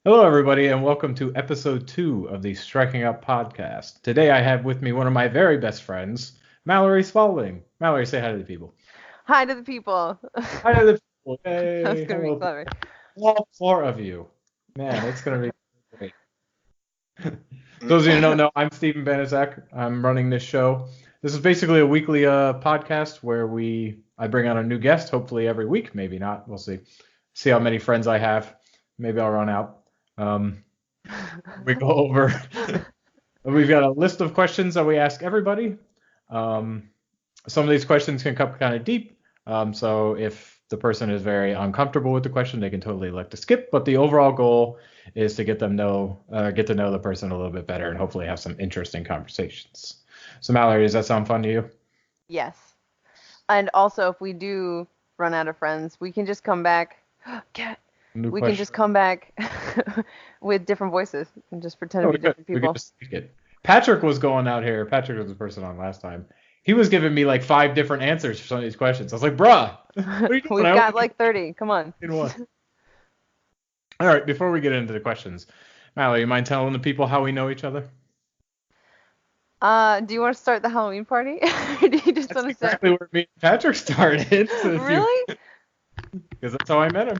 Hello, everybody, and welcome to episode 2 of the Striking Up podcast. Today I have with me one of my very best friends, Mallory Spalding. Mallory, say hi to the people. Hi to the people. Hi to the people. That's Yay. gonna be Hello, clever. all four of you. Man, it's going to be great. Those of you who don't know, I'm Steven Banaszak. I'm running this show. This is basically a weekly podcast where I bring on a new guest, hopefully every week, maybe not. We'll see. See how many friends I have. Maybe I'll run out. Um, we go over. We've got a list of questions that we ask everybody. Um, some of these questions can come kind of deep. So if the person is very uncomfortable with the question, they can totally elect to skip. But the overall goal is to get to know the person a little bit better and hopefully have some interesting conversations. So Mallory, does that sound fun to you? Yes. And also, if we do run out of friends, we can just come back. Cat. New We can question. just come back with different voices and just pretend Oh, to be different we could people. just take it. Patrick was going out here. Patrick was the person on last time. He was giving me like 5 different answers for some of these questions. I was like, bruh, what are you doing? We've I got only like 30. Come on. in one. All right, before we get into the questions, Mallory, you mind telling the people how we know each other? Do you want to start the Halloween party? Or do you just That's want to say, exactly where me and Patrick started. So if you, really? because that's how I met him.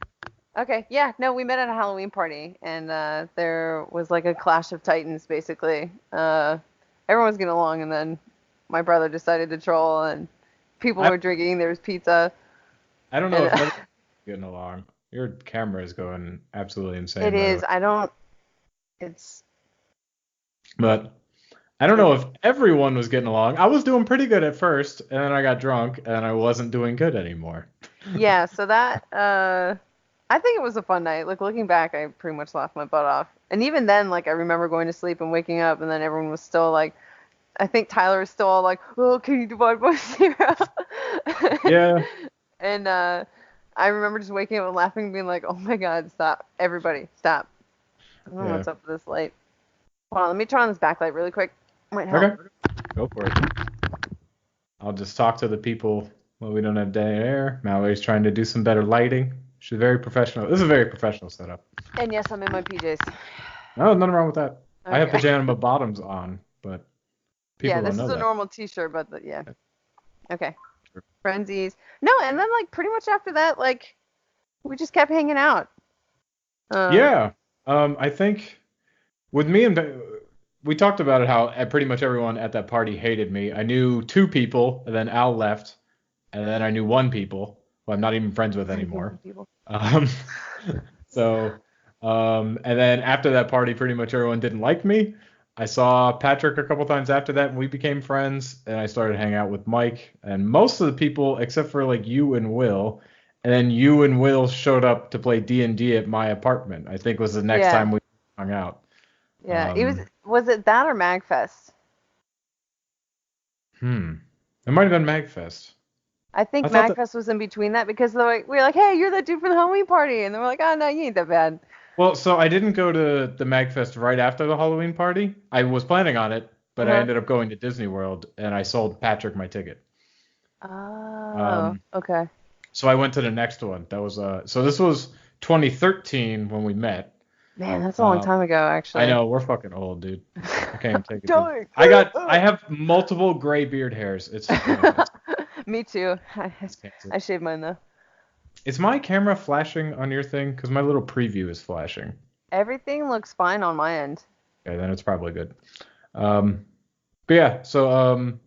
Okay, yeah, no, we met at a Halloween party, and there was like a clash of titans, basically. Everyone was getting along, and then my brother decided to troll, and people I, were drinking. There was pizza, I don't know and if everyone's getting along. Your camera is going absolutely it insane, by the way. is. I don't. It's But I don't it. know if everyone was getting along. I was doing pretty good at first, and then I got drunk, and I wasn't doing good anymore. Yeah. So that I think it was a fun night. Like looking back, I pretty much laughed my butt off. And even then, like I remember going to sleep and waking up, and then everyone was still like, I think Tyler was still all like, "Oh, can you divide by zero?" Yeah, And I remember just waking up and laughing and being like, oh my God, stop. Everybody, stop. I don't know yeah. what's up with this light. Hold on, let me turn on this backlight really quick. Might help. Okay, go for it. I'll just talk to the people when we don't have dead air. Mallory's trying to do some better lighting. She's very professional. This is a very professional setup. And yes, I'm in my PJs. No, nothing wrong with that. I have Okay. pajama bottoms on, but Yeah, people don't this is know a that. normal t-shirt, but yeah. Okay. Frenzies. No, and then like pretty much after that, like we just kept hanging out. Uh, Yeah, I think with me and we talked about it how pretty much everyone at that party hated me. I knew 2 people, and then Al left, and then I knew 1 people who I'm not even friends with I knew anymore. one people. Um, so, and then after that party, pretty much everyone didn't like me. I saw Patrick a couple times after that, and we became friends. And I started hanging out with Mike and most of the people, except for like you and Will. And then you and Will showed up to play D&D at my apartment. I think was the next Yeah, time we hung out. yeah. Um, Was it that or Magfest? hmm. It might have been Magfest. I I think thought that. Magfest was in between that because we were like, hey, you're that dude from the Halloween party. And they were like, oh, no, you ain't that bad. Well, so I didn't go to the Magfest right after the Halloween party. I was planning on it, but I Uh-huh. ended up going to Disney World and I sold Patrick my ticket. Oh, Um, okay. so I went to the next one. That was so this was 2013 when we met. Man, that's a long Um, time ago, I actually. know we're fucking old, dude. I can't even take it, dude. Dark. I have multiple gray beard hairs. It's fantastic. Me too. It's cancer. I shaved mine though. Is my camera flashing on your thing? Because my little preview is flashing. Everything looks fine on my end. Okay, then it's probably good. Um, but yeah, so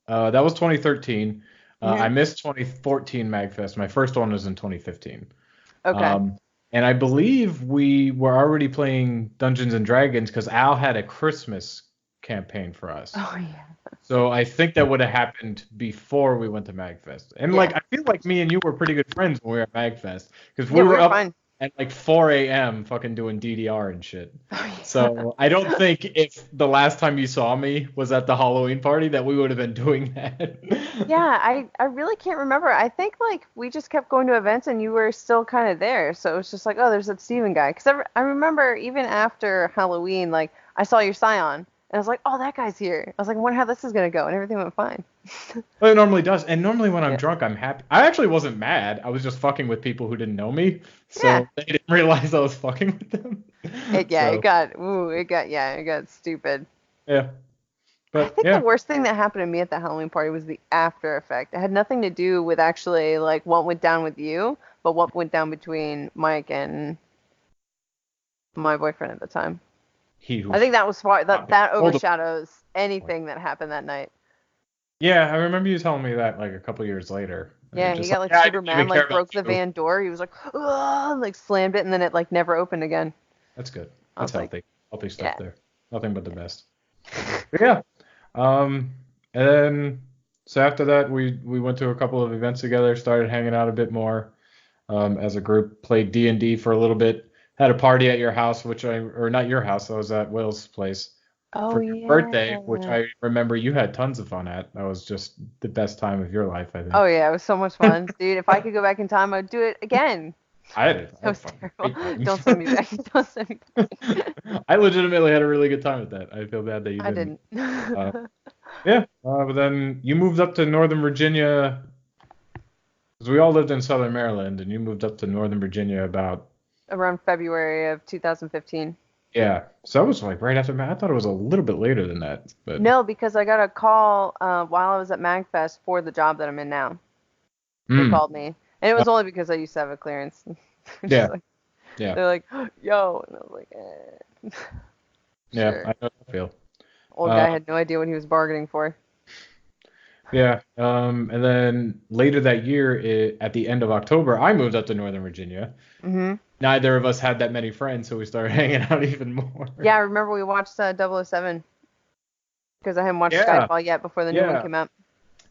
that was 2013. I Hmm. missed 2014 MagFest. My first one was in 2015. Okay. Um, and I believe we were already playing Dungeons and Dragons because Al had a Christmas campaign for us. Oh yeah. So I think that would have happened before we went to MagFest. And Yeah. like I feel like me and you were pretty good friends when we were at MagFest because we Yeah, we were were up fine. at like 4 a.m. fucking doing DDR and shit. Oh yeah. So I don't think if the last time you saw me was at the Halloween party that we would have been doing that. Yeah, I really can't remember. I think like we just kept going to events and you were still kind of there. So it was just like, oh, there's that Steven guy. Because I remember even after Halloween, like I saw your Scion. And I was like, oh, that guy's here. I was like, I wonder how this is gonna go, and everything went fine. Well, it normally does. And normally when I'm Yeah. drunk, I'm happy. I actually wasn't mad. I was just fucking with people who didn't know me. Yeah. So they didn't realize I was fucking with them. So, It got stupid. yeah. I But think the yeah, worst thing that happened to me at the Halloween party was the after effect. It had nothing to do with actually like what went down with you, but what went down between Mike and my boyfriend at the time. he I was think that was far that all the. overshadows anything that happened that night. Yeah, I remember you telling me that like a couple years later. And Yeah, you're he just got like, like yeah, I super didn't even mad, care like about broke the you. van door. He was like, ugh, like slammed it, and then it like never opened again. That's good. I That's was like, healthy. Healthy stuff yeah. there. Nothing but the best. But yeah. And then so after that we went to a couple of events together, started hanging out a bit more as a group, played D&D for a little bit, had a party at your house, or not your house, I was at Will's place Oh for your yeah. birthday, which I remember you had tons of fun at. That was just the best time of your life, I Oh think. yeah, it was so much fun, dude. If I could go back in time, I'd do it again. I That had was fun. terrible. Great time. Don't send me back. Don't send me back. I legitimately had a really good time at that. I feel bad that you I didn't. didn't. Uh, yeah, but then you moved up to Northern Virginia because we all lived in Southern Maryland, and you moved up to Northern Virginia about. Around February of 2015. Yeah, so that was like right after. I thought it was a little bit later than that, but. No, because I got a call while I was at MagFest for the job that I'm in now. They Mm, called me, and it was only because I used to have a clearance. yeah, Just like, yeah, they're like, yo, and I was like, yeah. sure. I know that feel. Old Uh, guy had no idea what he was bargaining for. yeah. And then later that year, at the end of October, I moved up to Northern Virginia. Hmm. Neither of us had that many friends, so we started hanging out even more. Yeah, I remember we watched 007 because I hadn't watched Yeah, Skyfall yet before the new one yeah. came out.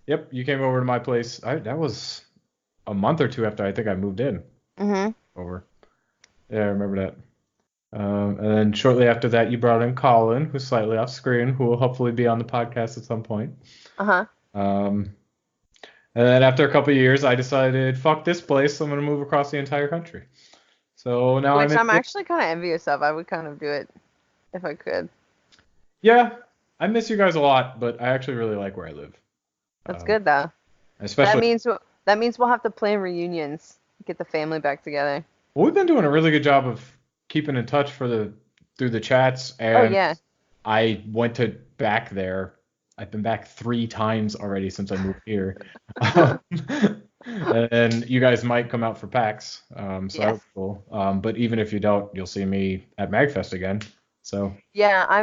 Yep, you came over to my place. That was a month or two after I think I moved in Hmm. over. Yeah, I remember that. And then shortly after that, you brought in Colin, who's slightly off screen, who will hopefully be on the podcast at some point. Uh-huh. Um, and then after a couple of years, I decided, fuck this place, I'm gonna move across the entire country. So now I'm Which in. I'm actually kind of envious of. I would kind of do it if I could. Yeah, I miss you guys a lot, but I actually really like where I live. That's Um, good though. That especially, means that means we'll have to plan reunions, get the family back together. well, we've been doing a really good job of keeping in touch through the chats, Oh and yeah. I went to back there. I've been back 3 times already since I moved here. Um, and you guys might come out for PAX, so that Yes. was cool. But even if you don't, you'll see me at MagFest again. So Yeah, I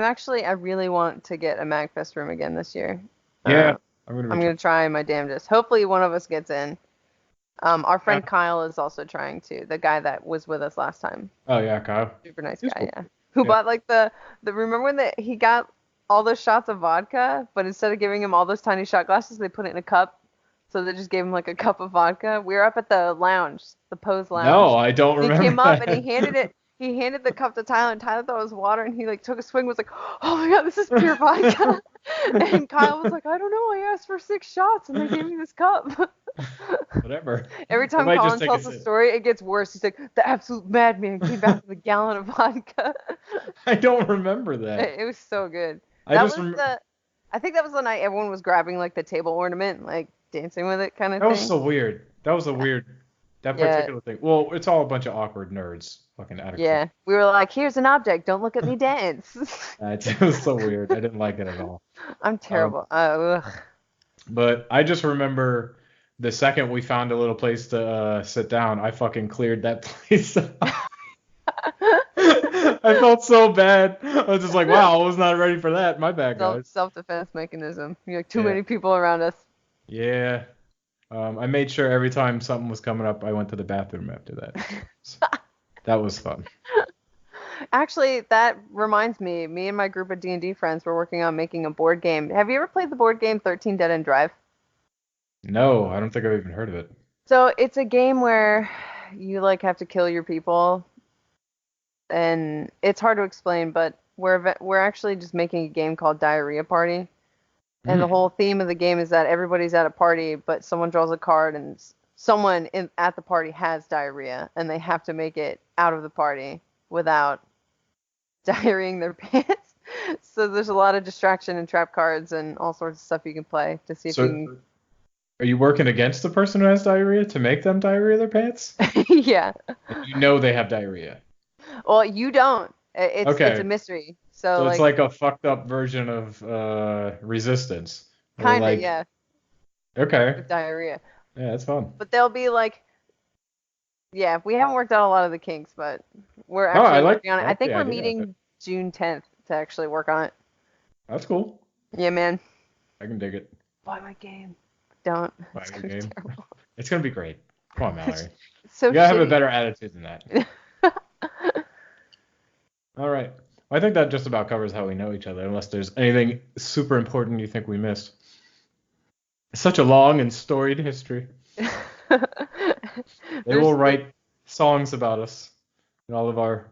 really want to get a MagFest room again this year. yeah, Uh, I'm gonna be I'm trying. gonna try my damnedest. Hopefully one of us gets in. Our Yeah. friend Kyle is also trying to. The guy that was with us last time. Oh yeah, Kyle. Super nice He's guy, cool. yeah. Who Yeah. bought like the remember when he got all those shots of vodka, but instead of giving him all those tiny shot glasses, they put it in a cup. So they just gave him like a cup of vodka. We were up at the lounge, the Pose No, Lounge. I don't He remember came up and that. he handed the cup to Tyler, and Tyler thought it was water, and he like took a swing, was like, oh my god, this is pure vodka. And Kyle was like, I don't know, I asked for 6 shots and they gave me this cup. Whatever. Every I time might just Colin take a tells the sip. story, it gets worse. He's like, the absolute madman came back with a gallon of vodka. I don't remember that. It was so good. I That just was remember the, I think that was the night everyone was grabbing like the table ornament, like dancing with it kind of that was thing. so weird. That was a weird that Yeah, particular thing. Well, it's all a bunch of awkward nerds fucking out of control. yeah. We were like, here's an object, don't look at me dance. It was so weird. I didn't like it at all. I'm Um, terrible. Ugh. but I just remember the second we found a little place to sit down, I fucking cleared that place out. I felt so bad. I was just like, wow, I was not ready for that. My bad, guys. Self-defense mechanism. You're like, too Yeah. many people around us. Yeah. I made sure every time something was coming up, I went to the bathroom after that. So, that was fun. Actually, that reminds me, me and my group of D&D friends were working on making a board game. Have you ever played the board game 13 Dead End Drive? No, I don't think I've even heard of it. So it's a game where you like have to kill your people, and it's hard to explain, but we're actually just making a game called Diarrhea Party. And the Mm. whole theme of the game is that everybody's at a party, but someone draws a card and someone at the party has diarrhea, and they have to make it out of the party without diarrheaing their pants. So there's a lot of distraction and trap cards and all sorts of stuff you can play to see if you So are you working against the person who has diarrhea to make them diarrhea their pants? can. Yeah. And you know they have diarrhea. Well, you don't. It's a Okay. mystery. So So it's like like a fucked up version of resistance. Or kinda, like, yeah, okay. with diarrhea. Yeah, that's fun. But they'll be like, yeah, we haven't worked out a lot of the kinks, but we're No, actually working on I it. I like the think we're idea of it. meeting June 10th to actually work on it. That's cool. Yeah, man. I can dig it. Buy my game. Don't. Buy It's the gonna be game. terrible. It's gonna be great. Come on, Mallory. It's so You gotta have a shitty. better attitude than that. All right. I think that just about covers how we know each other, unless there's anything super important you think we missed. It's such a long and storied history. They will There's write songs about us and all of our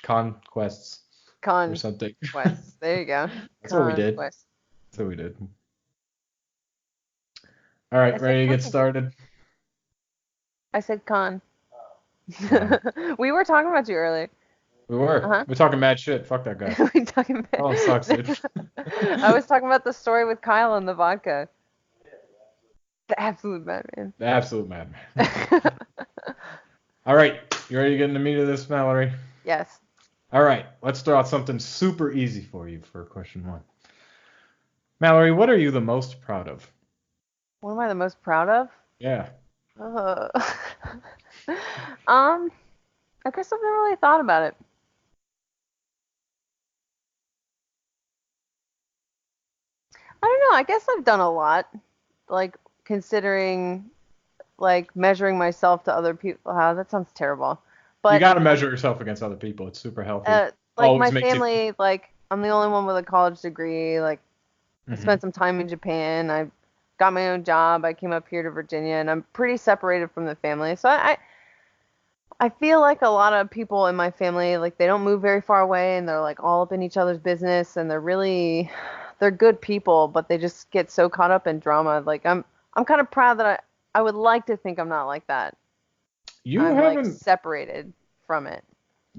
conquests or something. conquests. There you go. That's what we did. Conquest. That's what we did. All I right, said ready to get con. started? I said con. Con. We were talking about you earlier. We were. Uh-huh. We're talking mad shit. Fuck that guy. We talking about. Oh, sucks, dude. I was talking about the story with Kyle and the vodka. The absolute madman. The absolute madman. All right, you ready to get in the meat of this, Mallory? Yes. All right, let's throw out something super easy for you for question one. Mallory, what are you the most proud of? What am I the most proud of? Yeah. Uh, I guess I've never really thought about it. I don't know. I guess I've done a lot, like considering, like measuring myself to other people. Wow, that sounds terrible. You But got to measure yourself against other people. It's super healthy. like my Always makes you. family, like I'm the only one with a college degree. Like I Mhm. spent some time in Japan. I got my own job. I came up here to Virginia, and I'm pretty separated from the family. So I feel like a lot of people in my family, like they don't move very far away, and they're like all up in each other's business, and they're good people, but they just get so caught up in drama. Like I'm kind of proud that I would like to think I'm not like that. You I'm like haven't. separated from it.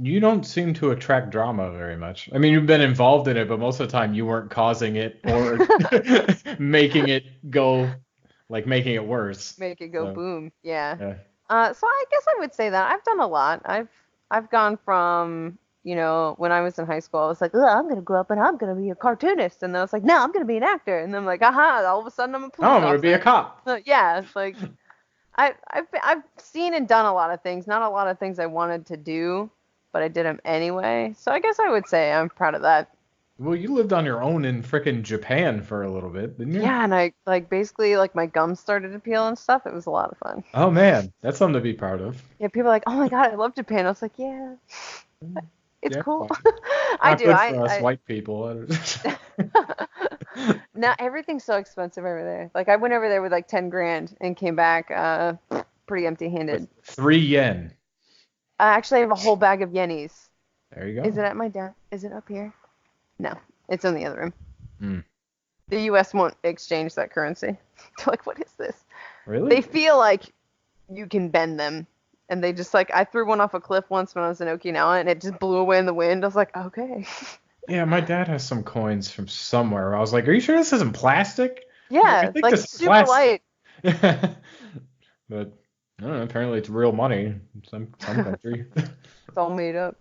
You don't seem to attract drama very much. I mean, you've been involved in it, but most of the time you weren't causing it or making it go, like making it worse. Make it go So, boom. Yeah. yeah. So I guess I would say that I've done a lot. I've gone from, when I was in high school, I was like, oh, I'm gonna grow up and I'm gonna be a cartoonist, and then I was like, no, I'm gonna be an actor, and then I'm like, aha, all of a sudden I'm a Oh, police I'm gonna be a officer. cop. Yeah, it's like I've seen and done a lot of things. Not a lot of things I wanted to do, but I did them anyway. So I guess I would say I'm proud of that. Well, you lived on your own in frickin' Japan for a little bit, didn't you? Yeah, and I like basically like my gums started to peel and stuff. It was a lot of fun. Oh man, that's something to be proud of. Yeah, people are like, oh my God, I love Japan. I was like, yeah, it's Yeah, cool. fine. I Not do. good for us white people. Now everything's so expensive over there. Like I went over there with like 10 grand and came back pretty empty-handed. With 3 yen. I actually have a whole bag of yennies. There you Is go. it at my desk? Is it up here? No, it's in the other room. Hmm. The U.S. won't exchange that currency. They're like, what is this? Really? They feel like you can bend them. And they just like, I threw one off a cliff once when I was in Okinawa and it just blew away in the wind. I was like, okay. Yeah, my dad has some coins from somewhere. I was like, "Are you sure this isn't plastic?" I'm like, I Yeah, think like this is super plastic. light. But I don't know. Apparently, it's real money in some country. It's all made up.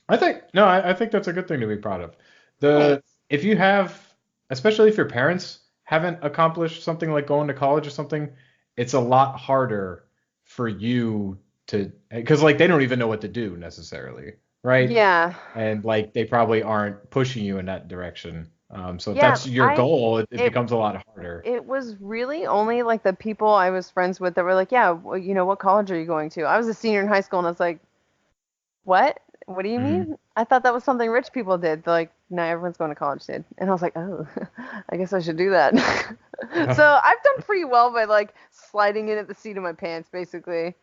I think that's a good thing to be proud of. Thanks. If you have, especially if your parents haven't accomplished something like going to college or something, it's a lot harder for you to, because like they don't even know what to do necessarily, right? Yeah. And like they probably aren't pushing you in that direction. So if Yeah, that's your goal, it it becomes a lot harder. it was really only like the people I was friends with that were like, yeah, well, what college are you going to? I was a senior in high school and I was like, what? What do you Hmm. mean? I thought that was something rich people did. They're like, no, everyone's going to college, dude. And I was like, oh, I guess I should do that. So I've done pretty well by like sliding in at the seat of my pants, basically.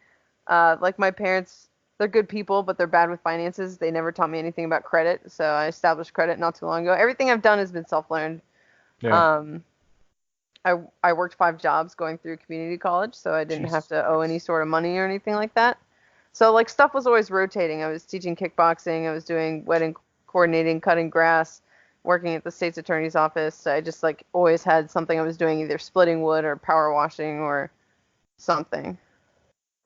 Like my parents, they're good people, but they're bad with finances. They never taught me anything about credit, so I established credit not too long ago. Everything I've done has been self-learned. Yeah. Um, I worked 5 jobs going through community college, so I didn't have Jesus to owe Christ. any sort of money or anything like that. So like stuff was always rotating. I was teaching kickboxing, I was doing wedding coordinating, cutting grass, working at the state's attorney's office. So I just like always had something I was doing, either splitting wood or power washing or something.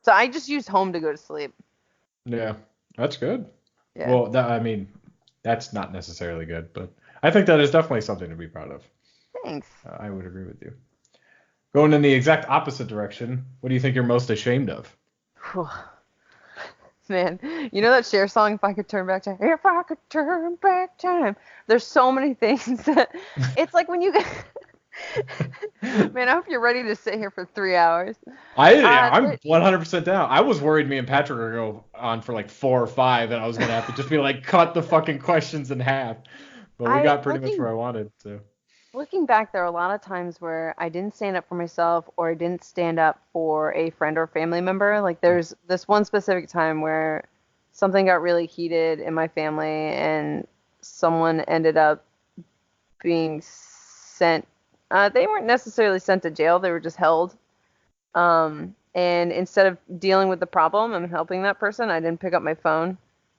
So I just used home to go to sleep. Yeah, that's good. Yeah. Well, I mean, that's not necessarily good, but I think that is definitely something to be proud of. Thanks. I would agree with you. Going in the exact opposite direction, what do you think you're most ashamed of? Whew. Man, you know that Cher song, If I Could Turn Back Time? If I could turn back time. There's so many things that it's like when you get Man, I hope you're ready to sit here for 3 hours. I'm 100% down. I was worried me and Patrick were going to go on for like 4 or 5, and I was going to have to just be like, cut the fucking questions in half. But we got pretty much where I wanted, so. Looking back, there are a lot of times where I didn't stand up for myself or I didn't stand up for a friend or family member. Like there's this one specific time where something got really heated in my family and someone ended up being sent. They weren't necessarily sent to jail. They were just held. And instead of dealing with the problem and helping that person, I didn't pick up my phone.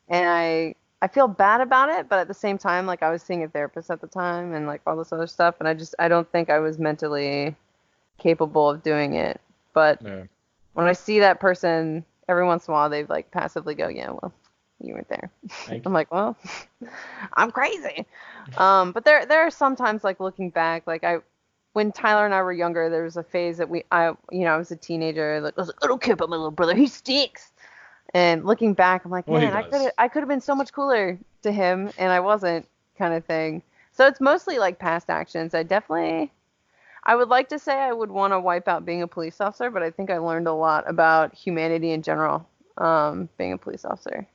And I feel bad about it, but at the same time, like I was seeing a therapist at the time and like all this other stuff, and I don't think I was mentally capable of doing it. But when I see that person, every once in a while, they like passively go, yeah, well, you weren't there. I'm like, well, I'm crazy. But there are sometimes like looking back, like when Tyler and I were younger, there was a phase that I was a teenager. Like I was like, I don't care about my little brother. He stinks. And looking back, I'm like, man, I could have been so much cooler to him, and I wasn't, kind of thing. So it's mostly like past actions. I would like to say I would want to wipe out being a police officer, but I think I learned a lot about humanity in general, being a police officer.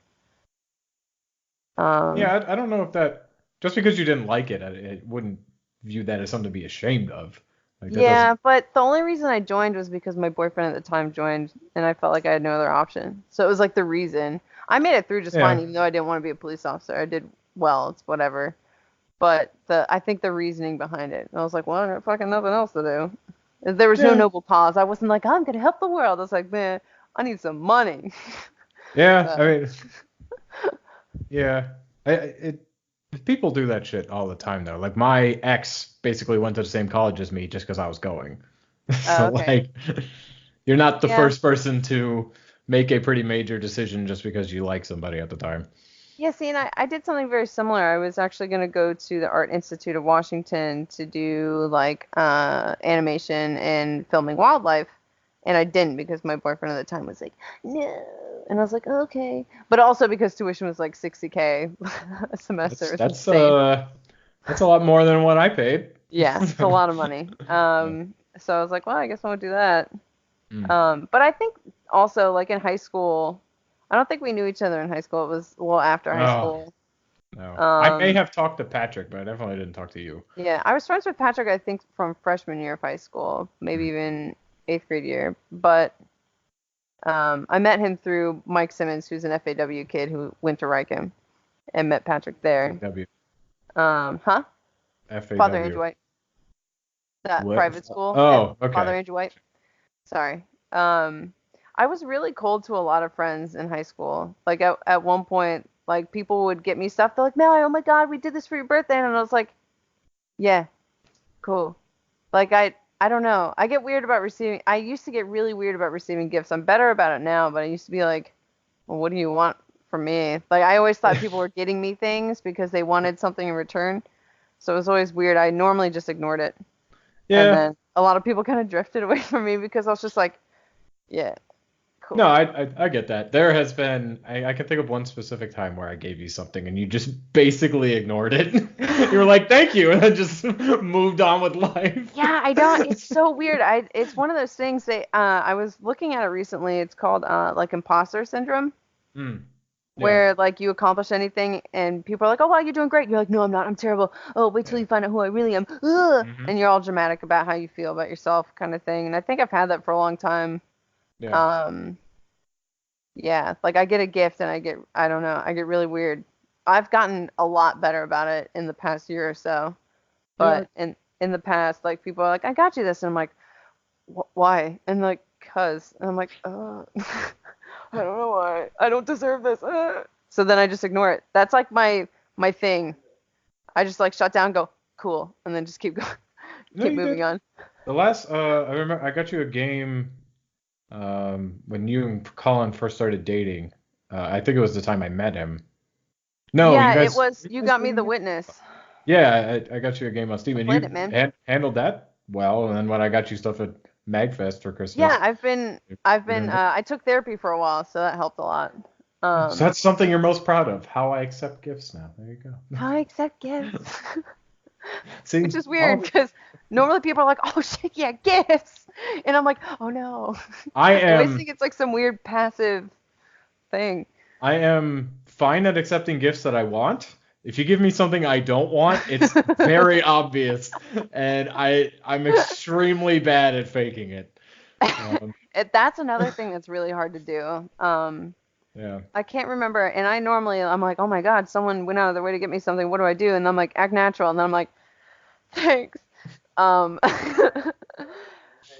Yeah, I don't know if that, just because you didn't like it, I wouldn't view that as something to be ashamed of. Like, yeah, but the only reason I joined was because my boyfriend at the time joined, and I felt like I had no other option. So it was like the reason. I made it through just fine, even though I didn't want to be a police officer. I did well, it's whatever. But I think the reasoning behind it, I was like, well, I got fucking nothing else to do. There was no noble cause. I wasn't like, I'm gonna help the world. I was like, man, I need some money. Yeah, I mean, yeah, people do that shit all the time though. Like my ex basically went to the same college as me just because I was going. So like, you're not the first person to make a pretty major decision just because you like somebody at the time. Yeah, see, and I did something very similar. I was actually going to go to the Art Institute of Washington to do like animation and filming wildlife, and I didn't because my boyfriend at the time was like, no, and I was like, okay, but also because tuition was like $60K a semester. That's a lot more than what I paid. Yeah, it's a lot of money. So I was like, well, I guess I won't do that. But I think also like in high school, I don't think we knew each other in high school. It was well after high school. No. I may have talked to Patrick, but I definitely didn't talk to you. Yeah, I was friends with Patrick, I think, from freshman year of high school, maybe even 8th grade year. But I met him through Mike Simmons, who's an FAW kid who went to Rikeham, and met Patrick there. FAW. Huh? FAW. Father Andrew White. That private school. Oh, okay. Father Andrew White. Sorry. I was really cold to a lot of friends in high school. Like at one point, like people would get me stuff. They're like, Mallory, oh my God, we did this for your birthday. And I was like, yeah, cool. Like I don't know. I used to get really weird about receiving gifts. I'm better about it now, but I used to be like, well, what do you want from me? Like I always thought people were getting me things because they wanted something in return. So it was always weird. I normally just ignored it. Yeah. And then a lot of people kind of drifted away from me because I was just like, yeah. Cool. No, I get that. There has been, I can think of one specific time where I gave you something and you just basically ignored it. You were like, thank you, and then just moved on with life. Yeah, I don't. It's so weird. It's one of those things that I was looking at it recently. It's called like imposter syndrome, where like you accomplish anything and people are like, oh wow, you're doing great. You're like, no, I'm not. I'm terrible. Oh, wait till you find out who I really am. And you're all dramatic about how you feel about yourself, kind of thing. And I think I've had that for a long time. Yeah, like I get a gift and I get really weird. I've gotten a lot better about it in the past year or so. But in the past, like people are like, I got you this, and I'm like, why? And like, cause, and I'm like, I don't know why. I don't deserve this. So then I just ignore it. That's like my my thing. I just like shut down, go cool, and then just keep going, No, keep you moving did. on. The last, I remember I got you a game when you and Colin first started dating. I think it was the time I met him. No, Yeah, you it guys, was. were you You guys got me dating the yet? witness. Yeah, I got you a game on I Steam, and played it, you man. handled that well. And then when I got you stuff at Magfest for Yeah, Christmas, I've you're been, doing great. I took therapy for a while, so that helped a lot. So Um, that's something you're most proud of. How I accept gifts now. There you go. how I accept gifts, which See, is all weird of it. because normally people are like, oh shit, yeah, gifts, and I'm like, oh no. I I always am think it's like some weird passive thing. I am fine at accepting gifts that I want. If you give me something I don't want, it's very obvious, and I'm extremely bad at faking it. Um, That's another thing that's really hard to do. yeah. I can't remember, and I'm like, oh my God, someone went out of their way to get me something. What do I do? And I'm like, act natural, and then I'm like, thanks.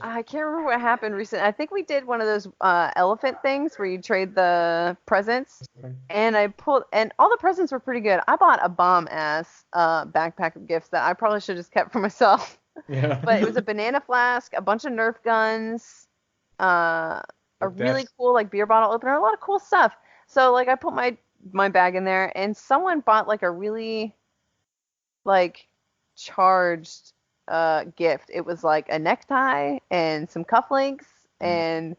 I can't remember what happened recently. I think we did one of those elephant things where you trade the presents, and and all the presents were pretty good. I bought a bomb ass backpack of gifts that I probably should have just kept for myself. Yeah. But it was a banana flask, a bunch of Nerf guns, uh, a Like really that's cool like beer bottle opener, a lot of cool stuff. So like I put my bag in there, and someone bought like a really like charged gift. It was like a necktie and some cufflinks mm, and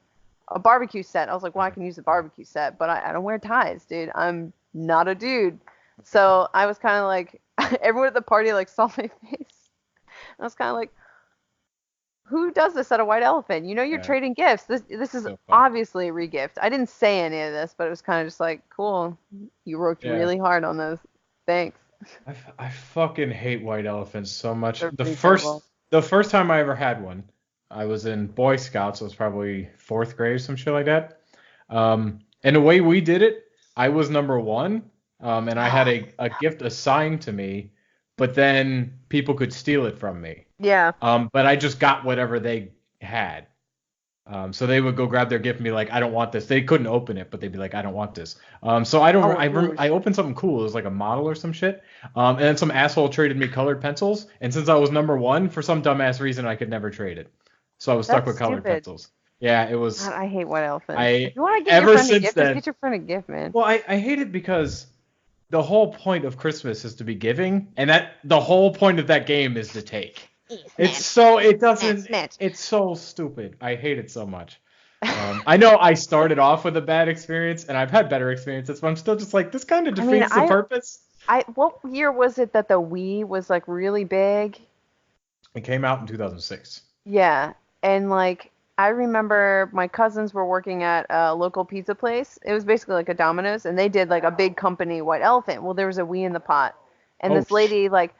a barbecue set. I was like, well, I can use a barbecue set, but I don't wear ties, dude. I'm not a dude. So I was kind of like, everyone at the party like saw my face. I was kind of like, who does this at a white elephant? You know, you're yeah, trading gifts. This is so fun. obviously a regift. I didn't say any of this, but it was kind of just like, cool. You worked Yeah. really hard on those. Thanks. I fucking hate white elephants so much. They're The pretty first terrible. the first time I ever had one, I was in Boy Scouts. It was probably fourth grade, some shit like that. And the way we did it, I was number one, and I had a gift assigned to me, but then people could steal it from me. Yeah. But I just got whatever they had. So they would go grab their gift and be like, I don't want this. They couldn't open it, but they'd be like, I don't want this. So I don't. Oh, I oosh. opened something cool. It was like a model or some shit. And then some asshole traded me colored pencils. And since I was number one, for some dumbass reason, I could never trade it. So I was stuck That's with colored stupid. pencils. Yeah, it God, was. I hate white elephants. If I you want to get your ever friend a since gift, just then. get your friend a gift, man. Well, I hate it because the whole point of Christmas is to be giving, and that the whole point of that game is to take. It's Snatch, so it snatch, doesn't. snatch. It's so stupid. I hate it so much. I know I started off with a bad experience, and I've had better experiences, but I'm still just like this kind of I mean, defeats the purpose. what year was it that the Wii was like really big? It came out in 2006. Yeah, and like I remember my cousins were working at a local pizza place. It was basically like a Domino's, and they did like a big company white elephant. Well, there was a Wii in the pot, and Oh, this lady like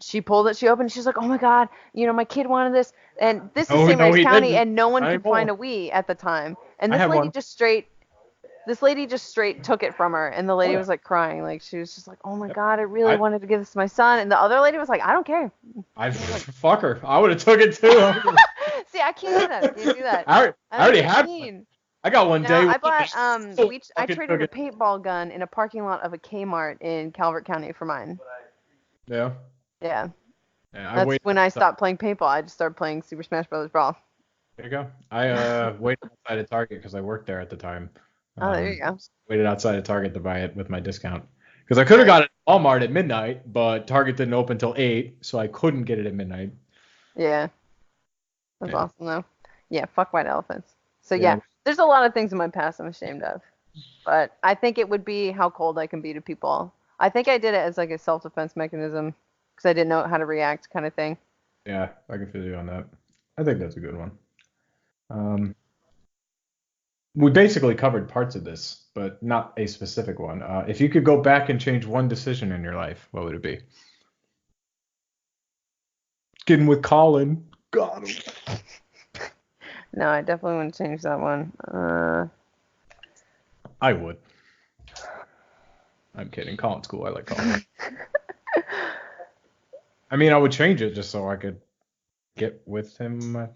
she pulled it, she opened it, she's like, oh my God, you know, my kid wanted this, and this is no, St. no, Mary's he County, didn't. and no one Not could find anymore. a Wii at the time, and I have one. this lady just straight took it from her, and the Oh lady yeah. was like crying, like she was just like, oh my Yep. God, I really I wanted to give this to my son, and the other lady was like, I don't care. I I was like, fuck her. I would have took it too. see, I can't do that. I can't do that. I I was already had one. 15. I got one No, day one. I bought And I I fucking took traded a it. paintball gun in a parking lot of a Kmart in Calvert County for mine. Yeah. Yeah. Yeah. I That's waited. when I stopped playing paintball. I just started playing Super Smash Bros. Brawl. There you go. I waited outside of Target because I worked there at the time. Oh, there you go. Waited outside of Target to buy it with my discount because I could have Nice. got it at Walmart at midnight, but Target didn't open till 8, so I couldn't get it at midnight. Yeah. That's Yeah. awesome though. Yeah, fuck white elephants. So Yeah. yeah, there's a lot of things in my past I'm ashamed of. But I think it would be how cold I can be to people. I think I did it as like a self-defense mechanism because I didn't know how to react kind of thing. Yeah, I can feel you on that. I think that's a good one. Um, we basically covered parts of this, but not a specific one. If you could go back and change one decision in your life, what would it be? Getting with Colin. Got him. No, I definitely want to change that one. I would. I'm kidding. Colin's cool. I like Colin. I mean, I would change it just so I could get with him.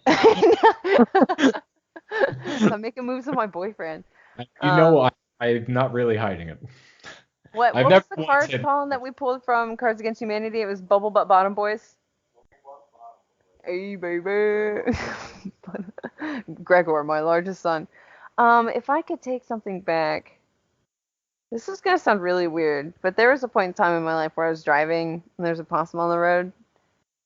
Stop making moves with my boyfriend. You know, I'm not really hiding it. I've what never was the once card, hit. Colin, that we pulled from Cards Against Humanity? It was Bubble Butt Bottom Boys. Hey, baby. Gregor, my largest son. If I could take something back, this is gonna sound really weird, but there was a point in time in my life where I was driving and there's a possum on the road,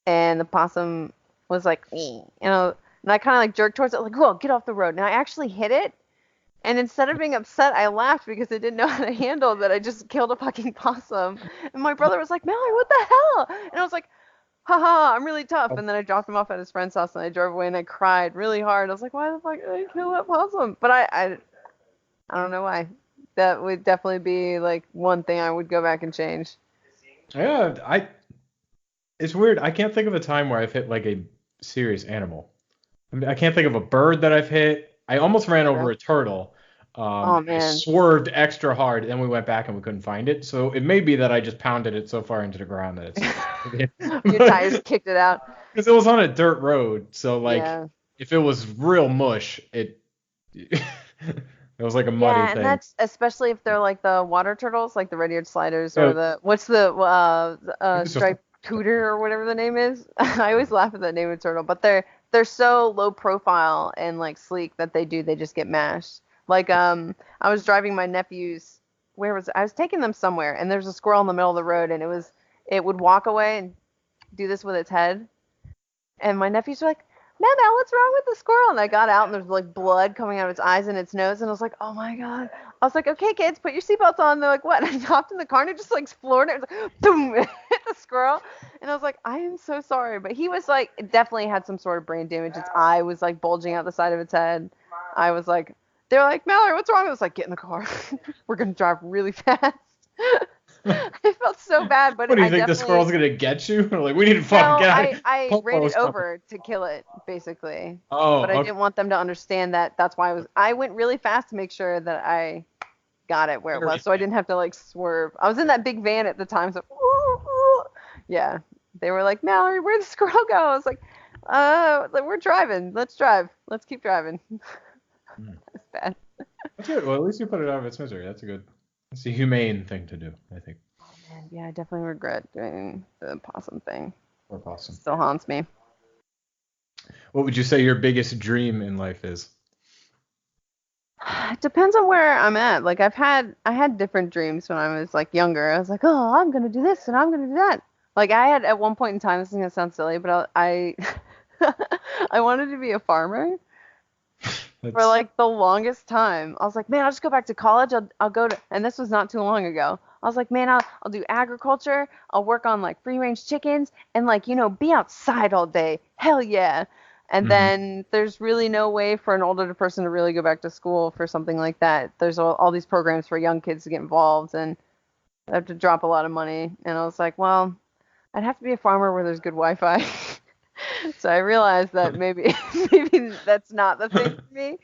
and the possum was like, and I kind of like jerked towards it, like, whoa, get off the road. And I actually hit it, and instead of being upset, I laughed because it didn't know how to handle that I just killed a fucking possum. And my brother was like, Mallory, what the hell? And I was like, haha, I'm really tough. And then I dropped him off at his friend's house and I drove away and I cried really hard. I was like, why the fuck did I kill that possum? But I don't know why. That would definitely be like one thing I would go back and change. Yeah, it's weird. I can't think of a time where I've hit like a serious animal. I mean, I can't think of a bird that I've hit. I almost ran over a turtle. Oh I man. swerved extra hard, then we went back and we couldn't find it. So it may be that I just pounded it so far into the ground that it's. Your tires kicked it out. Because it was on a dirt road, so like Yeah. if it was real mush, it it was like a muddy Yeah, and thing. that's especially if they're like the water turtles, like the red-eared sliders, or So the what's the it's just striped tooter or whatever the name is. I always laugh at that name of turtle, but they're so low profile and like sleek that they just get mashed. Like I was driving my nephews, I was taking them somewhere, and there's a squirrel in the middle of the road, and it would walk away and do this with its head, and my nephews were like, Mama, what's wrong with the squirrel? And I got out and there's like blood coming out of its eyes and its nose. And I was like, oh my God. I was like, okay, kids, put your seatbelts on. They're like, what? And I hopped in the car and it just like floored it. It was like, boom, it hit the squirrel. And I was like, I am so sorry. But he was like, it definitely had some sort of brain damage. Its eye was like bulging out the side of its head. I was like, they're like, Mallory, what's wrong? I was like, get in the car. We're going to drive really fast. I felt so bad, but what do you I think the definitely. squirrel's gonna get you? Like we need to fucking No, get out. I ran it Popo's coming. over to kill it, basically. Oh, But I okay. didn't want them to understand that. That's why I went really fast to make sure that I got it where it was, so I didn't have to like swerve. I was in that big van at the time, so yeah. They were like, Mallory, where'd the squirrel go? I was like, we're driving. Let's drive. Let's keep driving. That's bad. That's good. Well, at least you put it out of its misery. That's a humane thing to do, I think. And yeah, I definitely regret doing the possum thing. Or possum. Still haunts me. What would you say your biggest dream in life is? It depends on where I'm at. Like I had different dreams when I was like younger. I was like, oh, I'm gonna do this and I'm gonna do that. Like I had at one point in time, this is gonna sound silly, but I I wanted to be a farmer for like the longest time. I was like, man, I'll just go back to college. I'll go to, and this was not too long ago. I was like, man, I'll do agriculture. I'll work on like free range chickens and like, be outside all day. Hell yeah. And then there's really no way for an older person to really go back to school for something like that. There's all these programs for young kids to get involved, and I have to drop a lot of money. And I was like, well, I'd have to be a farmer where there's good Wi-Fi. So I realized that maybe that's not the thing for me.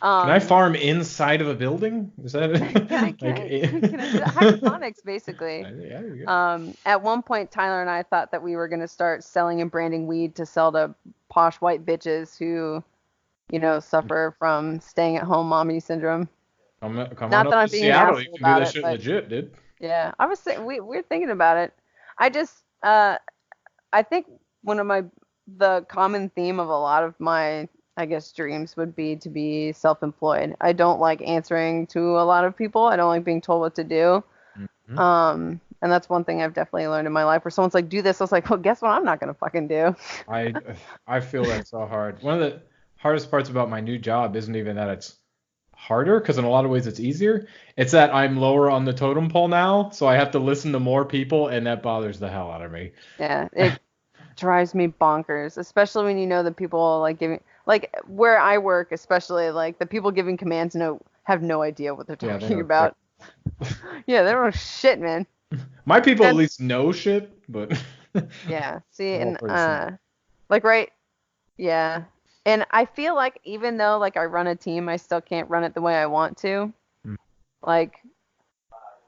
Can I farm inside of a building? Is that can I hydroponics basically? Yeah, there you go. At one point, Tyler and I thought that we were going to start selling and branding weed to sell to posh white bitches who, suffer from staying at home mommy syndrome. Come Not on that up I'm to being an Seattle. You asshole can do about that it, shit but legit, dude. yeah, I was saying we're thinking about it. I just I think one of the common theme of a lot of my, I guess, dreams would be to be self-employed. I don't like answering to a lot of people. I don't like being told what to do. And that's one thing I've definitely learned in my life where someone's like, do this. I was like, well, guess what I'm not going to fucking do. I feel that so hard. One of the hardest parts about my new job isn't even that it's harder, because in a lot of ways it's easier. It's that I'm lower on the totem pole now, so I have to listen to more people, and that bothers the hell out of me. Yeah, it drives me bonkers, especially when the people like giving, like where I work, especially like the people giving commands have no idea what they're talking about. Yeah, they don't know shit, man. My people at least know shit, but yeah, see, and like yeah, and I feel like even though like I run a team, I still can't run it the way I want to. Like,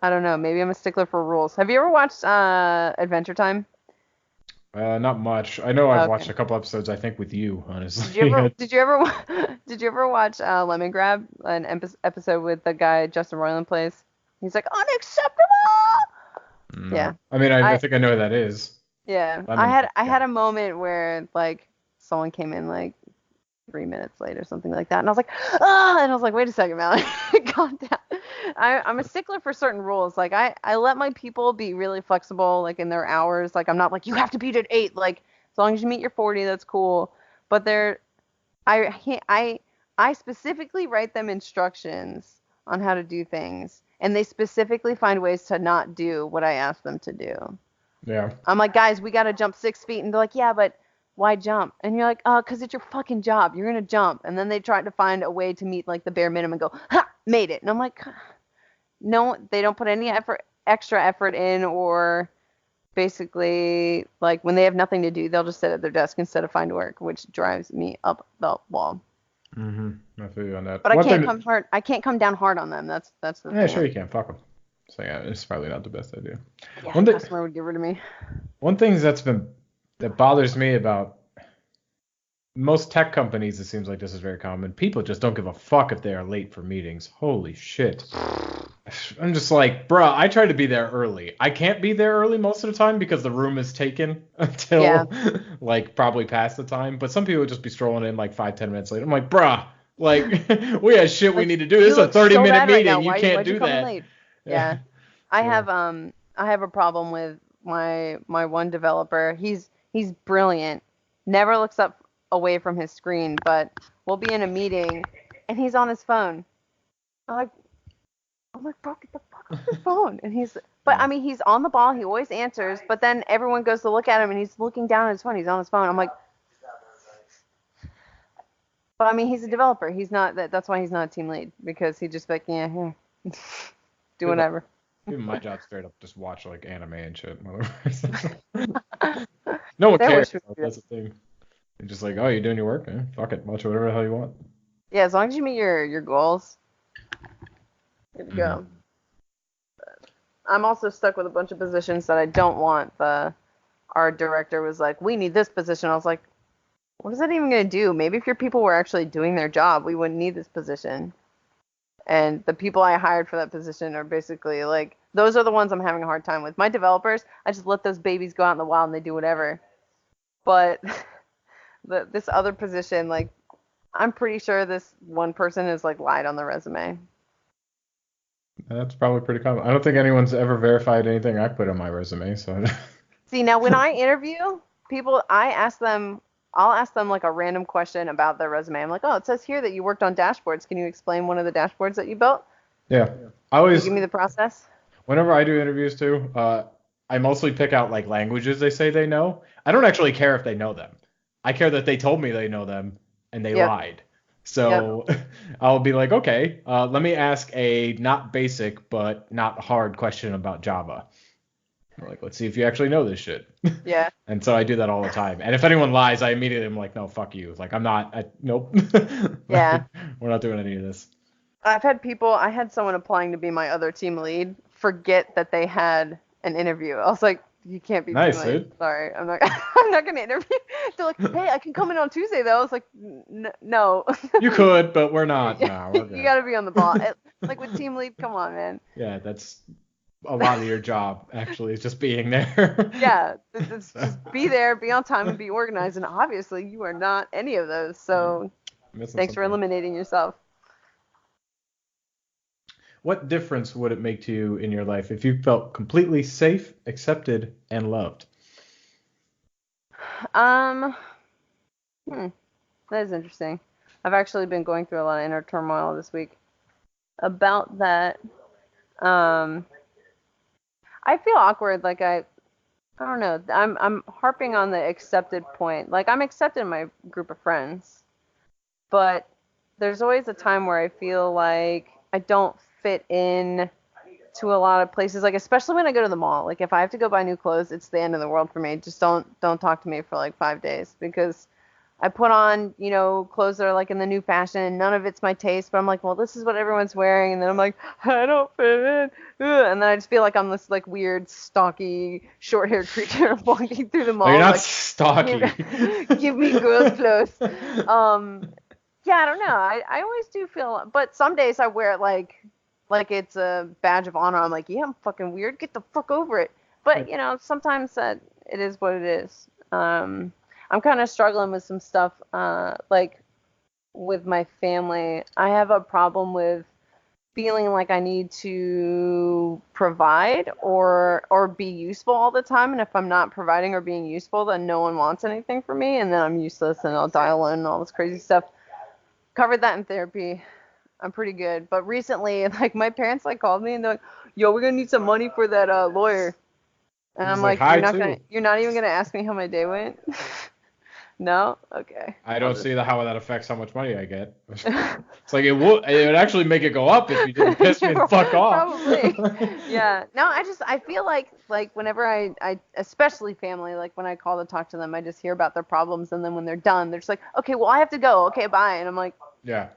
I don't know, maybe I'm a stickler for rules. Have you ever watched Adventure Time? Not much. I know I've watched a couple episodes, I think, with you, honestly. Did you ever watch Lemon Grab, an episode with the guy Justin Roiland plays? He's like, unacceptable. No. Yeah. I mean, I think I know who that is. Yeah. I had a moment where like someone came in like 3 minutes late or something like that, and I was like, ah, and I was like, wait a second, Mallory, calm down. I'm a stickler for certain rules. Like I let my people be really flexible, like in their hours. Like I'm not like you have to be at 8. Like as long as you meet your 40, that's cool. But I specifically write them instructions on how to do things, and they specifically find ways to not do what I ask them to do. Yeah. I'm like, guys, we got to jump 6 feet. And they're like, yeah, but why jump? And you're like, because it's your fucking job. You're going to jump. And then they try to find a way to meet like the bare minimum and go, ha, made it. And I'm like, no, they don't put any extra effort in, or basically like when they have nothing to do, they'll just sit at their desk instead of find work, which drives me up the wall. I feel you on that. But I can't come down hard on them. That's the thing. Yeah, sure you can. Fuck them. So yeah, it's probably not the best idea. Yeah, the customer would get rid of me. One thing that bothers me about most tech companies, it seems like this is very common. People just don't give a fuck if they are late for meetings. Holy shit. I'm just like, bruh, I try to be there early. I can't be there early most of the time because the room is taken until like probably past the time. But some people would just be strolling in like 5-10 minutes late. I'm like, bruh, like we have shit we need to do. This is a 30-minute meeting. Right, you can't do that. Late? Yeah. I have a problem with my one developer. He's brilliant. Never looks up away from his screen, but we'll be in a meeting and he's on his phone. I'm like, bro, get the fuck off your phone. And he's on the ball. He always answers, but then everyone goes to look at him and he's looking down at his phone. He's on his phone. I'm like, but I mean, he's a developer. He's not that's why he's not a team lead, because he just like, yeah, here, do whatever. Even my job straight up just watch like anime and shit. No one cares. That's the thing. You're just like, oh, you're doing your work, man. Fuck it, watch whatever the hell you want. Yeah, as long as you meet your goals. Good to go. But I'm also stuck with a bunch of positions that I don't want. Our director was like, we need this position. I was like, what is that even going to do? Maybe if your people were actually doing their job, we wouldn't need this position. And the people I hired for that position are basically like, those are the ones I'm having a hard time with. My developers, I just let those babies go out in the wild and they do whatever. But this other position, like, I'm pretty sure this one person has like lied on the resume. That's probably pretty common. I don't think anyone's ever verified anything I put on my resume. So. See, now when I interview people, I'll ask them like a random question about their resume. I'm like, oh, it says here that you worked on dashboards. Can you explain one of the dashboards that you built? Yeah. I always give me the process. Whenever I do interviews too, I mostly pick out like languages they say they know. I don't actually care if they know them. I care that they told me they know them and they lied. So I'll be like, okay, let me ask a not basic but not hard question about Java. Like, let's see if you actually know this shit. Yeah. And so I do that all the time. And if anyone lies, I immediately am like, no, fuck you. Like, I'm not. Nope. Yeah. We're not doing any of this. I had someone applying to be my other team lead forget that they had an interview. I was like, you can't be nice, team lead. Dude. Sorry, I'm not going to interview. They're like, hey, I can come in on Tuesday though. I was like, no. You could, but we're not. No, we're good. You got to be on the ball. Like with team lead, come on, man. Yeah, that's a lot of your job, actually, is just being there. Yeah, just be there, be on time, and be organized. And obviously, you are not any of those. So thanks for eliminating yourself. What difference would it make to you in your life if you felt completely safe, accepted, and loved? That is interesting. I've actually been going through a lot of inner turmoil this week about that. I feel awkward. Like I don't know. I'm harping on the accepted point. Like I'm accepted in my group of friends, but there's always a time where I feel like I don't fit in to a lot of places. Like especially when I go to the mall. Like if I have to go buy new clothes, it's the end of the world for me. Just don't talk to me for like 5 days, because I put on, clothes that are like in the new fashion and none of it's my taste, but I'm like, well, this is what everyone's wearing. And then I'm like, I don't fit in. Ugh. And then I just feel like I'm this like weird, stocky, short-haired creature walking through the mall. Oh, you're not like, stocky. Give me girls' clothes. Yeah, I don't know. I always do feel, but some days I wear it like like it's a badge of honor. I'm like, yeah, I'm fucking weird. Get the fuck over it. But you know, sometimes that it is what it is. I'm kind of struggling with some stuff, like with my family. I have a problem with feeling like I need to provide or be useful all the time, and if I'm not providing or being useful, then no one wants anything from me, and then I'm useless and I'll dial in and all this crazy stuff. Covered that in therapy. I'm pretty good. But recently, like my parents like called me and they're like, "Yo, we're gonna need some money for that lawyer." And I'm like, hi you're not even gonna ask me how my day went? No? Okay. I don't see how that affects how much money I get. It's like it would actually make it go up if you didn't piss me the fuck off. Probably. Yeah. No, I feel like whenever I especially family, like when I call to talk to them, I just hear about their problems, and then when they're done, they're just like, "Okay, well I have to go. Okay, bye." And I'm like, yeah.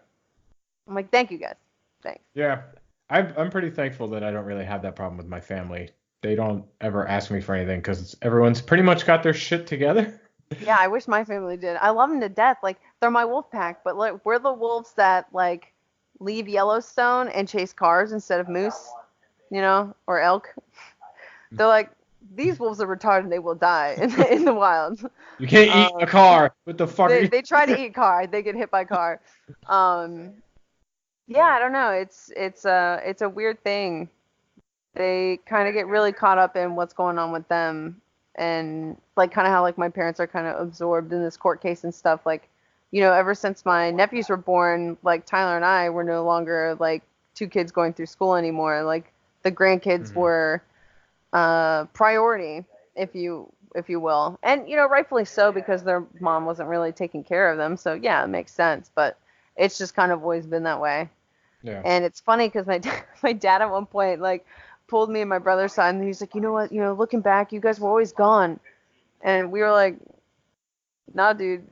"Thank you guys. Thanks." Yeah. I'm pretty thankful that I don't really have that problem with my family. They don't ever ask me for anything because everyone's pretty much got their shit together. Yeah, I wish my family did. I love them to death. Like, they're my wolf pack, but like we're the wolves that like leave Yellowstone and chase cars instead of moose, you know, or elk. They're like, these wolves are retarded. They will die in the wild. You can't eat a car. What the fuck? They try to eat car. They get hit by car. Yeah, I don't know. It's a weird thing. They kind of get really caught up in what's going on with them, and like kind of how like my parents are kind of absorbed in this court case and stuff. Like, you know, ever since my nephews were born, like Tyler and I were no longer like two kids going through school anymore. Like the grandkids were priority, if you will, and you know, rightfully so, because their mom wasn't really taking care of them. So yeah, it makes sense. But it's just kind of always been that way. Yeah. And it's funny because my dad at one point like pulled me and my brother aside, and he's like, you know what, you know, looking back, you guys were always gone. And we were like, nah, dude.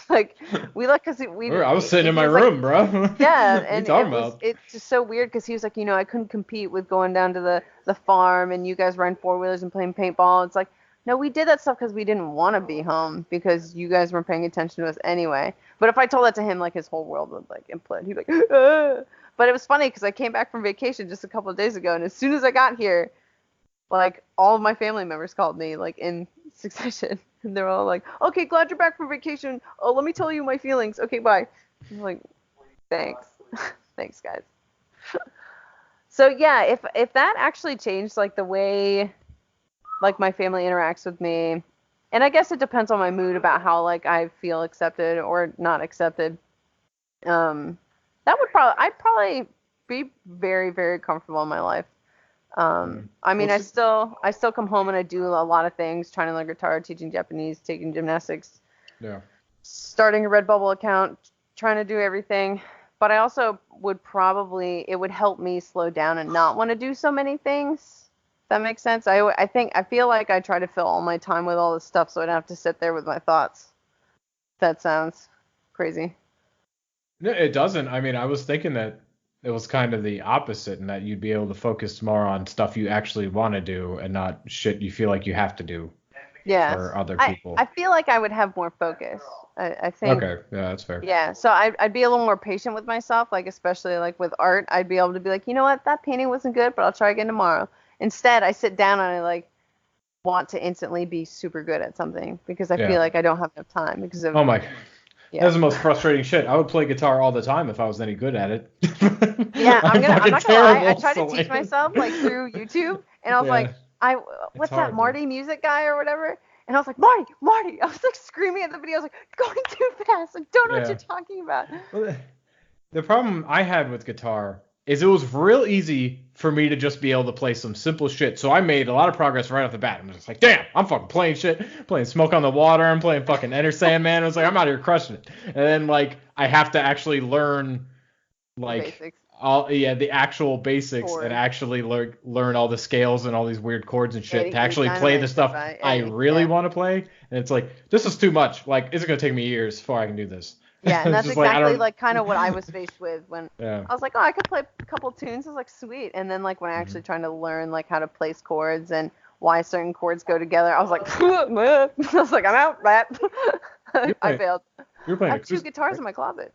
Like, we like, because I was sitting in my room, like, bro. Yeah, and about? it's just so weird because he was like, you know, I couldn't compete with going down to the farm and you guys riding four-wheelers and playing paintball. It's like, no, we did that stuff because we didn't want to be home because you guys weren't paying attention to us anyway. But if I told that to him, like, his whole world would, like, implode. He'd be like, ah. But it was funny because I came back from vacation just a couple of days ago, and as soon as I got here, like, all of my family members called me, like, in succession. And they're all like, okay, glad you're back from vacation. Oh, let me tell you my feelings. Okay, bye. I'm like, thanks. Thanks, guys. So, yeah, if that actually changed, like, the way, like, my family interacts with me, and I guess it depends on my mood about how, like, I feel accepted or not accepted, I'd probably be very, very comfortable in my life. I mean, I still come home and I do a lot of things, trying to learn guitar, teaching Japanese, taking gymnastics, starting a Redbubble account, trying to do everything. But I also it would help me slow down and not want to do so many things. If that makes sense. I feel like I try to fill all my time with all this stuff so I don't have to sit there with my thoughts. That sounds crazy. No, it doesn't. I mean, I was thinking that it was kind of the opposite, and that you'd be able to focus more on stuff you actually want to do and not shit you feel like you have to do for other people. I feel like I would have more focus. I think. Okay, yeah, that's fair. Yeah, so I'd be a little more patient with myself, like especially like with art. I'd be able to be like, you know what, that painting wasn't good, but I'll try again tomorrow. Instead, I sit down and I like want to instantly be super good at something because I feel like I don't have enough time because of. Oh my. Yeah. That's the most frustrating shit. I would play guitar all the time if I was any good at it. Yeah, I'm not gonna lie. I tried to teach myself like through YouTube, and I was like, what's that Marty music guy or whatever? And I was like, Marty. I was like screaming at the video. I was like, going too fast. I don't know what you're talking about. Well, the problem I had with guitar is it was real easy for me to just be able to play some simple shit. So I made a lot of progress right off the bat. I'm just like, damn, I'm fucking playing shit, playing Smoke on the Water. I'm playing fucking Enter Sandman. I was like, I'm out here crushing it. And then like I have to actually learn like the actual basics and actually learn all the scales and all these weird chords and shit to actually play the stuff I really want to play. And it's like, this is too much. Like, it's going to take me years before I can do this. Yeah, and that's exactly like kind of what I was faced with when I was like, oh, I could play a couple tunes. I was like, sweet. And then like when I actually trying to learn like how to place chords and why certain chords go together, I was like, I was like, I'm out, Matt. I failed. You're playing I have two guitars in my closet.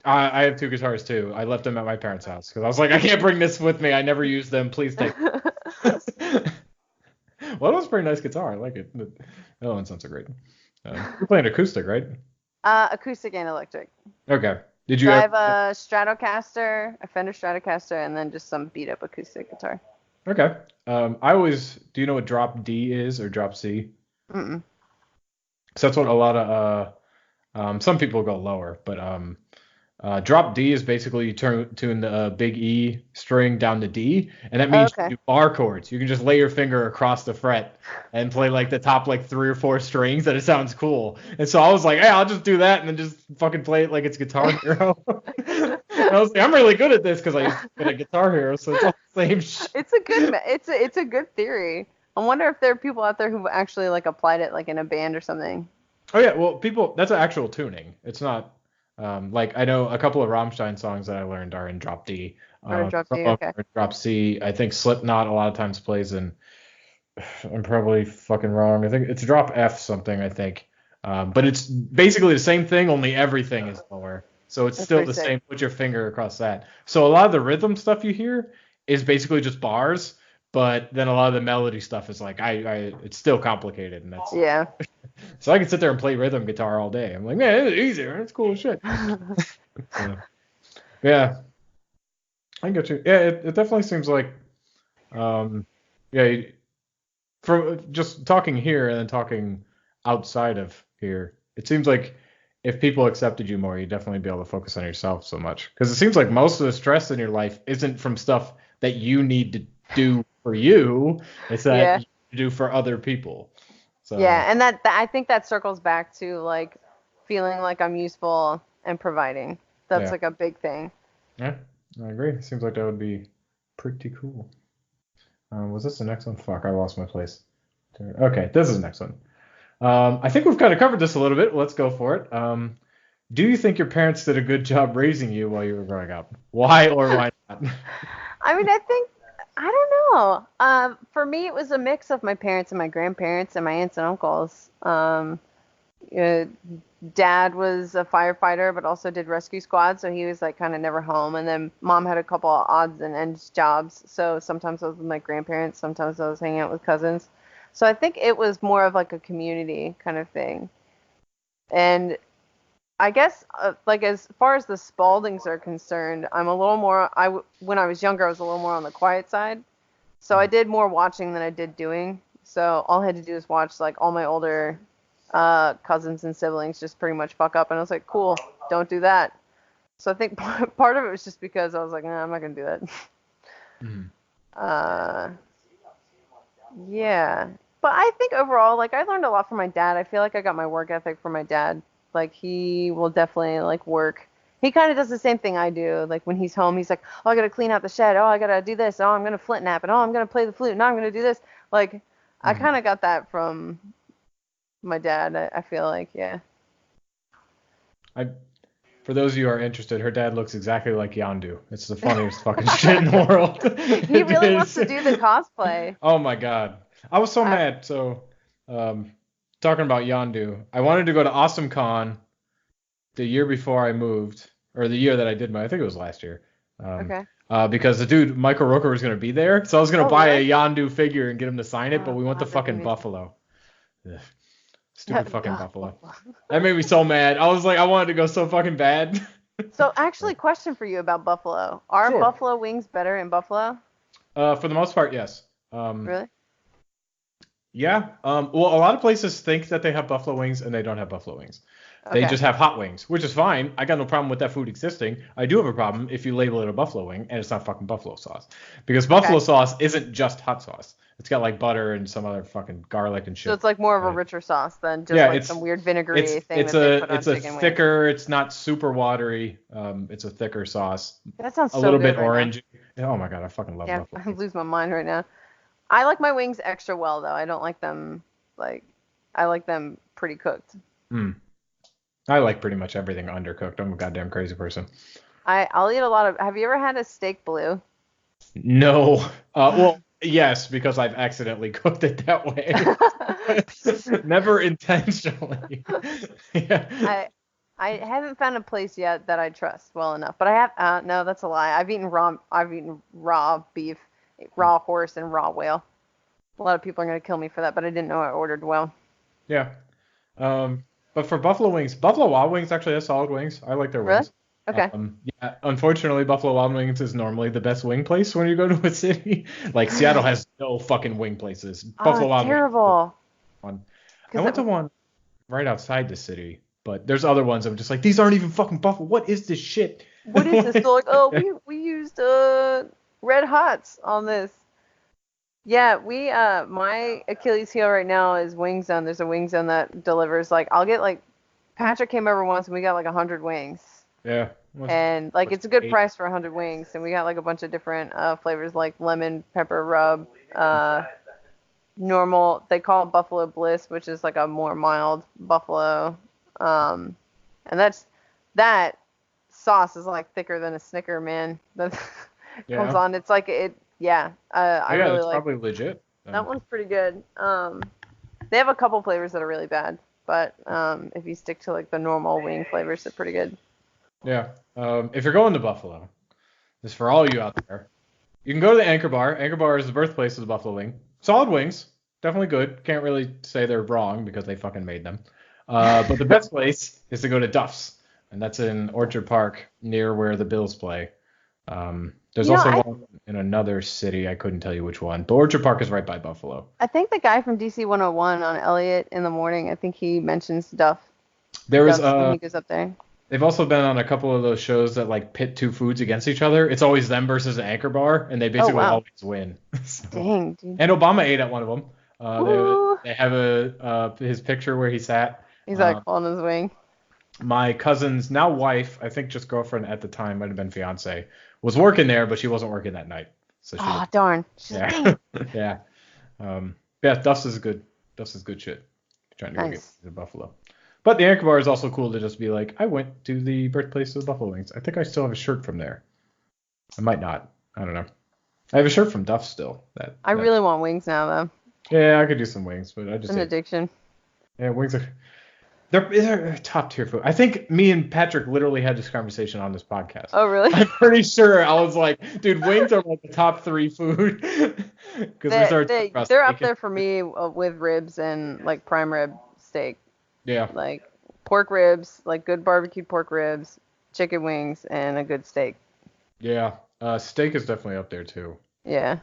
I have two guitars too. I left them at my parents' house because I was like, I can't bring this with me. I never use them. Please take. Well, that was a pretty nice guitar. I like it. That one sounds so great. You're playing acoustic, right? Acoustic and electric. Okay. Did So you I ever? have a Stratocaster, a Fender Stratocaster, and then just some beat up acoustic guitar. Okay. I always. Do you know what drop D is or drop C? Mm-mm. So that's what a lot of some people go lower, but drop D is basically you tune the big E string down to D, and that Oh, means okay. you do bar chords. You can just lay your finger across the fret and play like the top like 3 or 4 strings, and it sounds cool. And so I was like, hey, I'll just do that and then just fucking play it like it's Guitar Hero. And I was like, I'm really good at this because I used to play Guitar Hero, so it's all the same shit. It's a good theory. I wonder if there are people out there who've actually like applied it like in a band or something. Oh yeah, well, people, that's an actual tuning. It's not like I know a couple of Rammstein songs that I learned are in drop D. Or drop Some D, of them okay. are in drop C. I think Slipknot a lot of times plays in. I'm probably fucking wrong. I think it's drop F something. I think, but it's basically the same thing, only everything is lower. So it's That's still pretty the sick. same. Put your finger across that. So a lot of the rhythm stuff you hear is basically just bars, but then a lot of the melody stuff is like it's still complicated, and that's Yeah. so I can sit there and play rhythm guitar all day. I'm like, man, it's easier. It's cool as shit. So, yeah, I get you. Yeah, it definitely seems like, um, yeah, from just talking here and then talking outside of here, it seems like if people accepted you more, you'd definitely be able to focus on yourself so much. Because it seems like most of the stress in your life isn't from stuff that you need to do for you. It's that Yeah. you do for other people. So, Yeah, and that I think that circles back to like feeling like I'm useful and providing. That's yeah. like a big thing. Yeah, I agree. Seems like that would be pretty cool. Was this the next one? Fuck, I lost my place. Okay, this is the next one. I think we've kind of covered this a little bit. Let's go for it. Do you think your parents did a good job raising you while you were growing up? Why or why not? I mean, I don't know. For me, it was a mix of my parents and my grandparents and my aunts and uncles. Uh, Dad was a firefighter, but also did rescue squad, so he was like kind of never home. And then mom had a couple of odds and ends jobs, so sometimes I was with my grandparents, sometimes I was hanging out with cousins. So I think it was more of like a community kind of thing. And I guess like as far as the Spaldings are concerned, I'm a little more. When I was younger, I was a little more on the quiet side. So I did more watching than I did doing. So all I had to do is watch like all my older cousins and siblings just pretty much fuck up, and I was like, cool, don't do that. So I think part of it was just because I was like, nah, I'm not gonna do that. Mhm. Uh, yeah, but I think overall, like I learned a lot from my dad. I feel like I got my work ethic from my dad. Like he will definitely like work. He kind of does the same thing I do. Like when he's home, he's like, oh, I gotta clean out the shed. Oh, I gotta do this. Oh, I'm gonna flint nap. And oh, I'm gonna play the flute. Now I'm gonna do this. Like I Mhm. kind of got that from my dad. I feel like, yeah. I, for those of you who are interested, her dad looks exactly like Yandu. It's the funniest fucking shit in the world. He It really wants is. to do the cosplay. Oh my god. I was so I, mad. So, um, talking about Yandu, I wanted to go to AwesomeCon the year before I moved, or the year that I did my, I think it was last year. Um, okay. because the dude Michael Rooker was gonna be there, so I was gonna Oh, buy really? a Yandu figure and get him to sign it, but Oh we went to God, that'd be fucking amazing. Buffalo. Ugh, stupid fucking Ugh, Buffalo. Buffalo. That made me so mad. I was like, I wanted to go so fucking bad. So, actually, question for you about Buffalo. Are Sure. Buffalo wings better in Buffalo? For the most part, yes. Um, Really? yeah. Well, a lot of places think that they have buffalo wings and they don't have buffalo wings. They Okay. just have hot wings, which is fine. I got no problem with that food existing. I do have a problem if you label it a buffalo wing and it's not fucking buffalo sauce. Because buffalo Okay. sauce isn't just hot sauce. It's got like butter and some other fucking garlic and So shit. it's like more of a Right. richer sauce than just Yeah, like some weird vinegary thing it's that they a put on it's a chicken wings. thicker. It's not super watery. It's a thicker sauce. That sounds A so little bit good right now. orange. Oh my god, I fucking love Yeah, buffalo I wings. lose my mind right now. I like my wings extra well though. I don't like them like I like them pretty cooked. Mm. I like pretty much everything undercooked. I'm a goddamn crazy person. I'll eat a lot of. Have you ever had a steak blue? No. Well, yes, because I've accidentally cooked it that way. Never intentionally. Yeah. I I haven't found a place yet that I trust well enough. But I have. No, that's a lie. I've eaten raw beef, raw horse, and raw whale. A lot of people are gonna kill me for that, but I didn't know I ordered well. Yeah. But for Buffalo Wings, Buffalo Wild Wings actually has solid wings. I like their Really? wings. Okay. Yeah, unfortunately, Buffalo Wild Wings is normally the best wing place when you go to a city. Like Seattle has no fucking wing places. Oh, Buffalo it's Wild Wings is terrible. one. I Cause went to one right outside the city, but there's other ones I'm just like, these aren't even fucking Buffalo. What is this shit? what is this? They're like, oh, we used Red Hots on this. Yeah, we my Achilles heel right now is Wing Zone. There's a Wing Zone that delivers like I'll get like Patrick came over once and we got like 100 wings. Yeah. And like it's a good price for 100 wings, and we got like a bunch of different flavors like lemon, pepper rub, normal. They call it Buffalo Bliss, which is like a more mild buffalo. And that sauce is like thicker than a Snicker, man. That comes Yeah. on. It's like it. Yeah. I Yeah, really that's like probably legit. that one's pretty good. They have a couple flavors that are really bad, but if you stick to like the normal wing flavors, they're pretty good. Yeah. If you're going to Buffalo, this is for all you out there. You can go to the Anchor Bar. Anchor Bar is the birthplace of the Buffalo Wing. Solid wings, definitely good. Can't really say they're wrong because they fucking made them. But the best place is to go to Duff's, and that's in Orchard Park near where the Bills play. There's also one in another city. I couldn't tell you which one. But Orchard Park is right by Buffalo. I think the guy from DC 101 on Elliot in the morning, I think he mentions Duff. There is when he goes up there. They've also been on a couple of those shows that like pit two foods against each other. It's always them versus the Anchor Bar, and they basically always win. So. Dang, dude. And Obama ate at one of them. They have his picture where he sat. He's like on his wing. My cousin's now wife, I think just girlfriend at the time, might have been fiance, was working there, but she wasn't working that night. So she darn. Yeah. Yeah. Yeah, Duff's is good. Duff's is good shit. Trying to go get to Buffalo. But the Anchor Bar is also cool to just be like, I went to the birthplace of the Buffalo Wings. I think I still have a shirt from there. I might not. I don't know. I have a shirt from Duff still. I really want wings now, though. Yeah, I could do some wings, but I just... It's an addiction. Yeah, wings are... They're top tier food. I think me and Patrick literally had this conversation on this podcast. Oh, really? I'm pretty sure I was like, dude, wings are like the top 3 food. They're up there for me with ribs and like prime rib steak. Yeah. Like pork ribs, like good barbecued pork ribs, chicken wings, and a good steak. Yeah. Steak is definitely up there too. Yeah.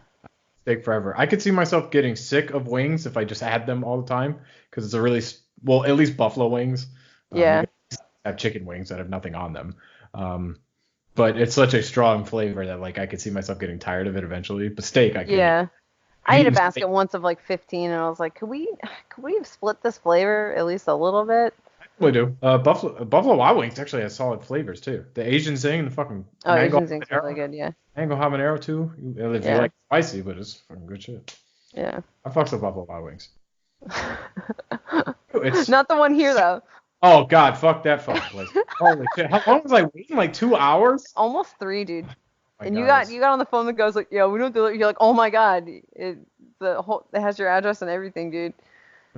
Steak forever. I could see myself getting sick of wings if I just had them all the time because it's a really, well, at least buffalo wings. Yeah. Have chicken wings that have nothing on them. But it's such a strong flavor that like I could see myself getting tired of it eventually. But steak, I can. Yeah. I ate a basket once of like 15, and I was like, could we have split this flavor at least a little bit? We do. Buffalo Wild Wings actually has solid flavors too. The Asian Zing and the fucking mango Asian Zing's really good, yeah. Mango habanero too. If you like spicy, but it's fucking good shit. Yeah. I fucks with Buffalo Wild Wings. It's not the one here though. Oh god, fuck that fucking place. Holy shit. How long was I waiting? Like 2 hours? Almost 3, dude. And you got on the phone that goes like, yeah, we don't do it. You're like, oh my god, it has your address and everything, dude.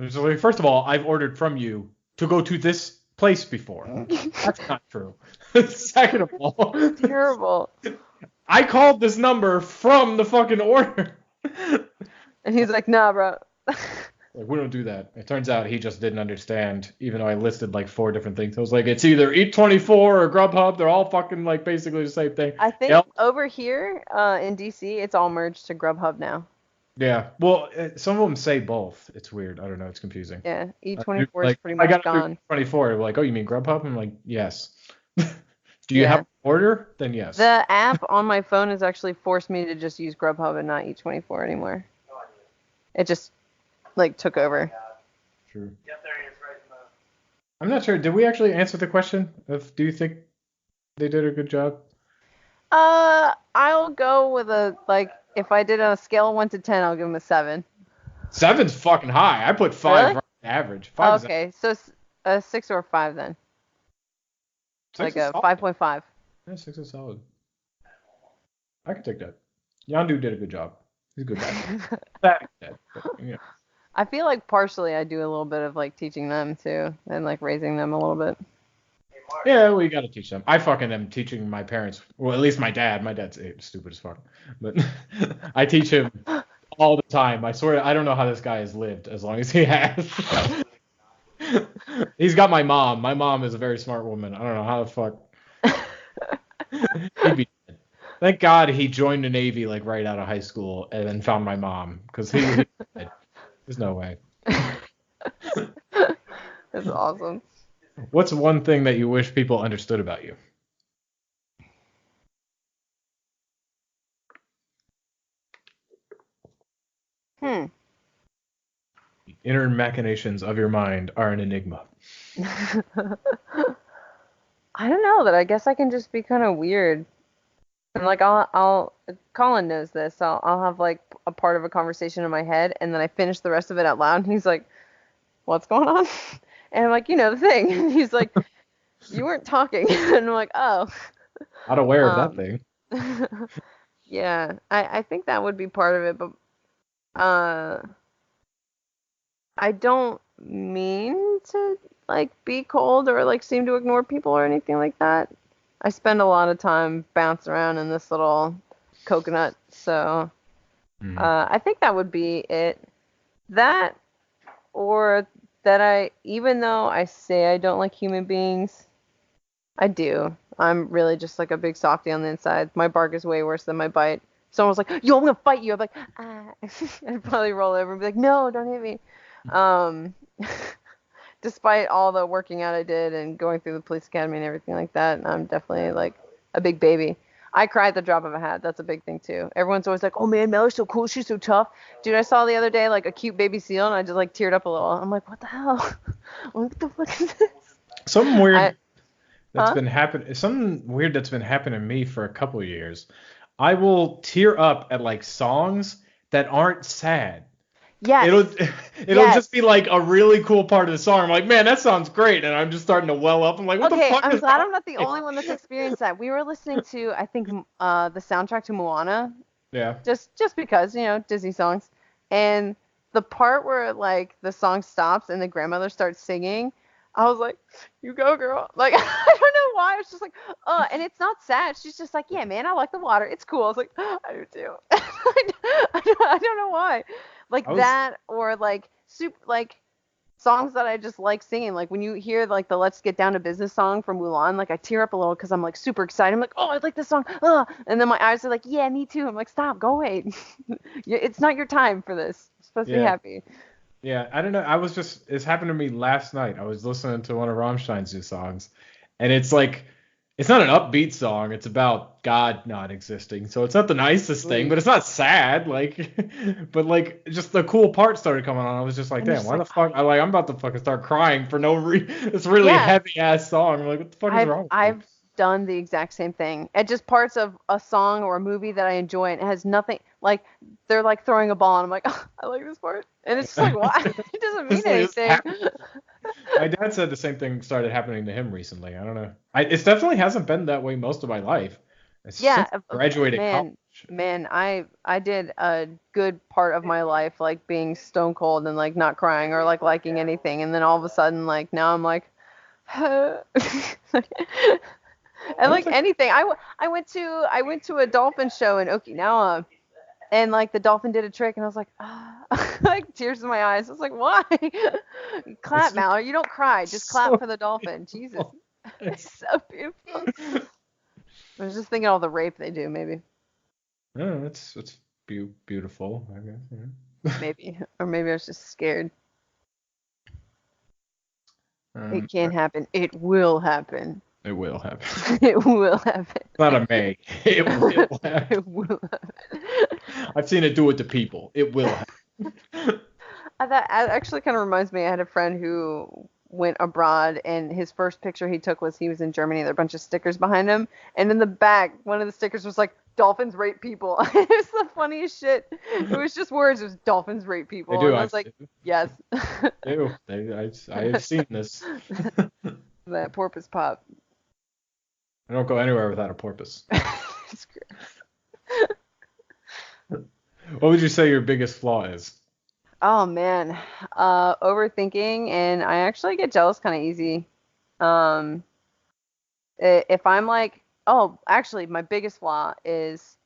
So, first of all, I've ordered from you to go to this place before. That's not true. Second of all, terrible. I called this number from the fucking order. And he's like, nah, bro. Like, we don't do that. It turns out he just didn't understand, even though I listed like 4 different things. I was like, it's either Eat24 or Grubhub. They're all fucking like basically the same thing. I think over here in DC, it's all merged to Grubhub now. Yeah. Well, some of them say both. It's weird. I don't know. It's confusing. Yeah. Eat24 is pretty much gone. Eat24. Like, oh, you mean Grubhub? I'm like, yes. Do you have an order? Then yes. The app on my phone has actually forced me to just use Grubhub and not Eat24 anymore. It just like took over. True. Yep, there he is, right in the... I'm not sure. Did we actually answer the question of do you think they did a good job? I'll go with if I did on a scale of 1 to 10, I'll give them a 7. 7's fucking high. I put 5 right average. 5 okay, so a 6 or a 5 then. 6 like a 5.5. Yeah, 6 is solid. I can take that. Yandu did a good job. He's a good guy. Yeah. I feel like partially I do a little bit of like teaching them too and like raising them a little bit. Yeah, we gotta teach them. I fucking am teaching my parents. Well, at least my dad. My dad's stupid as fuck, but I teach him all the time. I swear, I don't know how this guy has lived as long as he has. He's got my mom. My mom is a very smart woman. I don't know how the fuck he'd be dead. Thank God he joined the Navy like right out of high school and then found my mom because he there's no way. That's awesome. What's one thing that you wish people understood about you? Hmm. The inner machinations of your mind are an enigma. I don't know that. I guess I can just be kind of weird. And like Colin knows this. I'll have like a part of a conversation in my head, and then I finish the rest of it out loud, and he's like, "What's going on?" And I'm like, "You know the thing." And he's like, "You weren't talking." And I'm like, "Oh." Not aware of that Um, thing. yeah, I think that would be part of it, but uh, I don't mean to like be cold or like seem to ignore people or anything like that. I spend a lot of time bouncing around in this little coconut, so Mm. I think that would be it. That or that even though I say I don't like human beings, I do. I'm really just like a big softie on the inside. My bark is way worse than my bite. Someone's like, "Yo, I'm gonna fight you." I'm like, "Ah." I'd probably roll over and be like, "No, don't hit me." Um, despite all the working out I did and going through the police academy and everything like that, I'm definitely like a big baby. I cry at the drop of a hat. That's a big thing too. Everyone's always like, "Oh man, Melly's so cool. She's so tough." Dude, I saw the other day like a cute baby seal and I just like teared up a little. I'm like, "What the hell? What the fuck is this?" Something I, weird that's huh? been happening. Something weird that's been happening to me for a couple of years. I will tear up at like songs that aren't sad. It'll Yes. it'll just Yes. be like a really cool part of the song. I'm like, man, that sounds great, and I'm just starting to well up. I'm like, what the Okay, fuck I'm is glad wrong I'm not the with only one that's me? experienced that. We were listening to, I think, the soundtrack to Moana, Yeah. just because, Disney songs. And the part where like the song stops and the grandmother starts singing, I was like, "You go, girl!" Like I don't know why. I was just like, and it's not sad. She's just like, "Yeah, man, I like the water. It's cool." I was like, "I do too." I don't know why. Like I was that or like soup like songs that I just like singing. Like when you hear like the "Let's Get Down to Business" song from Mulan, like I tear up a little because I'm like super excited. I'm like, "Oh, I like this song." And then my eyes are like, "Yeah, me too." I'm like, "Stop, go away. It's not your time for this. You're supposed to be yeah. happy." Yeah, I don't know. It's happened to me last night. I was listening to one of Rammstein's new songs, and it's like, it's not an upbeat song. It's about God not existing. So it's not the nicest thing, Sweet. but it's not sad. Like, but like, just the cool part started coming on. I was just like, And you're damn, just why like, the fuck? I'm about to fucking start crying for no reason. It's really yeah, heavy ass song. I'm like, what the fuck is I've wrong with me? I've done the exact same thing. It just parts of a song or a movie that I enjoy and it has nothing like they're like throwing a ball and I'm like, "Oh, I like this part." And it's just like, why? It doesn't mean This anything. happened. My dad said the same thing started happening to him recently. I don't know. It definitely hasn't been that way most of my life. Yeah, Since I graduated college. man, I did a good part of my life like being stone cold and like not crying or like liking anything, and then all of a sudden like now I'm like, and I don't like think. anything. I went to a dolphin show in Okinawa, and like the dolphin did a trick, and I was like, ah, like tears in my eyes. I was like, why? It's Clap, just Mallory. You don't cry, just clap so for the dolphin. Jesus, cool. it's so beautiful. I was just thinking all the rape they do, maybe. No, it's beautiful, I guess. Maybe. Or maybe I was just scared. It Um, can't happen. It will happen. it will happen. It will happen. It's not a may. It will happen. It will happen. I've seen it do it to people. It will happen. That actually kind of reminds me. I had a friend who went abroad, and his first picture he took was he was in Germany. There were a bunch of stickers behind him, and in the back, one of the stickers was like, "Dolphins rape people." It was the funniest shit. It was just words. It was "Dolphins rape They people," do. and I was like, "Yes." I've seen this. That porpoise pop. I don't go anywhere without a porpoise. It's great. What would you say your biggest flaw is? Oh man, overthinking, and I actually get jealous kind of easy. Um, If I'm like, oh, actually, my biggest flaw is,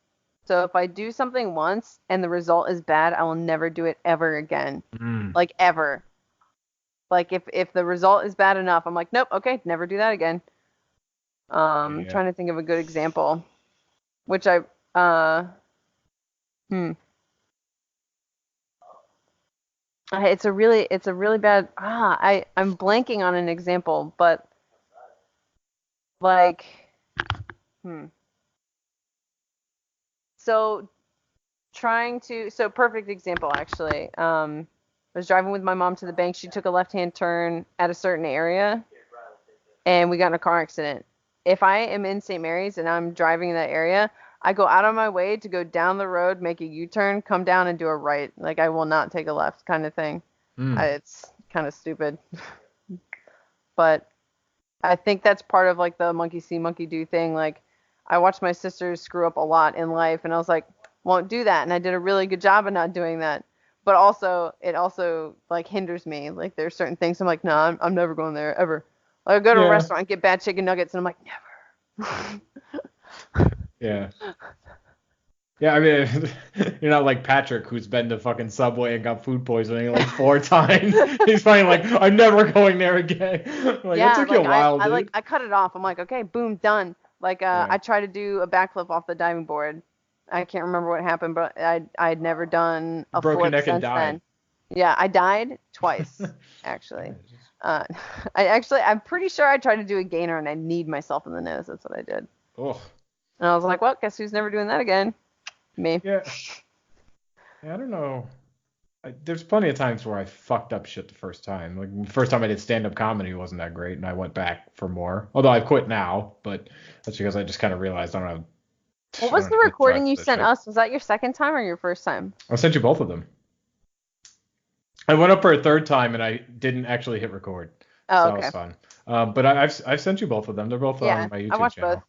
so if I do something once and the result is bad, I will never do it ever again. Mm. Like ever. Like if the result is bad enough, I'm like, nope, okay, never do that again. Yeah. Trying to think of a good example, which I uh hmm. It's a really bad I'm blanking on an example, but like hmm. So perfect example actually. I was driving with my mom to the bank. She took a left-hand turn at a certain area and we got in a car accident. If I am in St. Mary's and I'm driving in that area, I go out of my way to go down the road, make a U-turn, come down and do a right. Like I will not take a left kind of thing. Mm. It's kind of stupid. But I think that's part of like the monkey see, monkey do thing. Like I watched my sisters screw up a lot in life and I was like, won't do that. And I did a really good job of not doing that. But also, it also like hinders me. Like there's certain things I'm like, no, I'm never going there ever. Like I go to a Yeah. restaurant, get bad chicken nuggets, and I'm like, never. Yeah. Yeah, I mean, you're not like Patrick, who's been to fucking Subway and got food poisoning like 4 times. He's probably like, I'm never going there again. Like, that Yeah, took you a like while, dude. I cut it off. I'm like, okay, boom, done. Like Yeah. I tried to do a backflip off the diving board. I can't remember what happened, but I'd never done You a broke your flip neck and since died. then. Yeah, I died twice, actually. Uh, I'm pretty sure I tried to do a gainer and I kneed myself in the nose. That's what I did. Oh. And I was like, well, guess who's never doing that again? Me. Yeah. Yeah, I don't know. There's plenty of times where I fucked up shit the first time. Like the first time I did stand-up comedy wasn't that great, and I went back for more. Although I've quit now, but that's because I just kind of realized What I was don't the have the drive recording for you this sent shit. us? Was that your second time or your first time? I sent you both of them. I went up for a third time and I didn't actually hit record, Oh, so that was okay. fun. But I've sent you both of them. They're both on Yeah, my I YouTube watched both. channel.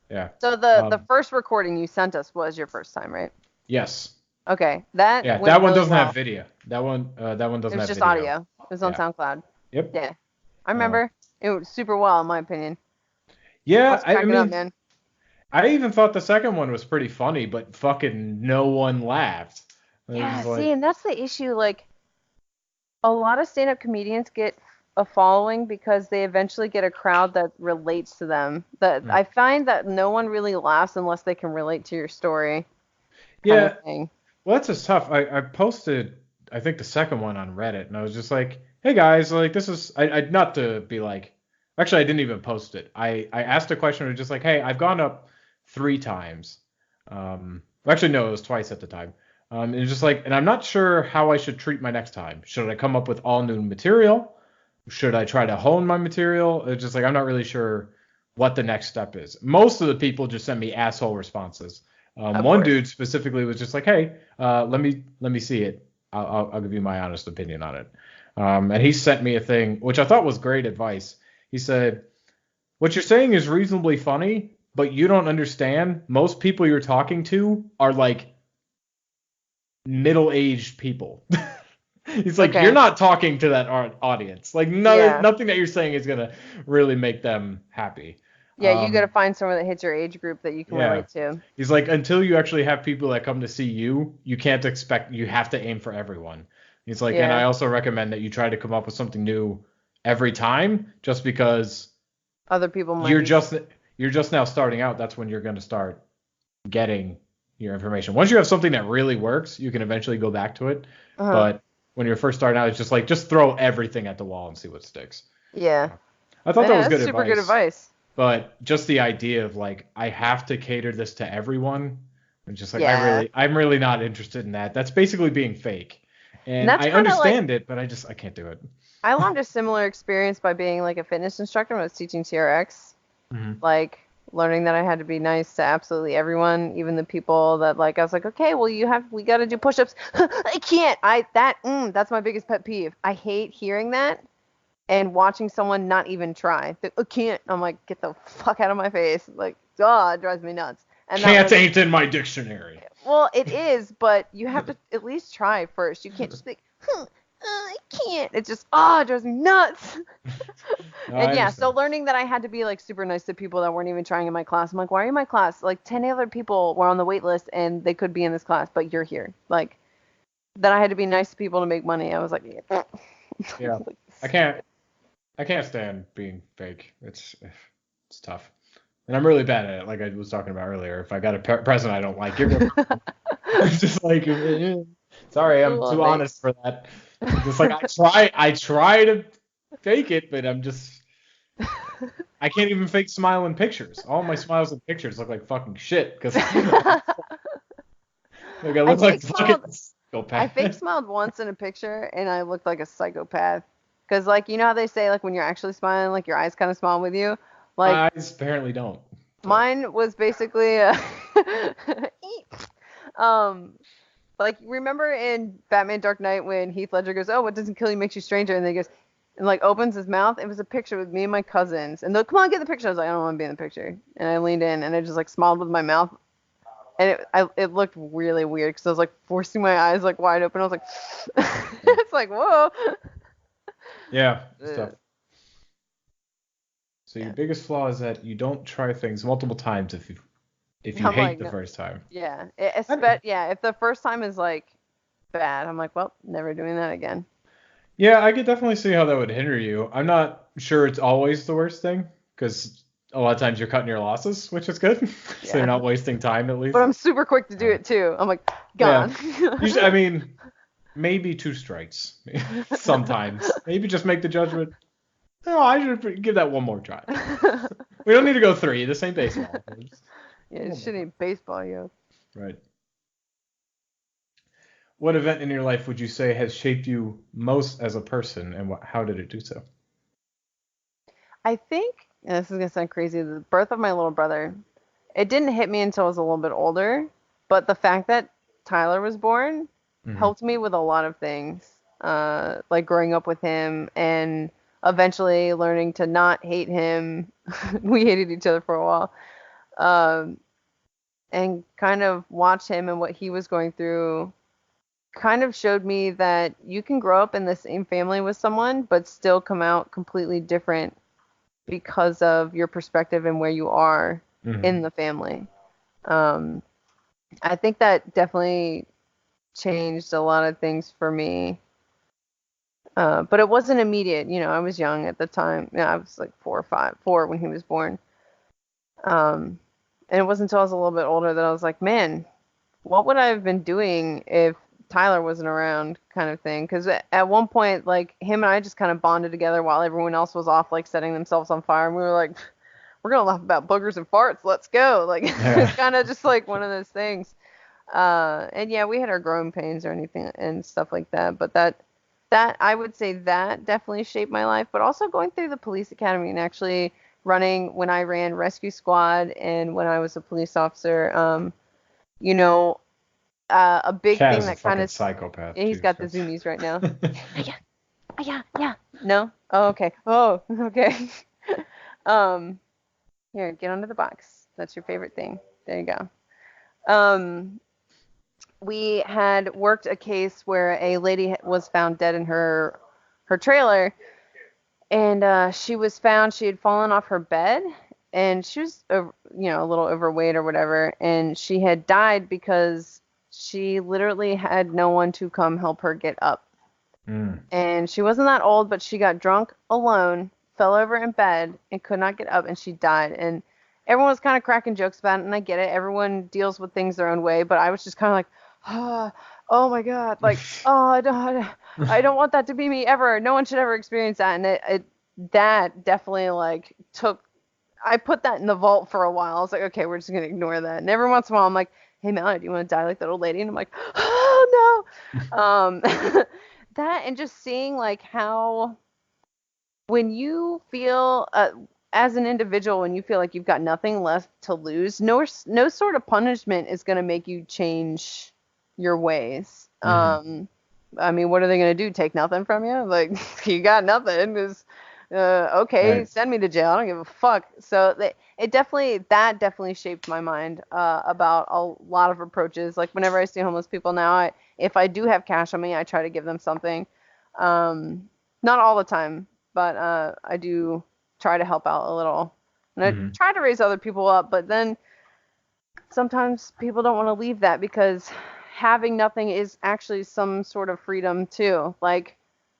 Yeah. So the Um, first recording you sent us was your first time, right? yes. Okay, that Yeah. went That one really doesn't have well. video. That one It doesn't was have just video. audio. It was on Yeah. SoundCloud. Yep. Yeah, I Uh, remember. It was super well, in my opinion. I yeah. was I cracking up, mean, man. I even thought the second one was pretty funny, but fucking no one laughed. It was Yeah, just see, like, and that's the issue. Like, a lot of stand-up comedians get a following because they eventually get a crowd that relates to them. That mm. I find that no one really laughs unless they can relate to your story, kind of Yeah. thing. Well, that's just tough. I posted, I think the second one on Reddit, and I was just like, hey guys, like this is, I not to be like, actually I didn't even post it. I asked a question, was just like, hey, I've gone up 3 times. Actually no, it was twice at the time. And it's just like, and I'm not sure how I should treat my next time. Should I come up with all new material? Should I try to hone my material? It's just like I'm not really sure what the next step is. Most of the people just send me asshole responses. Of One course. dude specifically was just like, "Hey, let me see it. I'll give you my honest opinion on it." And he sent me a thing which I thought was great advice. He said, "What you're saying is reasonably funny, but you don't understand. Most people you're talking to are like middle-aged people." He's like, "You're Okay. not talking to that audience. Like, no, Yeah. nothing that you're saying is gonna really make them happy." Yeah, you got to Um, find someone that hits your age group that you can yeah. relate to. He's like, until you actually have people that come to see you, you can't expect, you have to aim for everyone. He's like, and I Yeah. also recommend that you try to come up with something new every time, just because Other people might you're be. just you're just now starting out. That's when you're going to start getting your information. Once you have something that really works, you can eventually go back to it. Uh-huh. But when you're first starting out, it's just like, just throw everything at the wall and see what sticks. Yeah. I thought that Yeah, was that's good super good advice. advice. But just the idea of like, I have to cater this to everyone, I'm just like, Yeah. I'm really not interested in that. That's basically being fake. And And that's I kind of like understand it, but I can't do it. I learned a similar experience by being like a fitness instructor when I was teaching TRX. Hmm. Like learning that I had to be nice to absolutely everyone, even the people that like I was like, okay, well we got to do push-ups. I can't. That's my biggest pet peeve. I hate hearing that and watching someone not even try. I can't. I'm like, get the fuck out of my face. Like, it drives me nuts. And that Can't was ain't in my dictionary. well, it is, but you have to at least try first. You can't just be, I can't. It just, it drives me nuts. No, And I yeah, so understand. learning that I had to be like super nice to people that weren't even trying in my class. I'm like, why are you in my class? Like 10 other people were on the wait list and they could be in this class, but you're here. Like, then I had to be nice to people to make money. I was like, yeah. Yeah. Like, I can't I can't stand being fake. It's tough. And I'm really bad at it, like I was talking about earlier. If I got a present I don't like, give it. It's just like, sorry, I'm oh, too honest thanks. for that. Just like I try to fake it, but I can't even fake smile in pictures. All my smiles in pictures look like fucking shit because like I I look like fake fucking smiled. I fake psychopath. smiled once in a picture and I looked like a psychopath. Cause like you know how they say like when you're actually smiling, like your eyes kind of smile with you. Like My eyes apparently don't. So mine was basically um like remember in Batman Dark Knight when Heath Ledger goes, "Oh, what doesn't kill you makes you stranger," and then he goes and like opens his mouth. It was a picture with me and my cousins, and they're come on get the picture. I was like, I don't want to be in the picture, and I leaned in and I just like smiled with my mouth, and it looked really weird because I was like forcing my eyes like wide open. I was like, it's like whoa. yeah, stuff. Ugh. So your Yeah, biggest flaw is that you don't try things multiple times if you I'm hate like the no, first time. yeah, I, yeah. If the first time is like bad, I'm like, well, never doing that again. Yeah, I could definitely see how that would hinder you. I'm not sure it's always the worst thing because a lot of times you're cutting your losses, which is good. So you're Yeah, not wasting time at but least. I'm super quick to do Uh, it too. I'm like yeah. gone. Usually, I mean, maybe two strikes. Sometimes. Maybe just make the judgment. No, I should give that one more try. We don't need to go three. This ain't baseball. Just Yeah, one more try. shitty baseball, yo. Right. What event in your life would you say has shaped you most as a person, and how did it do so? I think, and this is gonna sound crazy, the birth of my little brother, it didn't hit me until I was a little bit older, but the fact that Tyler was born Hmm. helped me with a lot of things. Like growing up with him and eventually learning to not hate him. We hated each other for a while. Um, and kind of watch him and what he was going through kind of showed me that you can grow up in the same family with someone but still come out completely different because of your perspective and where you are Hmm. in the family. Um, I think that definitely changed a lot of things for me. But it wasn't immediate. You know, I was young at the time. Yeah, I was like 4 when he was born. Um, and it wasn't until I was a little bit older that I was like, man, what would I have been doing if Tyler wasn't around, kind of thing. Because at one point, like him and I just kind of bonded together while everyone else was off, like setting themselves on fire, and we were like, we're gonna laugh about boogers and farts. Let's go. Like it's Yeah. kind of just like one of those things. And yeah, we had our growing pains or anything and stuff like that. But that I would say that definitely shaped my life. But also going through the police academy and actually running when I ran rescue squad and when I was a police officer. You know, a big Cat thing is a that kind fucking of psychopath yeah, he's too. got the So. zoomies right now. Yeah, yeah, yeah. No. Oh, okay. Oh, okay. um, Here, get under the box. That's your favorite thing. There you go. Um, we had worked a case where a lady was found dead in her trailer, and she was found. She had fallen off her bed, and she was, a little overweight or whatever, and she had died because she literally had no one to come help her get up. Mm. And she wasn't that old, but she got drunk alone, fell over in bed, and could not get up, and she died. And everyone was kind of cracking jokes about it, and I get it. Everyone deals with things their own way, but I was just kind of like, ah, oh my God, like, oh, I don't want that to be me ever. No one should ever experience that. And that definitely like I put that in the vault for a while. I was like, okay, we're just gonna ignore that. And every once in a while, I'm like, hey, Mallory, do you want to die like that old lady? And I'm like, oh no. That and just seeing like how when you feel as an individual, when you feel like you've got nothing left to lose, no sort of punishment is gonna make you change your ways. Hmm. I mean, what are they gonna do? Take nothing from you? Like you got nothing. Is okay, Right. send me to jail. I don't give a fuck. So that definitely shaped my mind about a lot of approaches. Like whenever I see homeless people now, if I do have cash on me, I try to give them something. Not all the time, but I do. try to help out a little. And Mm-hmm. I try to raise other people up, but then sometimes people don't want to leave that because having nothing is actually some sort of freedom too. Like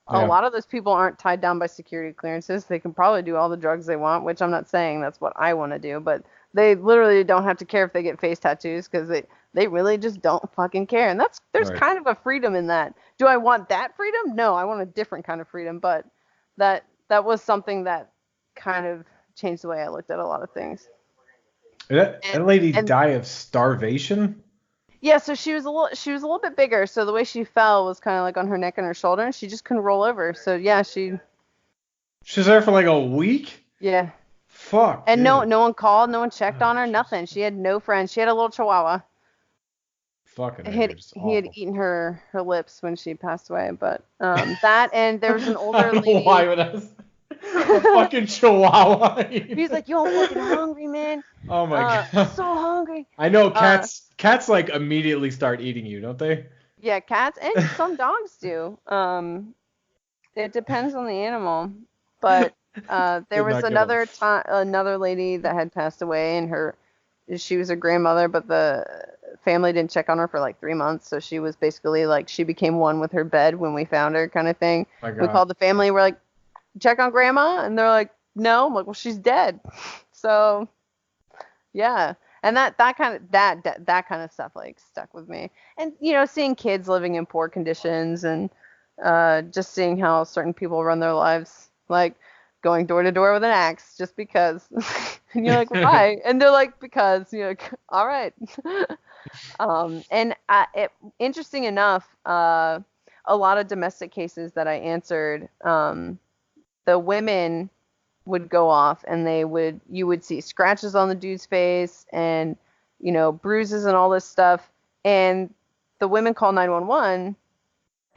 a Yeah. lot of those people aren't tied down by security clearances. They can probably do all the drugs they want, which I'm not saying that's what I want to do, but they literally don't have to care if they get face tattoos because they really just don't fucking care. And there's Right. kind of a freedom in that. Do I want that freedom? No, I want a different kind of freedom, but that was something that kind of changed the way I looked at a lot of things. Did that lady And die of starvation? yeah, so she was a little bit bigger, so the way she fell was kind of like on her neck and her shoulder, and she just couldn't roll over. So yeah, She was there for like a week? yeah. Fuck, And dude. no one called, no one checked Oh, on her, nothing. She had no friends. She had a little chihuahua. fucking He had, it's he had awful. eaten her lips when she passed away, but that, and there was an I older don't know lady. why, but that's a fucking chihuahua. He's like, yo, I'm fucking hungry, man. Oh my god. So hungry. I know Uh, cats like immediately start eating you, don't they? yeah, cats and some dogs do. It depends on the animal, but there Did was not give a another lady that had passed away, and she was a grandmother, but the family didn't check on her for like 3 months, so she was basically like she became one with her bed when we found her, kind of thing. my We god. called the family, we're like, check on grandma, and they're like, no. I'm like, well, she's dead. So yeah, and that kind of stuff like stuck with me, and seeing kids living in poor conditions and just seeing how certain people run their lives, like going door to door with an axe just because. And you're like, why? And they're like, because. You're like, all right. And interesting enough, a lot of domestic cases that I answered, the women would go off and you would see scratches on the dude's face and, bruises and all this stuff. And the women call 911,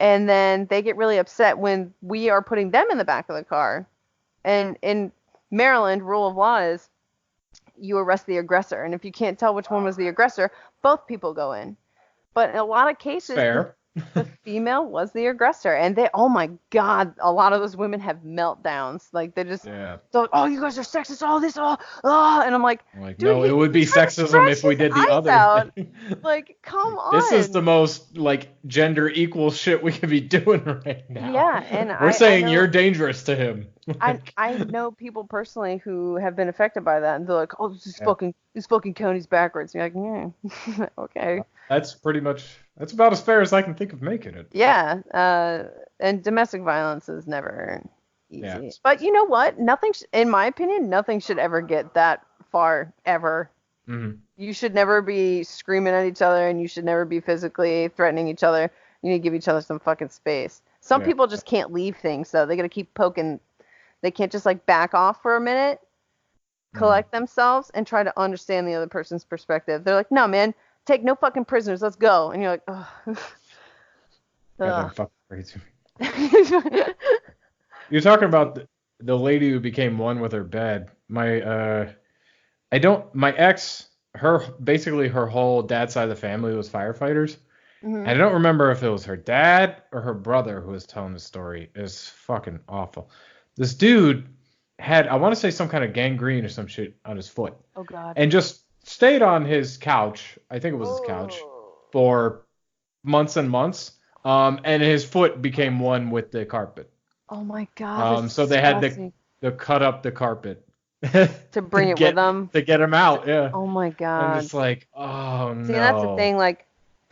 and then they get really upset when we are putting them in the back of the car. And in Maryland, rule of law is you arrest the aggressor. And if you can't tell which one was the aggressor, both people go in. But in a lot of cases, Fair. the female was the aggressor. And oh my God, a lot of those women have meltdowns. Like they're Yeah. like, oh, you guys are sexist, all this, oh. And I'm like, Like, dude, no, it would be he's trying to sexism scratch if we his did the eyes other out. thing. Like, come This is the on. most like gender equal shit we could be doing right now. Yeah, and We're I saying know you're dangerous to him. I know people personally who have been affected by that, and they're like, oh, Yeah. this fucking Coney's backwards. And you're like, yeah, okay. That's about as fair as I can think of making it. Yeah, and domestic violence is never easy. Yeah. But you know what? In my opinion, nothing should ever get that far, ever. Mm-hmm. You should never be screaming at each other, and you should never be physically threatening each other. You need to give each other some fucking space. Some Yeah. people just can't leave things, though. They gotta keep poking. They can't just like back off for a minute, collect themselves, and try to understand the other person's perspective. They're like, no, man, take no fucking prisoners. Let's go. And you're like, ugh. Goddamn fucking crazy. You're talking about the lady who became one with her bed. My ex, basically her whole dad's side of the family was firefighters. Mhm. And I don't remember if it was her dad or her brother who was telling the story. It's fucking awful. This dude had, I want to say, some kind of gangrene or some shit on his foot. Oh God. And just stayed on his couch, I think it was his couch, for months and months. And his foot became one with the carpet. Oh my God. That's So they had disgusting. to cut up the carpet To bring it with them. to get him out. Yeah. Oh my I'm God. just like, oh See, no. that's the thing. Like,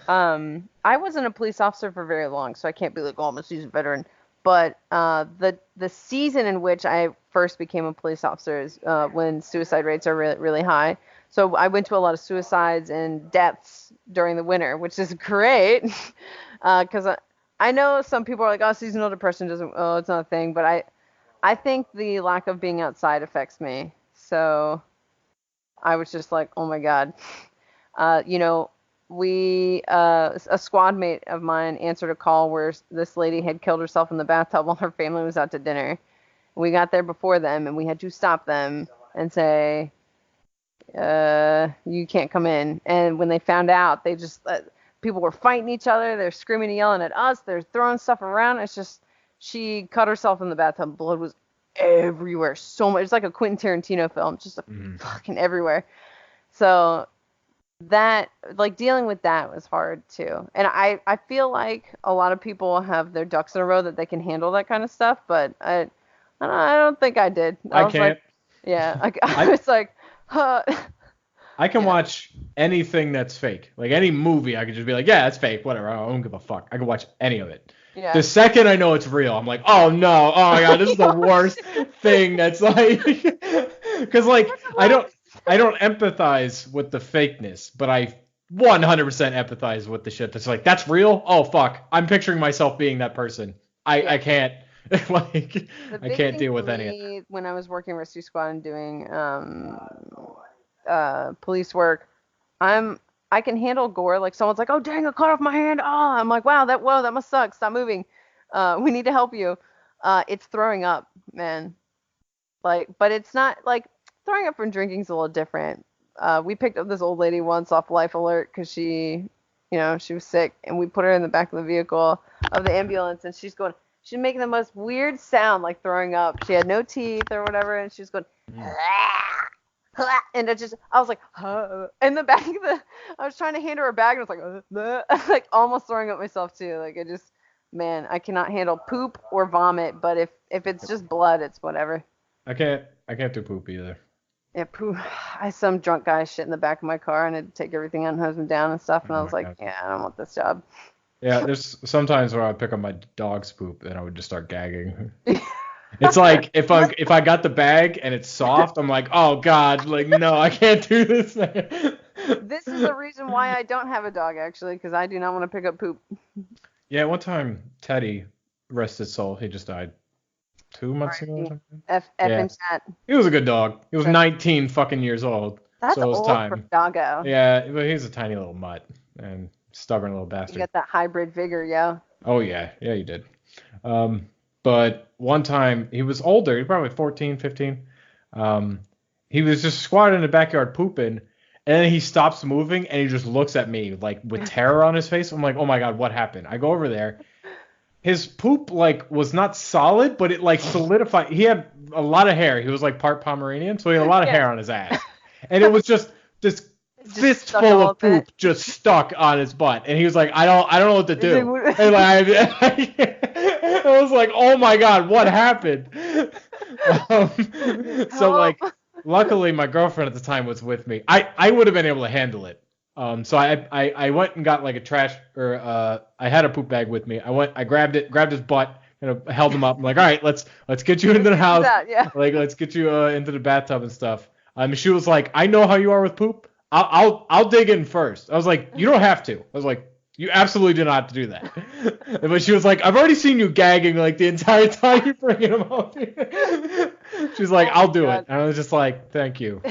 I wasn't a police officer for very long, so I can't be like, oh, I'm a seasoned veteran. But the season in which I first became a police officer is when suicide rates are really, really high. So I went to a lot of suicides and deaths during the winter, which is great. Because I know some people are like, oh, seasonal depression it's not a thing. But I think the lack of being outside affects me. So I was just like, oh my God. A squad mate of mine answered a call where this lady had killed herself in the bathtub while her family was out to dinner. We got there before them, and we had to stop them and say, you can't come in. And when they found out, they just, people were fighting each other. They're screaming and yelling at us. They're throwing stuff around. It's just, she cut herself in the bathtub. Blood was everywhere. So much. It's like a Quentin Tarantino film, just fucking everywhere. So that, like, dealing with that was hard too. And I feel like a lot of people have their ducks in a row that they can handle that kind of stuff, but I don't think I did. I was can't. like, yeah, I was like, huh. I can Yeah. watch anything that's fake. Like any movie, I could just be like, yeah, that's fake, whatever. I don't give a fuck. I can watch any of it. Yeah. The second I know it's real, I'm like, oh no, oh my god, this is the worst thing. That's like, because like I don't empathize with the fakeness, but I 100% empathize with the shit that's like, that's real. Oh fuck, I'm picturing myself being that person. I can't like I can't deal with any of that. When I was working rescue squad and doing police work, I can handle gore. Like someone's like, oh dang, I cut off my hand. Oh, I'm like, wow, that must suck. Stop moving. We need to help you. It's throwing up, man. Like, but it's not like throwing up from drinking's a little different. We picked up this old lady once off Life Alert because she was sick, and we put her in the back of the vehicle of the ambulance, and she's making the most weird sound, like throwing up. She had no teeth or whatever, and she was going, and I was like, in the back of I was trying to hand her a bag, and I was like, like almost throwing up myself too. Like man, I cannot handle poop or vomit, but if it's just blood, it's whatever. I can't do poop either. Yeah, poop. I some drunk guy shit in the back of my car, and I had to take everything out and hose him down and stuff, and I was like, yeah, I don't want this job. Yeah, there's sometimes where I would pick up my dog's poop and I would just start gagging. It's like if I got the bag and it's soft, I'm like, oh god, like no, I can't do this. This is the reason why I don't have a dog, actually, because I do not want to pick up poop. Yeah, one time Teddy, rest his soul, he just died 2 months ago or something. And chat. He was a good dog. He was 19 fucking years old. That's so it was old time. for a doggo. Yeah, but he's a tiny little mutt and stubborn little bastard. You got that hybrid vigor, yo. Oh yeah, you did. But one time he was older, he was probably 14, 15. He was just squatting in the backyard pooping, and then he stops moving and he just looks at me like with terror on his face. I'm like, oh my god, what happened? I go over there. His poop like was not solid, but it like solidified. He had a lot of hair. He was like part Pomeranian, so he had a lot of hair on his ass, and it was just this fistful of poop just stuck on his butt. And he was like, I don't know what to do. And like, I was like, oh my god, what happened? So like, luckily my girlfriend at the time was with me. I would have been able to handle it. So I went and got like a trash, or I had a poop bag with me. I grabbed his butt, and held him up. I'm like, all right, let's get you into the house. Like, let's get you into the bathtub and stuff. She was like, I know how you are with poop. I'll dig in first. I was like, you don't have to. I was like, you absolutely do not have to do that. But she was like, I've already seen you gagging like the entire time you're bringing him up. She's like, I'll do it. And I was just like, thank you.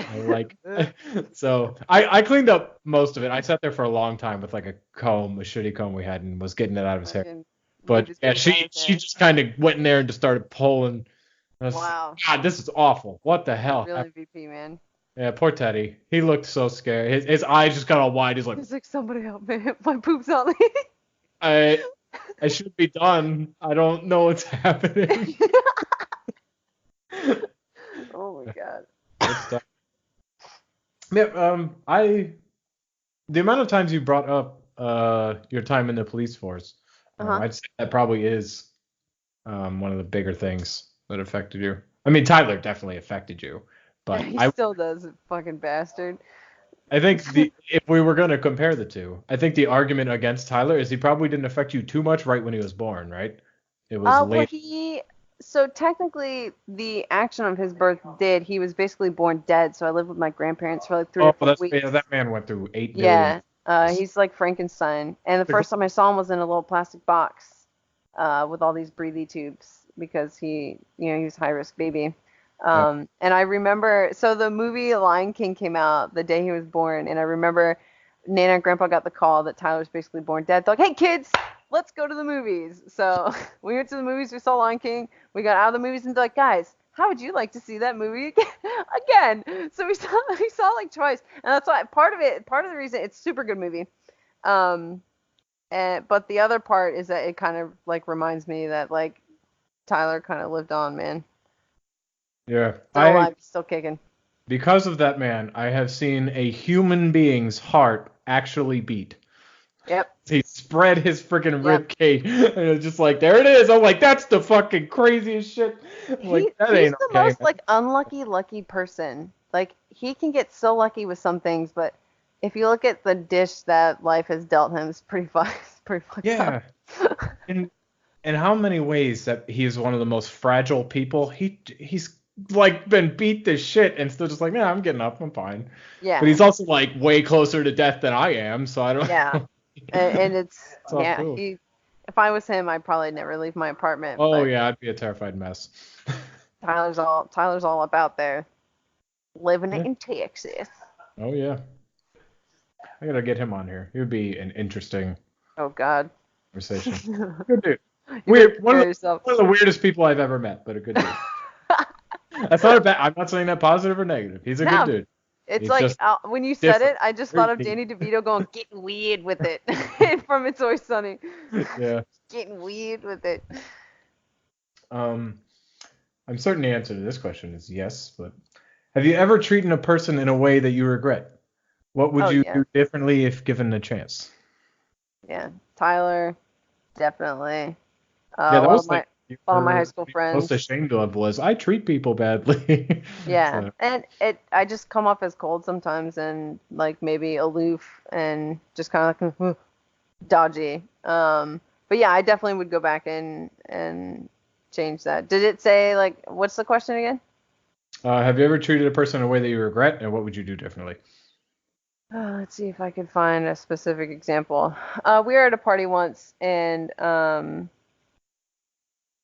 So I cleaned up most of it. I sat there for a long time with like a shitty comb we had, and was getting it out of his hair. But yeah, she just kind of went in there and just started pulling. Wow. God, this is awful. What the hell? Really VP, man. Yeah, poor Teddy. He looked so scared. His eyes just got all wide. He's like, somebody help me. My poop's on me. I should be done. I don't know what's happening. Oh my god. Yeah, the amount of times you brought up your time in the police force, I'd say that probably is one of the bigger things that affected you. I mean, Tyler definitely affected you. But he still does, fucking bastard. I think if we were going to compare the two, I think the argument against Tyler is he probably didn't affect you too much right when he was born, right? It was late. So technically, the action of his birth did. He was basically born dead, so I lived with my grandparents for like 3 or 4 weeks. Yeah, that man went through 8 million. Yeah, he's like Frankenstein. And the first time I saw him was in a little plastic box with all these breathy tubes because he was a high-risk baby. And I remember, so the movie Lion King came out the day he was born, and I remember Nana and Grandpa got the call that Tyler was basically born dead. They're like, hey kids, let's go to the movies. So we went to the movies, we saw Lion King, we got out of the movies, and they're like, guys, how would you like to see that movie again? So we saw like twice, and that's why part of the reason it's a super good movie. But the other part is that it kind of like reminds me that like Tyler kind of lived on, man. Yeah. Still alive, still kicking. Because of that man, I have seen a human being's heart actually beat. Yep. He spread his freaking rib cage, and it's just like, there it is. I'm like, that's the fucking craziest shit. I'm like, that He's ain't the okay, most man. like unlucky, lucky person. Like he can get so lucky with some things, but if you look at the dish that life has dealt him, it's pretty fucked up. Yeah. In in how many ways that he's one of the most fragile people. He's like been beat to shit and still just like, yeah, I'm getting up, I'm fine. But Yeah, he's also like way closer to death than I am, so I don't yeah, know. and it's It's all yeah. cool. He, if I was him, I'd probably never leave my apartment. Oh But yeah, I'd be a terrified mess. Tyler's all about there, living Yeah. in Texas. Oh yeah. I gotta get him on here. He would be an interesting Oh God. conversation. Good dude. You better Weird. One prepare of yourself. the weirdest people I've ever met, but a good dude. That's not a bad. I'm not saying that positive or negative. He's a good No, dude. it's He's like just when you said different. it, I just thought Very of neat. Danny DeVito going getting weird with it from It's Always Sunny. Yeah. Getting weird with it. Um, I'm certain the answer to this question is yes, but have you ever treated a person in a way that you regret? What would Oh you yeah, do differently if given the chance? yeah. Tyler, definitely. Yeah, A that lot of was my like you high were school most friends. ashamed of was I treat people badly. Yeah, So and I just come off as cold sometimes and like maybe aloof and just kind of like dodgy. But yeah, I definitely would go back and change that. Did it say like what's the question again? have you ever treated a person in a way that you regret, and what would you do differently? Let's see if I could find a specific example. We were at a party once, and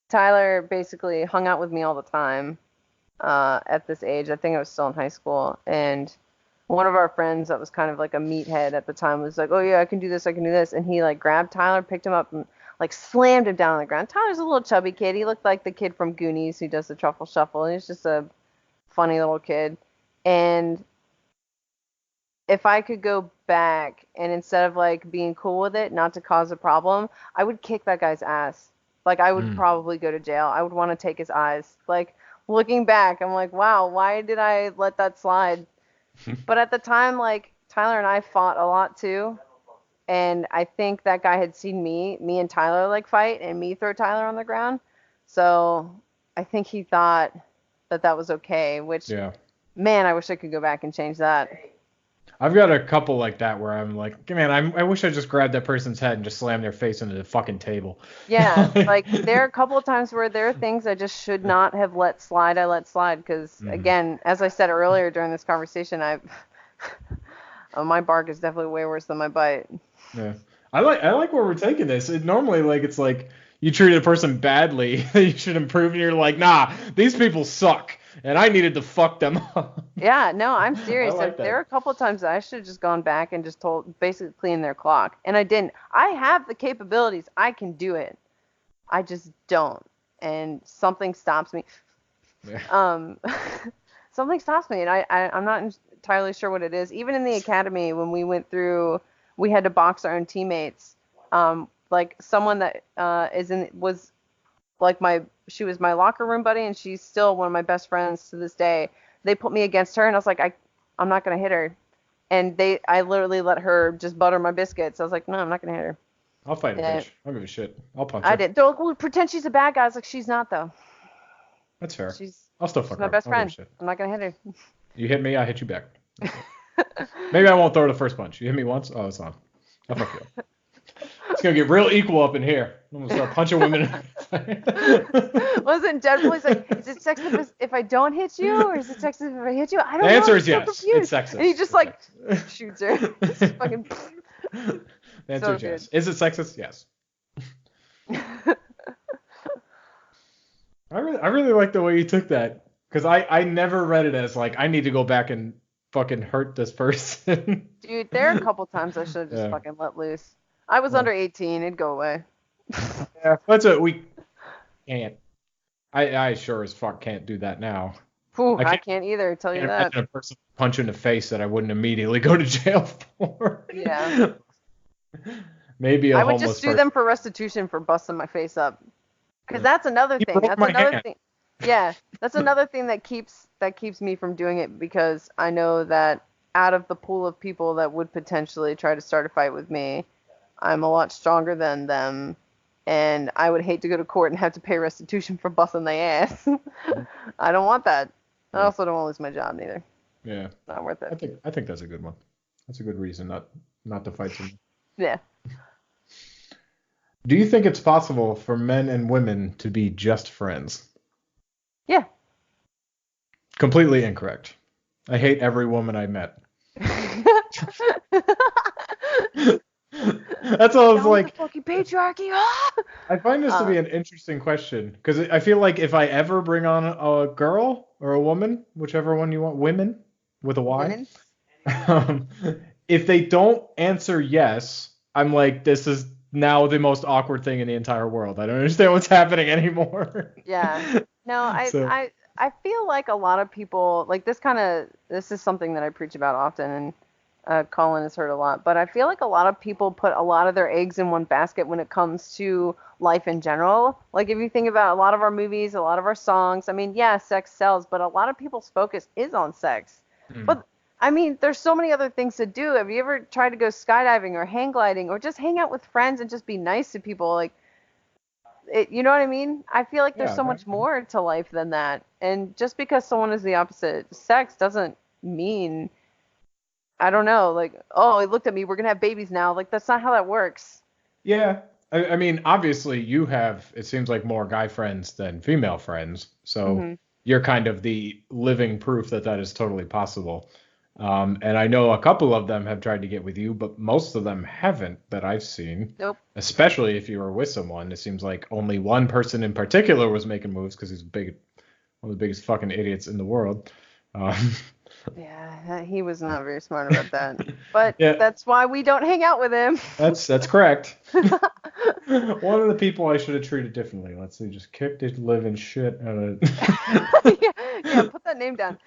Tyler basically hung out with me all the time at this age. I think I was still in high school, and one of our friends that was kind of like a meathead at the time was like, "Oh yeah, I can do this, I can do this," and he like grabbed Tyler, picked him up, and like slammed him down on the ground. Tyler's a little chubby kid. He looked like the kid from Goonies who does the truffle shuffle. He's just a funny little kid, and if I could go back and instead of like being cool with it, not to cause a problem, I would kick that guy's ass. Like I would Mm. probably go to jail. I would want to take his eyes. Like looking back, I'm like, wow, why did I let that slide? But at the time, like Tyler and I fought a lot too, and I think that guy had seen me and Tyler like fight and me throw Tyler on the ground. So I think he thought that that was okay, which Yeah. man, I wish I could go back and change that. I've got a couple like that where I'm like, man, I wish I just grabbed that person's head and just slammed their face into the fucking table. Yeah, like there are a couple of times where there are things I just should not have let slide. I let slide because, Mhm. again, as I said earlier during this conversation, my bark is definitely way worse than my bite. Yeah. I like where we're taking this. Normally like it's like you treat a person badly, you should improve, and you're like, nah, these people suck, and I needed to fuck them up. Yeah, no, I'm I serious. like There that. are a couple of times that I should have just gone back and just told, basically clean their clock, and I didn't. I have the capabilities. I can do it. I just don't, and something stops me. Yeah. Um, something stops me, and I'm not entirely sure what it is. Even in the academy, when we went through, we had to box our own teammates. Like someone that was like she was my locker room buddy, and she's still one of my best friends to this day. They put me against her, and I was like, I'm not gonna hit her. And I literally let her just butter my biscuits. I was like, no, I'm not gonna hit her. I'll fight a And bitch. I don't give a shit. I'll punch I her. did. They're like, well, pretend she's a bad guy. I was like, she's not though. That's fair. She's I'll still she's fuck my her up. best I don't give a friend. shit. I'm not gonna hit You hit me, I hit you back. That's it. her. Maybe I won't throw the first punch. You hit me once? Oh, it's on. I'll fuck you up. It's gonna get real equal up in here. I'm gonna start punching women. Wasn't Deadpool? He's like, is it sexist if I don't hit you, or is it sexist if I hit you? I The don't know. answer I'm is so yes. It's confused. sexist. And he just It's like sexist. shoots her. Just fucking The answer so is good. yes. Is it sexist? Yes. I really like the way you took that because I never read it as like I need to go back and fucking hurt this person. Dude, there are a couple times I should have just Yeah. fucking let loose. I was Well, under 18. It'd go away. yeah. That's what we can't. I sure as fuck can't do that now. Whew, I I can't, can't either. Tell you can't that. imagine a person punch in the face that I wouldn't immediately go to jail for. Yeah. Maybe a I would just homeless sue person. them for restitution for busting my face up. Because Yeah. that's another He thing. broke That's my another hand. thing. Yeah. That's another thing that keeps me from doing it, because I know that out of the pool of people that would potentially try to start a fight with me, I'm a lot stronger than them, and I would hate to go to court and have to pay restitution for busting their ass. I don't want that. I Yeah. also don't want to lose my job neither. Yeah. Not worth it. I think that's a good one. That's a good reason not to fight someone. Yeah. Do you think it's possible for men and women to be just friends? Yeah. Completely incorrect. I hate every woman I met. That's all I was like. The fucking patriarchy. I find this to be an interesting question, because I feel like if I ever bring on a girl or a woman, whichever one you want, women with a Y, if they don't answer yes, I'm like, this is now the most awkward thing in the entire world. I don't understand what's happening anymore. Yeah. No, I feel like a lot of people, like, this is something that I preach about often, and Colin has heard a lot, but I feel like a lot of people put a lot of their eggs in one basket when it comes to life in general. Like, if you think about a lot of our movies, a lot of our songs, I mean, yeah, sex sells, but a lot of people's focus is on sex. But I mean, there's so many other things to do. Have you ever tried to go skydiving or hang gliding or just hang out with friends and just be nice to people? Like, you know what I mean? I feel like there's so much more to life than that. And just because someone is the opposite sex doesn't mean, I don't know, like, oh, he looked at me, we're going to have babies now. Like, that's not how that works. Yeah. I mean, obviously you have, it seems like, more guy friends than female friends. So you're kind of the living proof that that is totally possible. And I know a couple of them have tried to get with you, but most of them haven't that I've seen. Nope. Especially if you were with someone. It seems like only one person in particular was making moves because he's one of the biggest fucking idiots in the world. Yeah, he was not very smart about that. But Yeah. that's why we don't hang out with him. That's correct. One of the people I should have treated differently. Let's see, just kicked his living shit out of yeah, put that name down.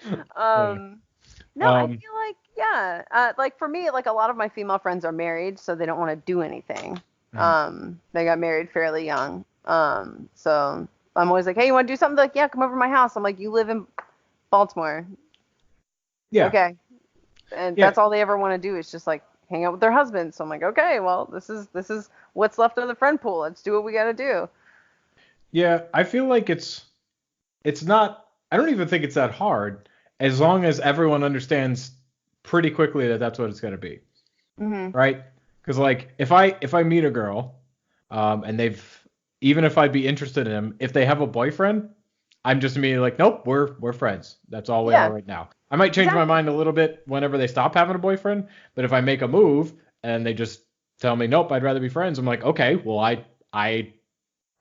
No, I feel like, yeah, like for me, like a lot of my female friends are married, so they don't want to do anything. They got married fairly young. So I'm always like, hey, you want to do something? They're like, yeah, come over to my house. I'm like, you live in Baltimore. Yeah. Okay. And that's all they ever want to do is just like hang out with their husbands. So I'm like, okay, well, this is what's left of the friend pool. Let's do what we got to do. Yeah, I feel like it's not, I don't even think it's that hard, as long as everyone understands pretty quickly that that's what it's going to be. Right? Because like if I meet a girl, and even if I'd be interested in them, if they have a boyfriend, I'm just immediately like, nope, we're friends. That's all we are right now. I might change my mind a little bit whenever they stop having a boyfriend, but if I make a move and they just tell me, nope, I'd rather be friends, I'm like, okay, well, I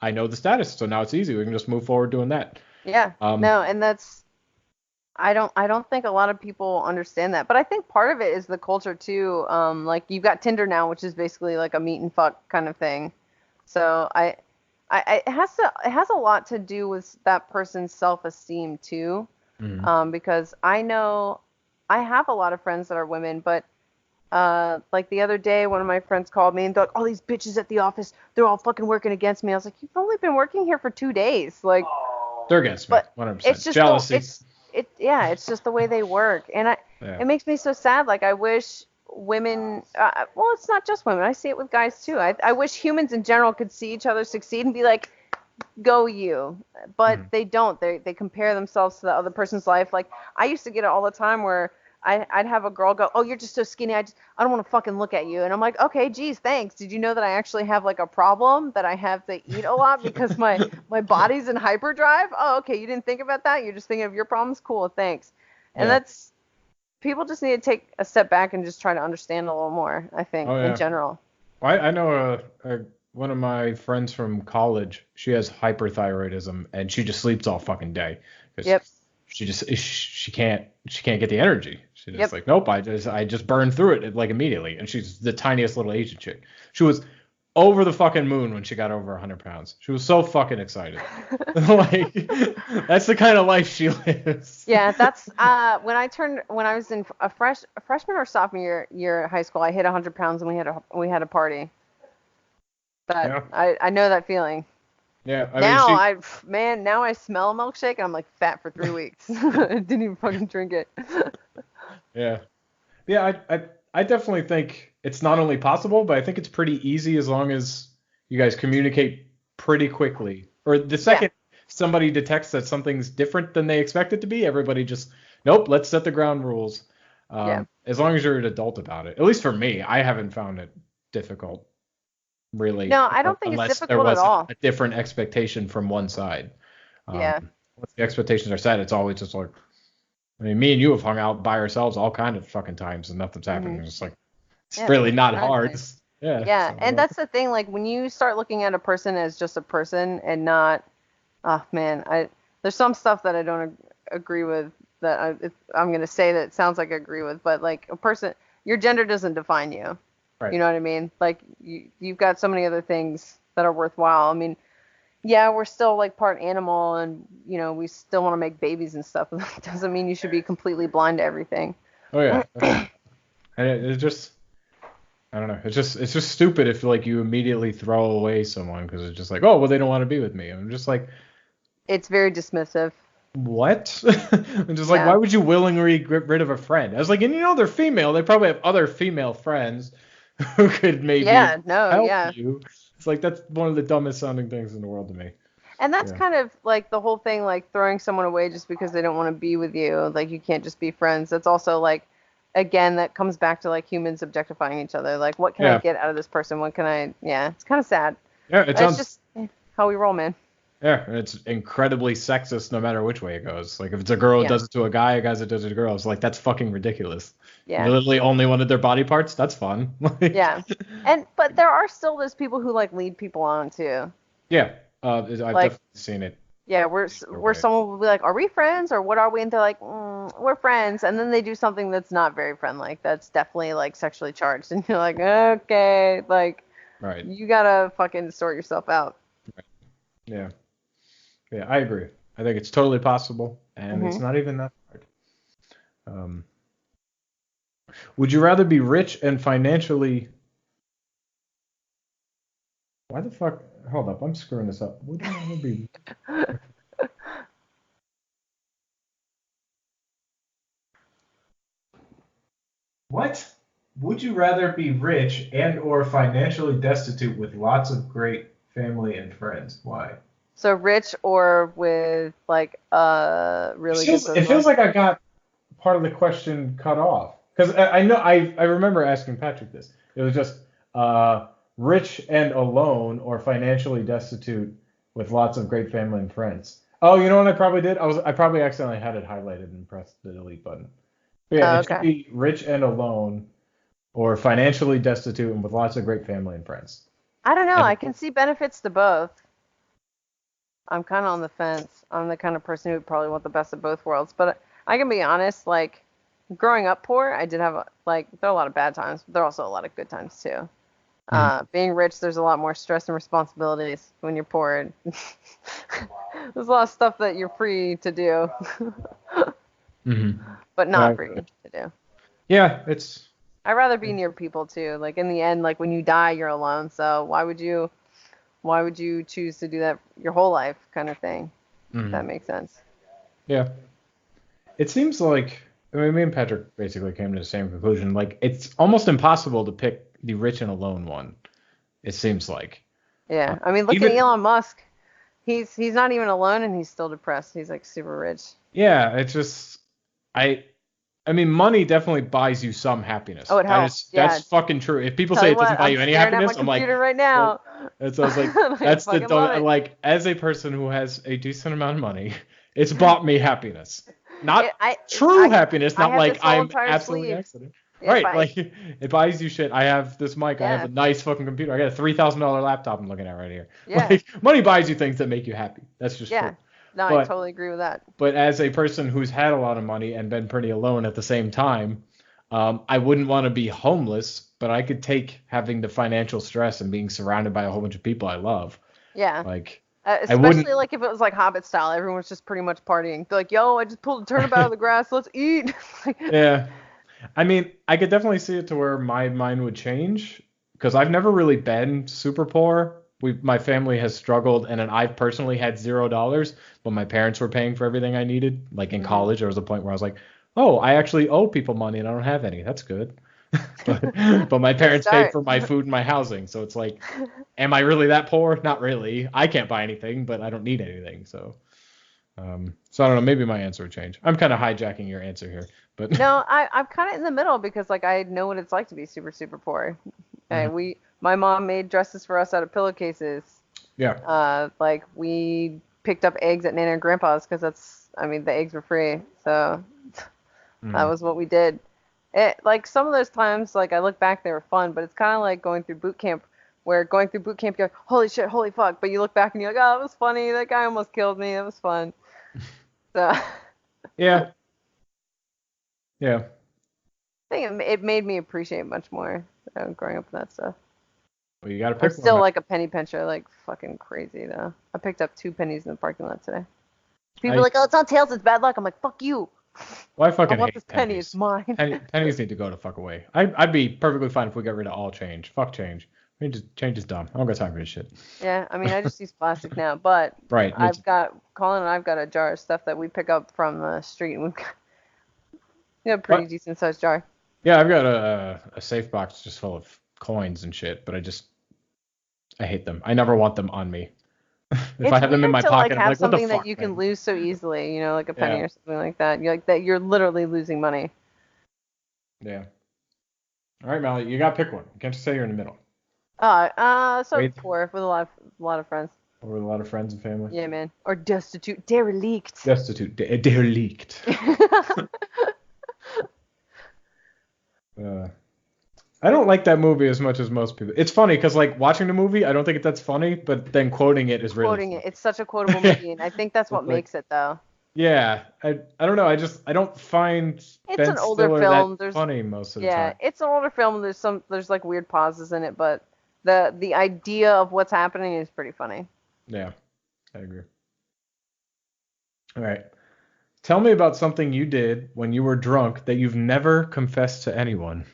know the status, so now it's easy. We can just move forward doing that. Yeah. No, and that's, I don't think a lot of people understand that, but I think part of it is the culture too. Like you've got Tinder now, which is basically like a meet and fuck kind of thing. So it has a lot to do with that person's self-esteem too. Because I know I have a lot of friends that are women, but like the other day, one of my friends called me and they're like, all these bitches at the office, they're all fucking working against me. I was like, you've only been working here for 2 days. Like, they're against me, 100%. It's just jealousy. It's just the way they work. And it makes me so sad. Like, I wish women, well, it's not just women. I see it with guys too. I wish humans in general could see each other succeed and be like, go you. But they don't. They compare themselves to the other person's life. Like, I used to get it all the time where I'd have a girl go, oh, you're just so skinny. I don't want to fucking look at you. And I'm like, okay, geez, thanks. Did you know that I actually have like a problem that I have to eat a lot because my body's in hyperdrive? Oh, okay. You didn't think about that? You're just thinking of your problems? Cool. Thanks. And people just need to take a step back and just try to understand a little more, I think, in general. I know one of my friends from college, she has hyperthyroidism and she just sleeps all fucking day. Yep. She can't get the energy. She's just like, nope, I just burned through it like immediately. And she's the tiniest little Asian chick. She was over the fucking moon when she got over 100 pounds. She was so fucking excited. Like, that's the kind of life she lives. Yeah, that's when I was in a freshman or sophomore year at high school, I hit 100 pounds and we had a party. But I know that feeling. Yeah, I mean, Now now I smell a milkshake and I'm like fat for 3 weeks. I didn't even fucking drink it. yeah. Yeah, I definitely think it's not only possible, but I think it's pretty easy as long as you guys communicate pretty quickly. Or the Yeah, second somebody detects that something's different than they expect it to be, everybody just, nope, let's set the ground rules. yeah. As long as you're an adult about it. At least for me, I haven't found it difficult, really, No, I don't think it's unless there difficult at was all. a different expectation from one side. Um, Yeah. Once the expectations are set, it's always just like, I mean, me and you have hung out by ourselves all kind of fucking times and nothing's Hmm. happening. It's like, it's Yeah, really it's not not hard. nice. Yeah. Yeah, So I and don't. that's the thing. Like when you start looking at a person as just a person and not, oh man, there's some stuff that I don't agree with that I'm gonna say that it sounds like I agree with, but like a person, your gender doesn't define you. Right. You know what I mean? Like you've got so many other things that are worthwhile. I mean, yeah, we're still like part animal, and we still want to make babies and stuff. That doesn't mean you should be completely blind to everything. Oh yeah. Definitely. And it's just, I don't know. It's just stupid if like you immediately throw away someone because it's just like, oh well, they don't want to be with me. I'm just like, It's very dismissive. what? I'm just like, why Yeah. would you willingly get rid of a friend? I was like, and they're female. They probably have other female friends who could maybe Yeah, no, help yeah. you. It's like that's one of the dumbest sounding things in the world to me. And that's Yeah. kind of like the whole thing, like throwing someone away just because they don't want to be with you. Like you can't just be friends. That's also like, again, that comes back to like humans objectifying each other. Like, what can I Yeah. get out of this person? What can I, yeah, it's kind of sad. Yeah. It That's sounds. just how we roll, man. Yeah, and it's incredibly sexist no matter which way it goes. Like if it's a girl who Yeah, does it to a guy, a guy that does it to a girl, it's like that's fucking ridiculous. You yeah, literally only wanted their body parts? That's fun. Like, yeah. But there are still those people who like lead people on too. yeah, I've Like, definitely seen it yeah, the other where way. someone will be like, "Are we friends or what are we?" And they're like, "We're friends," and then they do something that's not very friendly. That's definitely like sexually charged, and you're like, "Okay, like Right. you gotta fucking sort yourself out." Right. Yeah. Yeah, I agree. I think it's totally possible, and it's Hmm. not even that hard. Um, would you rather be rich and financially? Why the fuck? Hold up, I'm screwing this up. Would you rather be? What? Would you rather be rich and or financially destitute with lots of great family and friends? Why? So rich or with like really good It social feels life. like I got part of the question cut off because I know I remember asking Patrick this. It was just rich and alone or financially destitute with lots of great family and friends. Oh, you know what I probably did? I probably accidentally had it highlighted and pressed the delete button. But yeah, Oh, it should okay. be rich and alone or financially destitute and with lots of great family and friends. I don't know. And I can see benefits to both. I'm kind of on the fence. I'm the kind of person who would probably want the best of both worlds. But I can be honest, like growing up poor, I did have like there are a lot of bad times, but there are also a lot of good times too. mhm, Being rich, there's a lot more stress and responsibilities when you're poor. There's a lot of stuff that you're free to do, mhm. but not free to do. Yeah, it's I'd rather be near people too. Like in the end, like when you die, you're alone. So why would you choose to do that your whole life kind of thing? If that mhm. makes sense. Yeah. It seems like I mean, me and Patrick basically came to the same conclusion. Like it's almost impossible to pick the rich and alone one. It seems like Yeah. I mean, look at even Elon Musk. He's not even alone and he's still depressed. He's like super rich. yeah, it's just I I mean, money definitely buys you some Oh, happiness. it helps. That's Yeah. fucking true. If people Tell say you it doesn't what, buy I'm you any staring at my happiness, I'm like, computer right what? now. And so I was like, I that's the fucking love dumb. it. Like, as a person who has a decent amount of money, it's bought me happiness. It, Not I true happiness, I not have like this whole I'm entire absolutely sleeve. accident. If Right, I like it buys you shit. I have this mic. I have yeah a nice fucking computer. I got a $3,000 laptop I'm looking at right here. yeah Like money buys you things that make you happy. That's just true. yeah. No, I But totally agree with that. as a person who's had a lot of money and been pretty alone at the same time, I wouldn't want to be homeless, but I could take having the financial stress and being surrounded by a whole bunch of people I love. Yeah. Like, I wouldn't. Especially like if it was like Hobbit style, everyone's just pretty much partying. They're like, "Yo, I just pulled a turnip out of the grass. Let's eat." Like, Yeah. I mean, I could definitely see it to where my mind would change because I've never really been super poor. my family has struggled, and then I've personally had $0, but my parents were paying for everything I needed. Like in college, there was a point where I was like, oh, I actually owe people money and I don't have any. That's good. but my parents paid for my food and my housing, so it's like, am I really that poor? Not really. I can't buy anything, but I don't need anything. So I don't know. Maybe my answer would change. I'm kind of hijacking your answer here, but No, I'm kind of in the middle because like I know what it's like to be super super poor. My mom made dresses for us out of pillowcases. yeah. Like we picked up eggs at Nana and Grandpa's because the eggs were free, so that was what we did. Like some of those times, like I look back, they were fun, but it's kind of like going through boot camp, where going through boot camp, you're like, holy shit, holy fuck, but you look back and you're like, oh, it was funny, that guy almost killed me, it was fun. So Yeah. Yeah. I think it made me appreciate much more growing up with that stuff. Well, you gotta I'm pick still one. like a penny pincher, like fucking crazy though. I picked up 2 pennies in the parking lot today. People are like, oh, it's on tails, it's bad luck. I'm like, fuck you. Well, I I fucking want hate this penny, it's pennies. mine. Pennies need to go to fuck away. I'd be perfectly fine if we got rid of all change. Fuck change. Change is dumb. I don't got time for this shit. Yeah, I mean, I just use plastic now, but Right. Colin and I've got a jar of stuff that we pick up from the street, and we've got a pretty What? decent sized jar. Yeah, I've got a safe box just full of coins and shit, but I hate them. I never want them on me. If I have them in my to pocket, I'm have like, what the something that fuck, you man? can lose so easily, like a penny Yeah. or something like that. You're literally losing money. Yeah. All right, Mally, you gotta pick one. You can't just say you're in the middle. So Wait. poor with a lot of friends. Or with a lot of friends and family. Yeah, man. Or destitute, derelict. Destitute, derelict. I don't like that movie as much as most people. It's funny because like watching the movie, I don't think that's funny, but then quoting it is really Quoting funny. it's such a quotable movie, and I think that's what It's like, makes it though. yeah, I don't know. I don't find It's Ben an older Stiller film. that funny most of the Yeah, time. it's an older film. There's like weird pauses in it, but the idea of what's happening is pretty funny. Yeah, I agree. All right. Tell me about something you did when you were drunk that you've never confessed to anyone.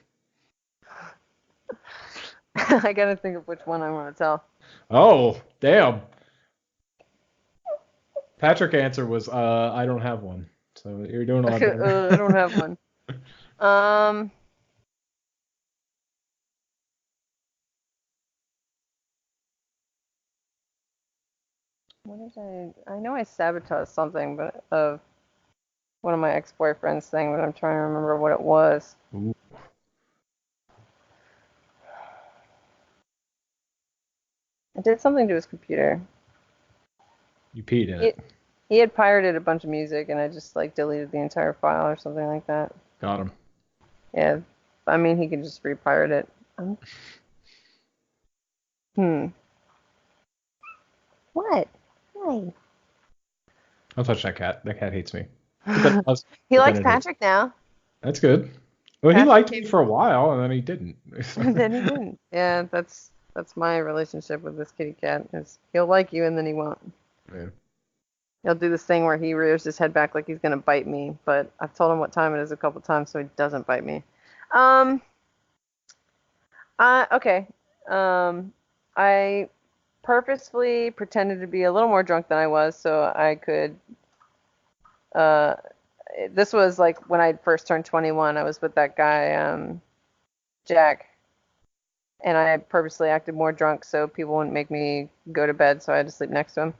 I gotta think of which one I want to tell. Oh, damn. Patrick's answer was, I don't have one. So you're doing a lot better. I don't have one. What did I know I sabotaged something, but of one of my ex-boyfriend's thing, but I'm trying to remember what it was. Ooh. I did something to his computer. You peed in it. He had pirated a bunch of music, and I just like deleted the entire file or something like that. Got him. Yeah, I mean he can just repirate it. What? Why? I'll touch that cat. That cat hates me. He likes Patrick now. That's good. Well, he liked me for a while, and then he didn't. And then he didn't. Yeah, that's my relationship with this kitty cat. Is he'll like you, and then he won't. Yeah. He'll do this thing where he rears his head back like he's gonna bite me, but I've told him what time it is a couple times, so he doesn't bite me. Okay. I purposefully pretended to be a little more drunk than I was, so I could. This was like when I first turned 21. I was with that guy, Jack, and I purposely acted more drunk so people wouldn't make me go to bed, so I had to sleep next to him.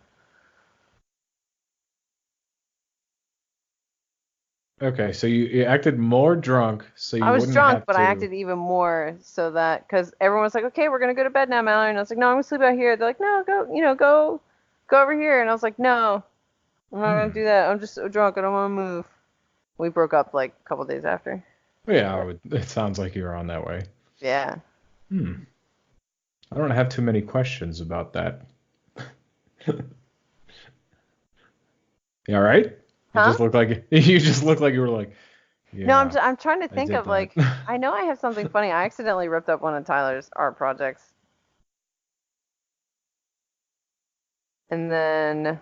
Okay, so you acted more drunk, so you I was wouldn't drunk, have but to. I acted even more so that because everyone was like, "Okay, we're gonna go to bed now, Mallory," and I was like, "No, I'm gonna sleep out here." They're like, "No, go over here," and I was like, "No, I'm not gonna do that. I'm just so drunk. I don't want to move." We broke up like a couple days after. Yeah, it sounds like you were on that way. Yeah. I don't have too many questions about that. You all right? Huh? You just look like you were like. Yeah, No, I'm trying to think of that. like I know I have something funny. I accidentally ripped up one of Tyler's art projects. And then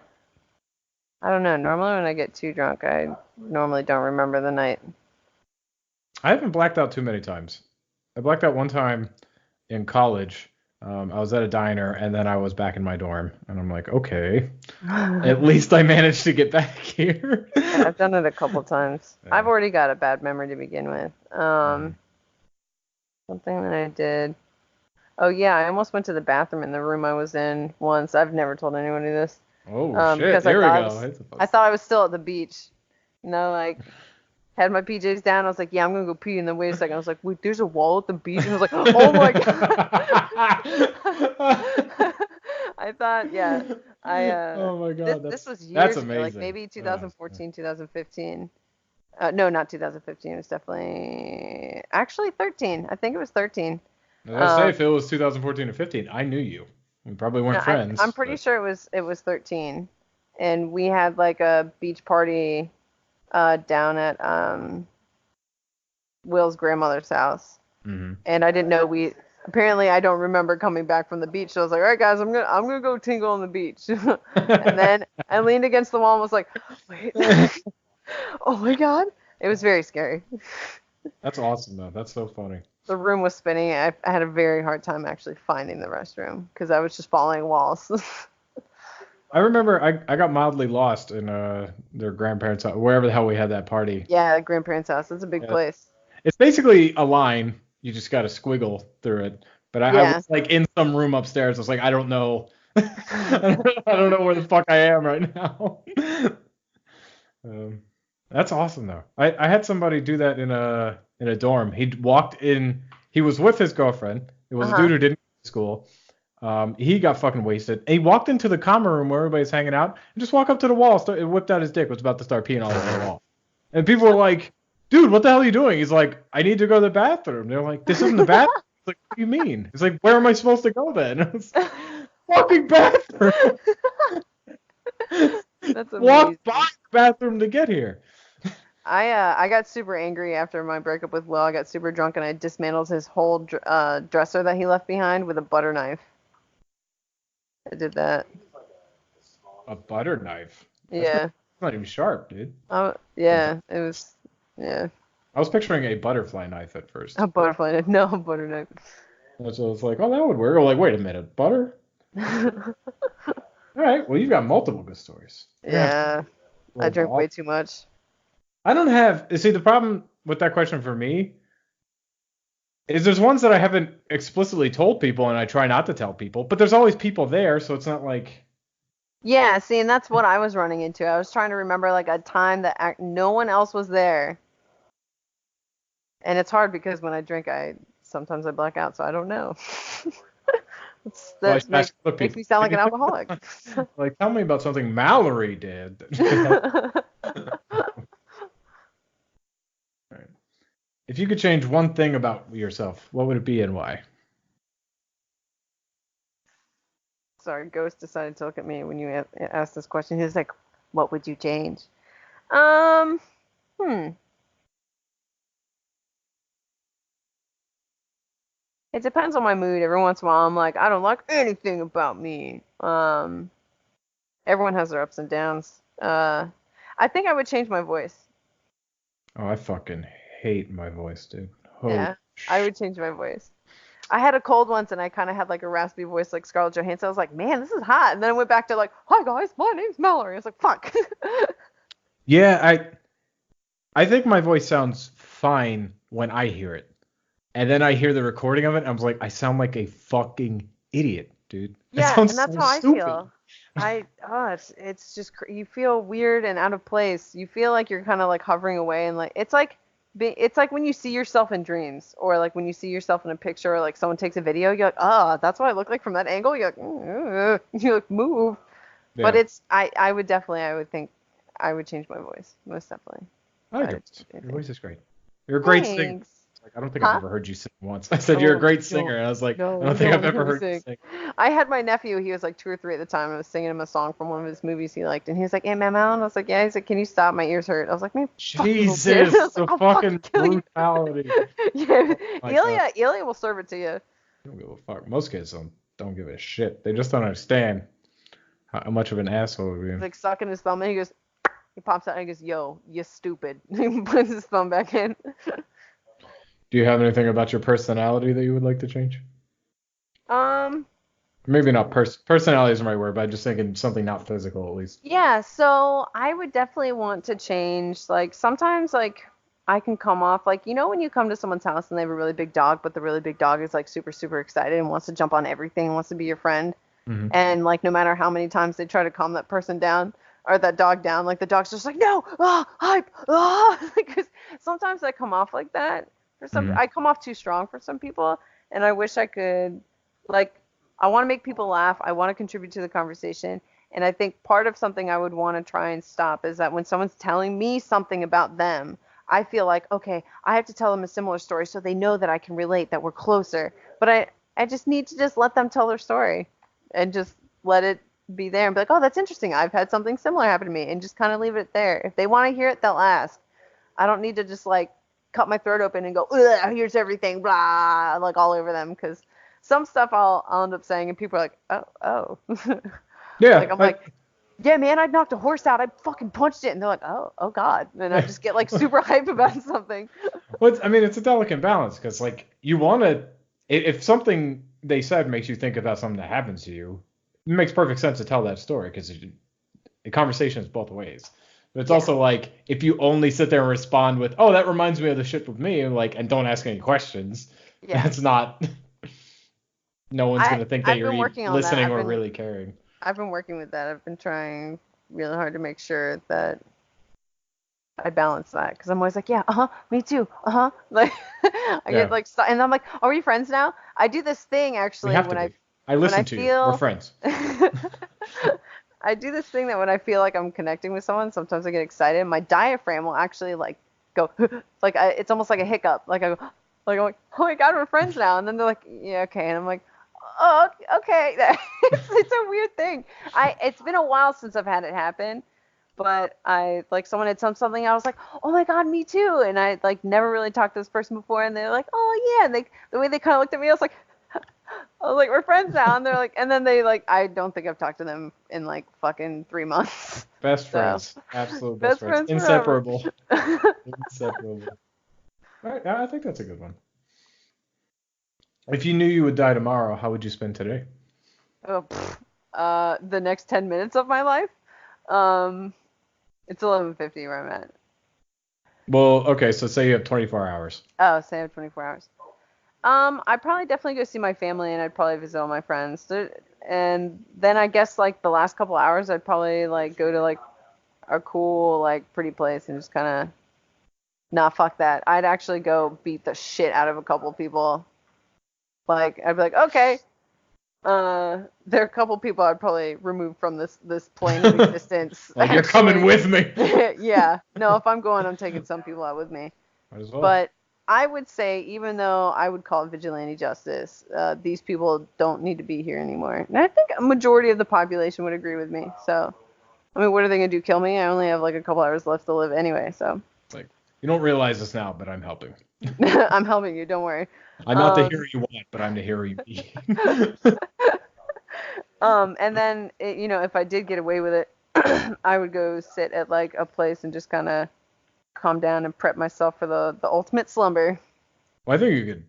I don't know, normally when I get too drunk, I normally don't remember the night. I haven't blacked out too many times. I blacked out one time in college, I was at a diner, and then I was back in my dorm, and I'm like, okay, at least I managed to get back here. Yeah, I've done it a couple times. Yeah. I've already got a bad memory to begin with. Mhm. Something that I did. Oh yeah, I almost went to the bathroom in the room I was in once. I've never told anybody this. Oh shit! Because I Here we thought go. It's a fun I thought I was still at the beach. Like had my PJs down. I was like, yeah, I'm gonna go pee. And then wait a second, I was like, wait, there's a wall at the beach. And I was like, oh my god. I thought, yeah, Oh my god, this was that's years ago, like amazing. maybe 2014, 2015. No, not 2015. It was definitely actually 13. I think it was 13. Let's say if it was 2014 or 15, I knew you. We probably No, weren't I'm friends, pretty but sure it was 13, and we had like a beach party down at Will's grandmother's house, mhm. and I didn't know we. Apparently, I don't remember coming back from the beach, so I was like, all right, guys, I'm gonna go tingle on the beach, and then I leaned against the wall and was like, wait, oh my god, it was very scary. That's awesome though. That's so funny. The room was spinning. I had a very hard time actually finding the restroom because I was just following walls. I remember I got mildly lost in their grandparents' house, wherever the hell we had that party. Yeah, grandparents' house. It's a big Yeah. place. It's basically a line. You just got to squiggle through it. But I Yeah. was like in some room upstairs. I was like, I don't know. I don't know where the fuck I am right now. Um, that's awesome though. I had somebody do that in a dorm. He walked in. He was with his girlfriend. It was a dude Uh-huh. who didn't go to school. He got fucking wasted. And he walked into the common room where everybody's hanging out and just walked up to the wall, whipped out his dick, was about to start peeing all over the wall. And people were like, dude, what the hell are you doing? He's like, I need to go to the bathroom. They're like, this isn't the bathroom. He's like, what do you mean? He's like, where am I supposed to go then? I was like, fucking bathroom. That's amazing. Walk by the bathroom to get here. I got super angry after my breakup with Will. I got super drunk and I dismantled his whole dresser that he left behind with a butter knife. I did that. A butter knife. Yeah. Not even sharp, dude. Oh, yeah. It was. Yeah. I was picturing a butterfly knife at first. A butterfly knife. No, a butter knife. So I was like, oh, that would work. I'm like, wait a minute, butter? All right, well, you've got multiple good stories. Yeah. I drank way too much. I don't have. See, the problem with that question for me is there's ones that I haven't explicitly told people, and I try not to tell people, but there's always people there, so it's not like. Yeah, see, and that's what I was running into. I was trying to remember like a time that no one else was there. And it's hard because when I drink, sometimes I black out, so I don't know. That makes me sound like an alcoholic. Like, tell me about something Mallory did. Right. If you could change one thing about yourself, what would it be and why? Sorry, Ghost decided to look at me when you asked this question. He was like, "What would you change?" Hmm. It depends on my mood. Every once in a while, I'm like, I don't like anything about me. Everyone has their ups and downs. I think I would change my voice. Oh, I fucking hate my voice, dude. Yeah, I would change my voice. I had a cold once and I kind of had like a raspy voice like Scarlett Johansson. I was like, man, this is hot. And then I went back to like, hi guys, my name's Mallory. I was like, fuck. Yeah, I think my voice sounds fine when I hear it. And then I hear the recording of it, and I was like, I sound like a fucking idiot, dude. Yeah, and that's so how stupid. I feel. It's just you feel weird and out of place. You feel like you're kind of like hovering away and like it's like when you see yourself in dreams or like when you see yourself in a picture or like someone takes a video, you're like, oh, that's what I look like from that angle. You're like, you like move. Yeah. But I would think I would change my voice most definitely. I like it. Your voice is great. You're a great singer. Like, I don't think I've ever heard you sing once. I said you're a great singer, and I was like, I don't think I've ever heard you sing. I had my nephew. He was like 2 or 3 at the time. And I was singing him a song from one of his movies he liked, and he was like, "Hey, man, Alan." I was like, "Yeah." He's like, "Can you stop? My ears hurt." I was like, "Man, Jesus, the fucking brutality." Yeah, Ilya will serve it to you. I don't give a fuck. Most kids don't give a shit. They just don't understand how much of an asshole we're being. He's like sucking his thumb, and he pops out and he goes, "Yo, you stupid." He puts his thumb back in. Do you have anything about your personality that you would like to change? Um, Maybe not personality isn't the right word, but I'm just thinking something not physical at least. yeah, so I would definitely want to change. Like sometimes like I can come off like when you come to someone's house and they have a really big dog, but the really big dog is like super super excited and wants to jump on everything, wants to be your friend. Hmm. And like no matter how many times they try to calm that person down or that dog down, like the dog's just like, no, hype, because sometimes I come off like that. Hmm. I come off too strong for some people, and I wish I could, like, I want to make people laugh. I want to contribute to the conversation, and I think part of something I would want to try and stop is that when someone's telling me something about them, I feel like, okay, I have to tell them a similar story so they know that I can relate, that we're closer. But I just need to just let them tell their story and just let it be there and be like, oh, that's interesting. I've had something similar happen to me, and just kind of leave it there. If they want to hear it, they'll ask. I don't need to just like cut my throat open and go, ugh, here's everything, blah, like all over them, because some stuff I'll end up saying, and people are like, oh. Like Yeah. I'm like, yeah, man, I knocked a horse out. I fucking punched it, and they're like, oh God, and I Yeah. just get like super hype about something. Well, I mean, it's a delicate balance because, like, you want to, if something they said makes you think about something that happens to you, it makes perfect sense to tell that story because the conversation is both ways. But it's Yeah, also like if you only sit there and respond with, "Oh, that reminds me of the shit with me," and don't ask any questions, yeah. that's not. No one's I gonna think that I've you're been working on that. listening or really caring. I've been working with that. I've been trying really hard to make sure that I balance that because I'm always like, yeah, me too, Like I get Yeah, like, and I'm like, are we friends now? I do this thing we actually have to when I be. I when I listen to you. We're feel friends. I do this thing that when I feel like I'm connecting with someone, sometimes I get excited. My diaphragm will actually like go like it's almost like a hiccup. Like I go like I'm like, oh my God, we're friends now. And then they're like, yeah, okay. And I'm like, oh, okay. It's a weird thing. It's been a while since I've had it happen, but I like someone had something. I was like, oh my God, me too. And I like never really talked to this person before, and they're like, oh yeah. And the way they kind of looked at me, I was like, we're friends now, and they're like, and then they like, I don't think I've talked to them in like fucking 3 months. Best So, friends, absolute best best friends, friends forever. inseparable, inseparable. All right, I think that's a good one. If you knew you would die tomorrow, how would you spend today? Oh, the next 10 minutes of my life. Um, it's 11:50 where I'm at. Well, okay, so say you have 24 hours. Oh, say I have 24 hours. I'd probably definitely go see my family, and I'd probably visit all my friends. And then I guess like the last couple hours, I'd probably like go to like a cool like pretty place and just kind of nah, fuck that. I'd actually go beat the shit out of a couple people. Like I'd be like, okay, there are a couple people I'd probably remove from this plane of existence. Like you're coming Actually, with me. yeah. No, if I'm going, I'm taking some people out with me. Might as well. But I would say, even though I would call it vigilante justice, these people don't need to be here anymore. And I think a majority of the population would agree with me. So, I mean, what are they gonna do? Kill me? I only have like a couple hours left to live anyway. So, It's like you don't realize this now, but I'm helping. I'm helping you. Don't worry. I'm not the hero you want, but I'm the hero you need. And then, if I did get away with it, I would go sit at like a place and just kind of calm down and prep myself for the ultimate slumber. Well, I think you could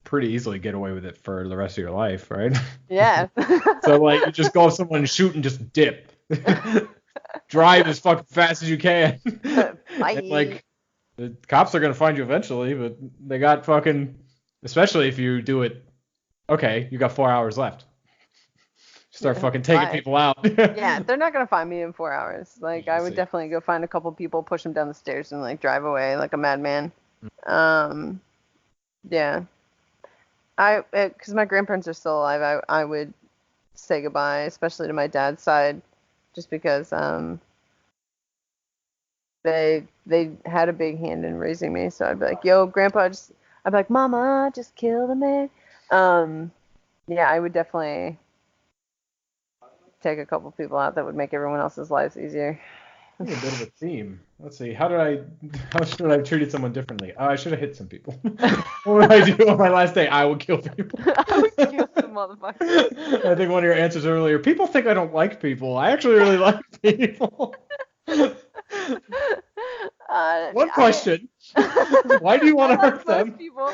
pretty easily get away with it for the rest of your life, right? Yeah. So like you just go up someone and shoot and just dip. Drive as fucking fast as you can. And Bye. like the cops are gonna find you eventually, but they got fucking especially if you do it okay, you got 4 hours left. Start fucking taking Bye. people out. Yeah, they're not gonna find me in 4 hours. Like, I We'll would see. definitely go find a couple people, push them down the stairs, and like drive away like a madman. Um, yeah. Because my grandparents are still alive, I would say goodbye, especially to my dad's side, just because they had a big hand in raising me. So I'd be like, yo, grandpa, I'd be like, mama, just kill the man. Um, yeah, I would definitely take a couple people out that would make everyone else's lives easier. I think a bit of a theme. Let's see. How should I have treated someone differently? Oh, I should have hit some people. What would I do on my last day? I would kill people. I would kill some motherfuckers. I think one of your answers earlier. People think I don't like people. I actually really like people. One question. Why do you want I to like hurt most them? people.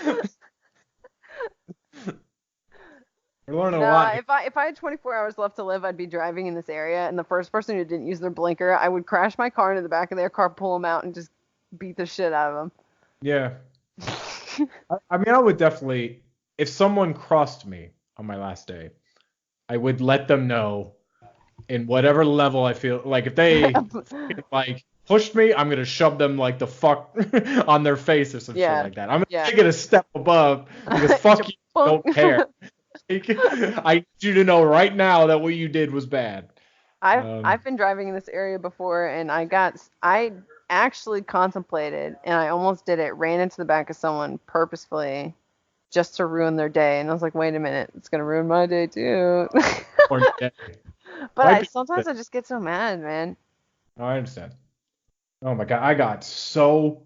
We're learning a No, lot. if I had 24 hours left to live, I'd be driving in this area, and the first person who didn't use their blinker, I would crash my car into the back of their car, pull them out, and just beat the shit out of Yeah. them. I mean, I would definitely, if someone crossed me on my last day, I would let them know in whatever level I feel like if they like pushed me, I'm gonna shove them like the fuck on their face or some shit Yeah, like that. I'm gonna yeah. take it a step above because fuck you, Chapunk. don't care. Like, I need you to know right now that what you did was bad. I've been driving in this area before, and I actually contemplated, and I almost did it, ran into the back of someone purposefully just to ruin their day, and I was like, wait a minute, it's gonna ruin my day too. Or dead. But Might be sometimes dead. I just get so mad, man. Oh, I understand. Oh my god, I got so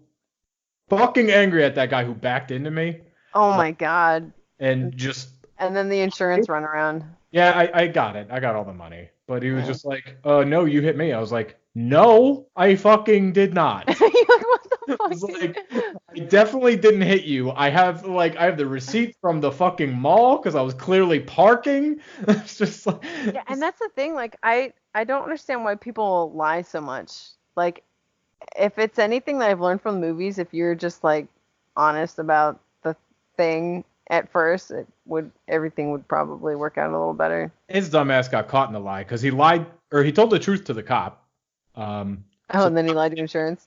fucking angry at that guy who backed into me. Oh Uh, my God. and just And then the insurance run around. yeah, I got it. I got all the money. But he was Yeah. just like, no, you hit me. I was like, no, I fucking did not. You're like, what the It fuck, was dude? like, I definitely didn't hit you. I have the receipt from the fucking mall because I was clearly parking. It's just like, Yeah, and that's the thing. Like, I don't understand why people lie so much. Like, if it's anything that I've learned from movies, if you're just like honest about the thing at first, everything would probably work out a little better. his dumbass got caught in a lie because he lied or he told the truth to the cop. Um, Oh, so and then he lied to insurance.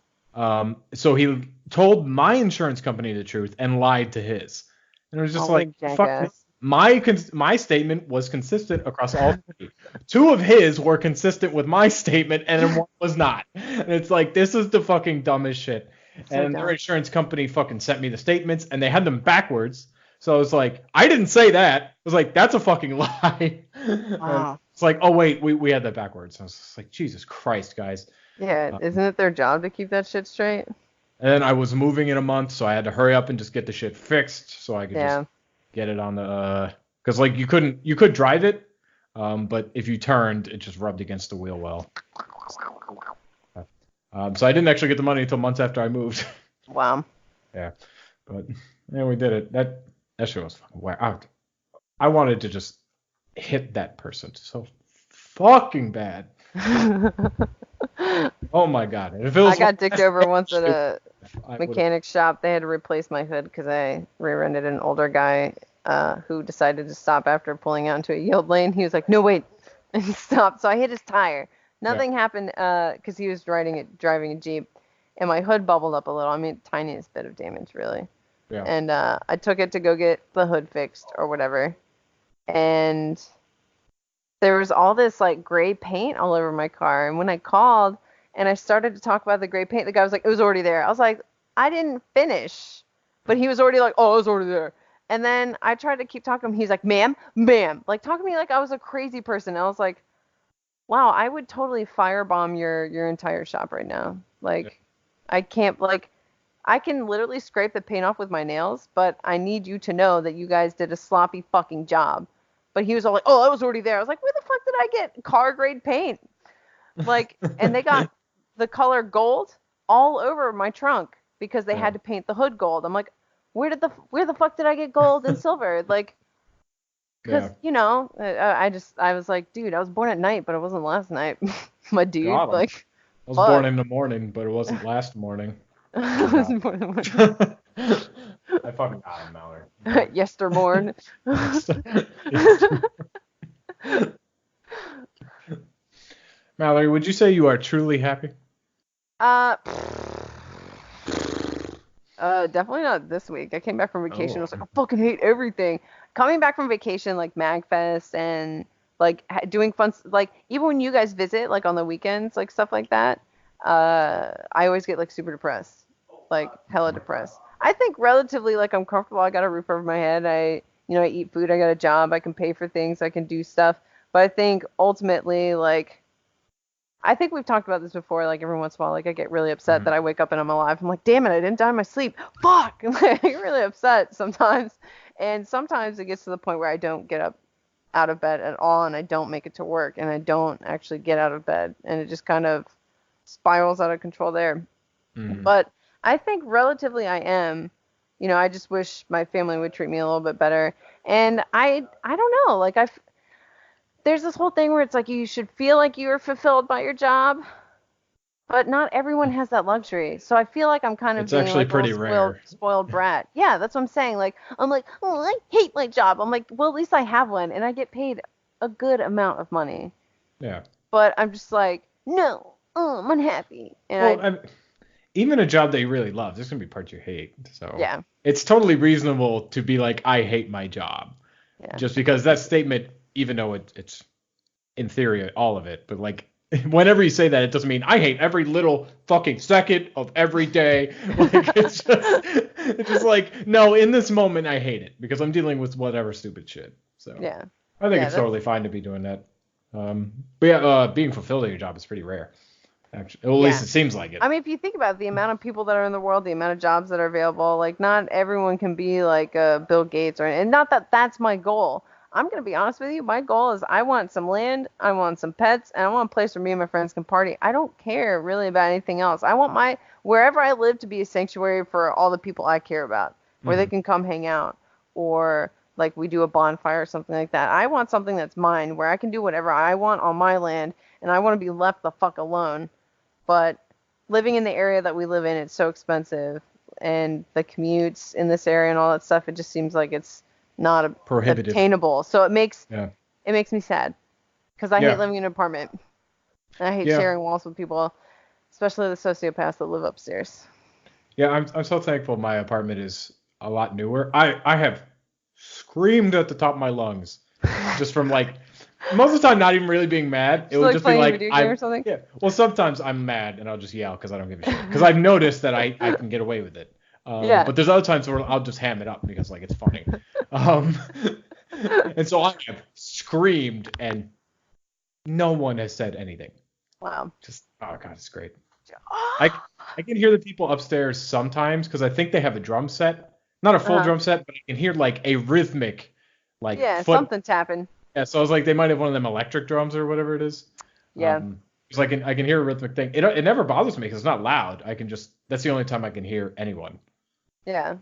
so he told my insurance company the truth and lied to his. And it was just Oh, what like, a fuck. jackass. My statement was consistent across all three. Two of his were consistent with my statement, and then one was not. And it's like, this is the fucking dumbest shit. So And their dumb. insurance company fucking sent me the statements, and they had them backwards. So I was like, I didn't say that. I was like, that's a fucking lie. And Wow. it's like, oh wait, we had that backwards. I was just like, Jesus Christ, guys. Yeah, isn't it their job to keep that shit straight? And then I was moving in a month, so I had to hurry up and just get the shit fixed so I could just Yeah. get it on the because like you could drive it, but if you turned, it just rubbed against the wheel well. So I didn't actually get the money until months after I moved. Wow. Yeah, but yeah, we did it. That shit was fucking wow. I wanted to just hit that person so fucking bad. Oh my god! And if it I was got dicked over once at shit, a I would mechanic shop. They had to replace my hood because I rear-ended an older guy who decided to stop after pulling out into a yield lane. He was like, "No, wait," and he stopped. So I hit his tire. yeah Nothing happened because he was driving a Jeep, and my hood bubbled up a little. I mean, tiniest bit of damage, really. yeah. And I took it to go get the hood fixed or whatever, and there was all this like gray paint all over my car. And when I called and I started to talk about the gray paint, the guy was like, it was already there. I was like, I didn't finish. But he was already like, oh, it was already there. And then I tried to keep talking to him. He's like, ma'am, like talking to me like I was a crazy person. I was like, wow, I would totally firebomb your entire shop right now. Yeah. Like, I can't like I can literally scrape the paint off with my nails, but I need you to know that you guys did a sloppy fucking job. But he was all like, oh, I was already there. I was like, where the fuck did I get car grade paint? Like, and they got the color gold all over my trunk because they Yeah. had to paint the hood gold. I'm like, where the fuck did I get gold and silver? Like, because Yeah. I was like, dude, I was born at night, but it wasn't last night. My dude, Got him. like, I was born fuck. in the morning, but it wasn't last morning. I I was got born in him. I fucking got him, Mallory. yestermorn. Mallory, would you say you are truly happy? Uh, definitely not this week. I came back from vacation. I Oh. was like, I fucking hate everything. Coming back from vacation, like MagFest and like doing fun, like even when you guys visit, like on the weekends, like stuff like that, I always get like super depressed, like hella depressed. I think relatively like I'm comfortable. I got a roof over my head. I eat food. I got a job. I can pay for things. I can do stuff. But I think ultimately, like, I think we've talked about this before. Like every once in a while, like I get really upset Mhm. that I wake up and I'm alive. I'm like, damn it, I didn't die in my sleep. Fuck. I get really upset sometimes, and sometimes it gets to the point where I don't get up out of bed at all, and I don't make it to work, and I don't actually get out of bed, and it just kind of spirals out of control there. Mhm. But I think relatively I am. I just wish my family would treat me a little bit better. And I don't know, like there's this whole thing where it's like you should feel like you are fulfilled by your job, but not everyone has that luxury. So I feel like I'm kind of It's being actually like a pretty little spoiled rare. spoiled brat. Yeah, that's what I'm saying. Like I'm like, oh, I hate my job. I'm like, well, at least I have one, and I get paid a good amount of money. Yeah. But I'm just like, no, I'm unhappy, and Well, even a job that you really love, there's gonna be parts you hate. So yeah, it's totally reasonable to be like, I hate my job, yeah, just because that statement, even though it's in theory all of it, but like whenever you say that, it doesn't mean I hate every little fucking second of every day. Like it's just like, no, in this moment I hate it because I'm dealing with whatever stupid shit. So yeah, I think yeah. it's That's totally fine to be doing that. But yeah, being fulfilled at your job is pretty rare. Actually, well, at least yeah. it seems like it. I mean, if you think about the amount of people that are in the world, the amount of jobs that are available, like not everyone can be like Bill Gates and not that that's my goal. I'm gonna be honest with you. My goal is I want some land, I want some pets, and I want a place where me and my friends can party. I don't care really about anything else. I want my wherever I live to be a sanctuary for all the people I care about, where they Mhm. can come hang out, or like we do a bonfire or something like that. I want something that's mine, where I can do whatever I want on my land, and I want to be left the fuck alone. But living in the area that we live in, it's so expensive, and the commutes in this area and all that stuff, it just seems like it's not Prohibitive. obtainable. So Yeah. it makes me sad because I hate Yeah. living in an apartment. And I hate Yeah. sharing walls with people, especially the sociopaths that live upstairs. Yeah. I'm so thankful my apartment is a lot newer. I have screamed at the top of my lungs just from like most of the time not even really being mad. It Just would like just be playing a like video game or I'm something. yeah. Well, sometimes I'm mad and I'll just yell because I don't give a shit because I've noticed that I can get away with it. Yeah. But there's other times where I'll just ham it up because like it's funny. Um, and so I have screamed and no one has said anything. Wow. Just oh god, it's great. I I can hear the people upstairs sometimes because I think they have a drum set, not a full Uh-huh. drum set, but I can hear like a rhythmic like Yeah, foot. something tapping. Yeah, so I was like, they might have one of them electric drums or whatever it is. Yeah. Because I can hear a rhythmic thing. It never bothers me because it's not loud. I can just that's the only time I can hear anyone. Yeah.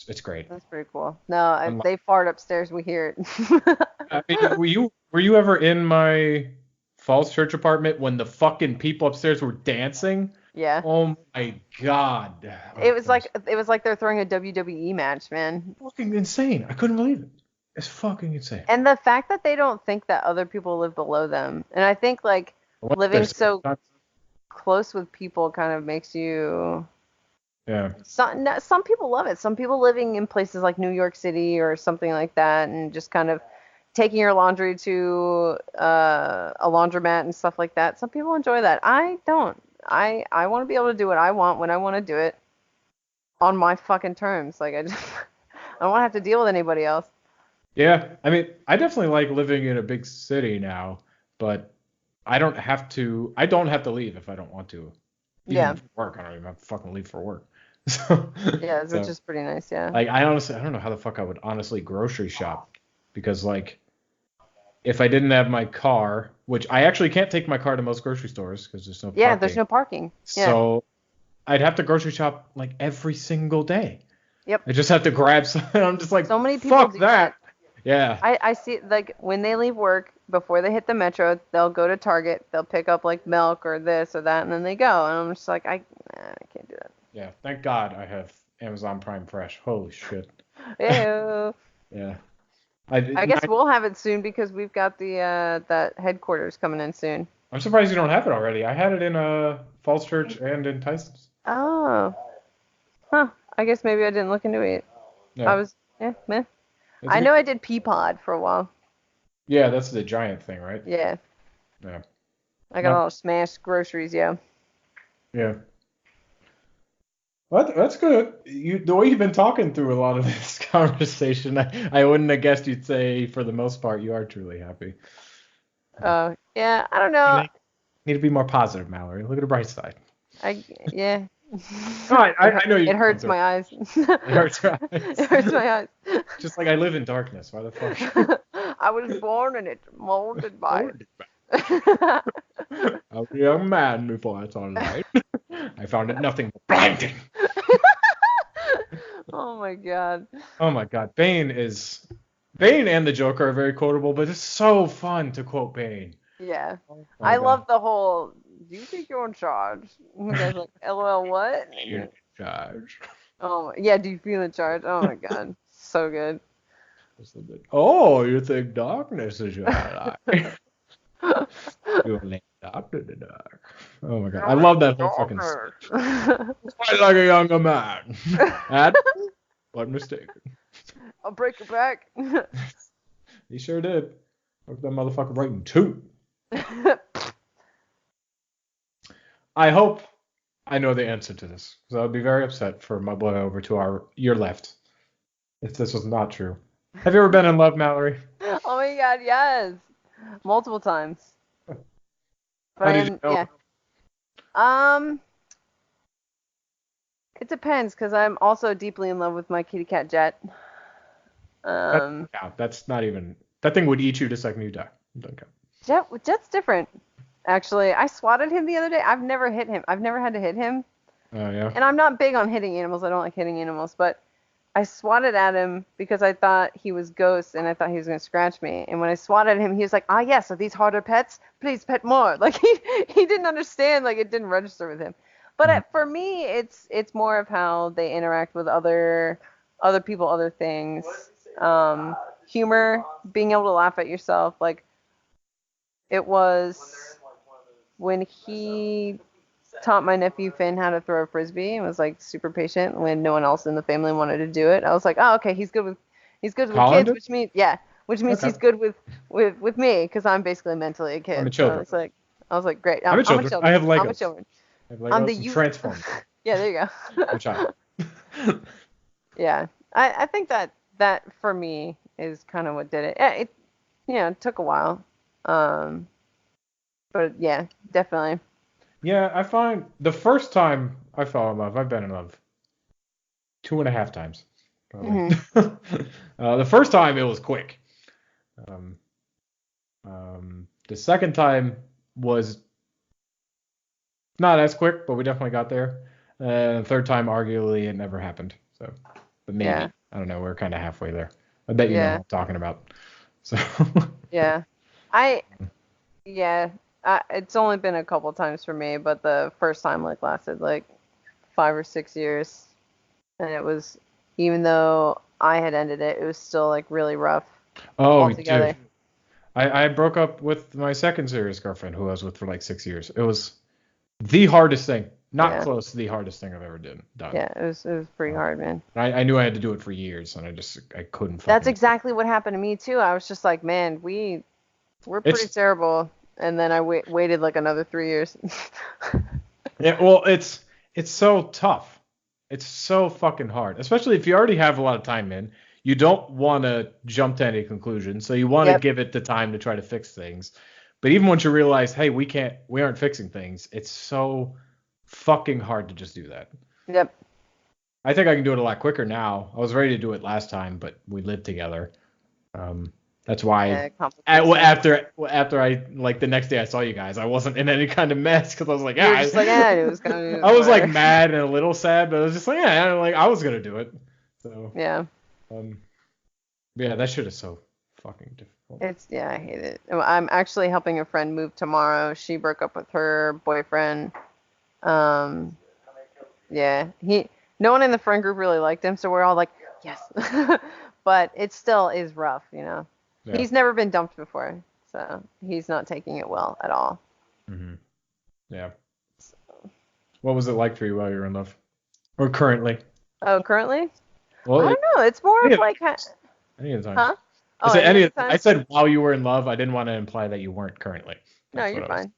It's great. That's pretty cool. No, if Unlike, they fart upstairs, we hear it. I mean, were you ever in my Falls Church apartment when the fucking people upstairs were dancing? Yeah. Oh my god. It Oh, was that was like they're throwing a WWE match, man. fucking insane. I couldn't believe it. It's fucking insane. And the fact that they don't think that other people live below them. And I think like What living there's so close with people kind of makes you yeah. some people love it. Some people living in places like New York City or something like that and just kind of taking your laundry to a laundromat and stuff like that. Some people enjoy that. I don't. I want to be able to do what I want when I want to do it on my fucking terms. Like I just I don't want to have to deal with anybody else. Yeah, I mean, I definitely like living in a big city now, but I don't have to leave if I don't want to. Even Yeah. for work, I don't even have to fucking leave for work. So, Yeah, which so is pretty nice, yeah. like I don't know how the fuck I would honestly grocery shop because like if I didn't have my car, which I actually can't take my car to most grocery stores because there's no Yeah, there's parking. no parking. Yeah. So I'd have to grocery shop like every single day. Yep. I just have to grab some. I'm just like, So many people fuck do that. that. Yeah. I see like when they leave work before they hit the metro, they'll go to Target, they'll pick up like milk or this or that, and then they go. And I'm just like, I can't do that. Yeah. Thank God I have Amazon Prime Fresh. Holy shit. Ew. Yeah. I did. I guess we'll have it soon because we've got the that headquarters coming in soon. I'm surprised you don't have it already. I had it in Falls Church and in Tyson's. Oh. Huh. I guess maybe I didn't look into it. I Yeah. was meh. It's a I know good. I did Peapod for a while. Yeah, that's the giant thing, right? Yeah. Yeah. I got Not. all smashed groceries, yeah. Yeah. Well, that's good. The way you've been talking through a lot of this conversation, I wouldn't have guessed you'd say for the most part you are truly happy. Yeah, I don't You know. need to be more positive, Mallory. Look at the bright side. Yeah. No, I know you're It going hurts through my eyes. it. It hurts your It eyes. hurts my eyes. Just like I live in darkness. Why the fuck? I was born and it's molded by Lord. it. I was a young man before I saw light. I found it nothing but blinding. Oh Oh my god. Oh my God, Bane and the Joker are very quotable, but it's so fun to quote Bane. Yeah. Oh my I God. love the whole, do you think you're in charge? And the guy's like, LOL, what? You're in charge. Oh, yeah, do you feel in charge? Oh my god. So good. Oh, you think darkness is your ally? You only doctor the dark. Oh my God, I love that whole fucking speech. Fight like a younger man. And what mistaken. I'll break your back. He sure did. Broke that motherfucker right in two. I hope I know the answer to this, because I would be very upset for my boy over to your left if this was not true. Have you ever been in love, Mallory? Oh my god, yes. Multiple times. But How did you know? yeah. Um, it depends, because I'm also deeply in love with my kitty cat Jet. Yeah, that's not even. That thing would eat you the second you die. Don't count. Jet's different. Actually, I swatted him the other day. I've never hit him. I've never had to hit him. Oh yeah. And I'm not big on hitting animals. I don't like hitting animals, but I swatted at him because I thought he was ghost and I thought he was going to scratch me. And when I swatted at him, he was like, "Ah, yes, are these harder pets? Please pet more." Like he didn't understand. Like it didn't register with him. But for me, it's more of how they interact with other people, other things. Humor, being able to laugh at yourself. Like it was when he taught my nephew Finn how to throw a frisbee and was like super patient when no one else in the family wanted to do it. I was like, oh, okay, he's good with kids, which means Okay. he's good with me because I'm basically mentally a kid. I'm a So children. I was like, great. I'm a I'm a children. children. I have Legos. I'm a children. I have Legos. I'm the and youth. Transform. Yeah, there you go. I'm a child. Yeah, I think that for me is kind of what did it. Yeah, it took a while. But yeah, definitely. Yeah, I find the first time I fell in love, I've been in love 2.5 times. Probably. The first time it was quick. Um, the second time was not as quick, but we definitely got there. And the third time, arguably, it never happened. So, but maybe. Yeah. I don't know. We're kind of halfway there. I bet you know what Yeah. I'm talking about. So. Yeah. Yeah. It's only been a couple times for me, but the first time like lasted like 5 or 6 years, and it was, even though I had ended it, it was still like really rough Oh, altogether. dude. I broke up with my second serious girlfriend, who I was with for like 6 years. It was the hardest thing. Not Yeah. close to the hardest thing I've ever done. Yeah, it was pretty hard, man. I knew I had to do it for years, and I couldn't fucking. That's exactly what happened to me too. I was just like, man, we're pretty terrible. And then I waited like another 3 years. Yeah, well, it's so tough. It's so fucking hard, especially if you already have a lot of time in. You don't want to jump to any conclusion, so you want to give it the time to try to fix things. But even once you realize, hey, we aren't fixing things, it's so fucking hard to just do that. Yep. I think I can do it a lot quicker now. I was ready to do it last time, but we lived together. That's why after I, like, the next day I saw you guys, I wasn't in any kind of mess, because I was like, it was gonna be I was like mad and a little sad, but I was just like, yeah, like I was gonna do it. So yeah. Yeah, that shit is so fucking difficult. I hate it. I'm actually helping a friend move tomorrow. She broke up with her boyfriend. Yeah, no one in the friend group really liked him, so we're all like, yes. But it still is rough, you know. Yeah. He's never been dumped before, so he's not taking it well at all. Mm-hmm. Yeah. So. What was it like for you while you were in love? Or currently? Oh, currently? Well, I don't know. It's more of like... Any of the time. Huh? I said while you were in love. I didn't want to imply that you weren't currently. That's no, you're fine.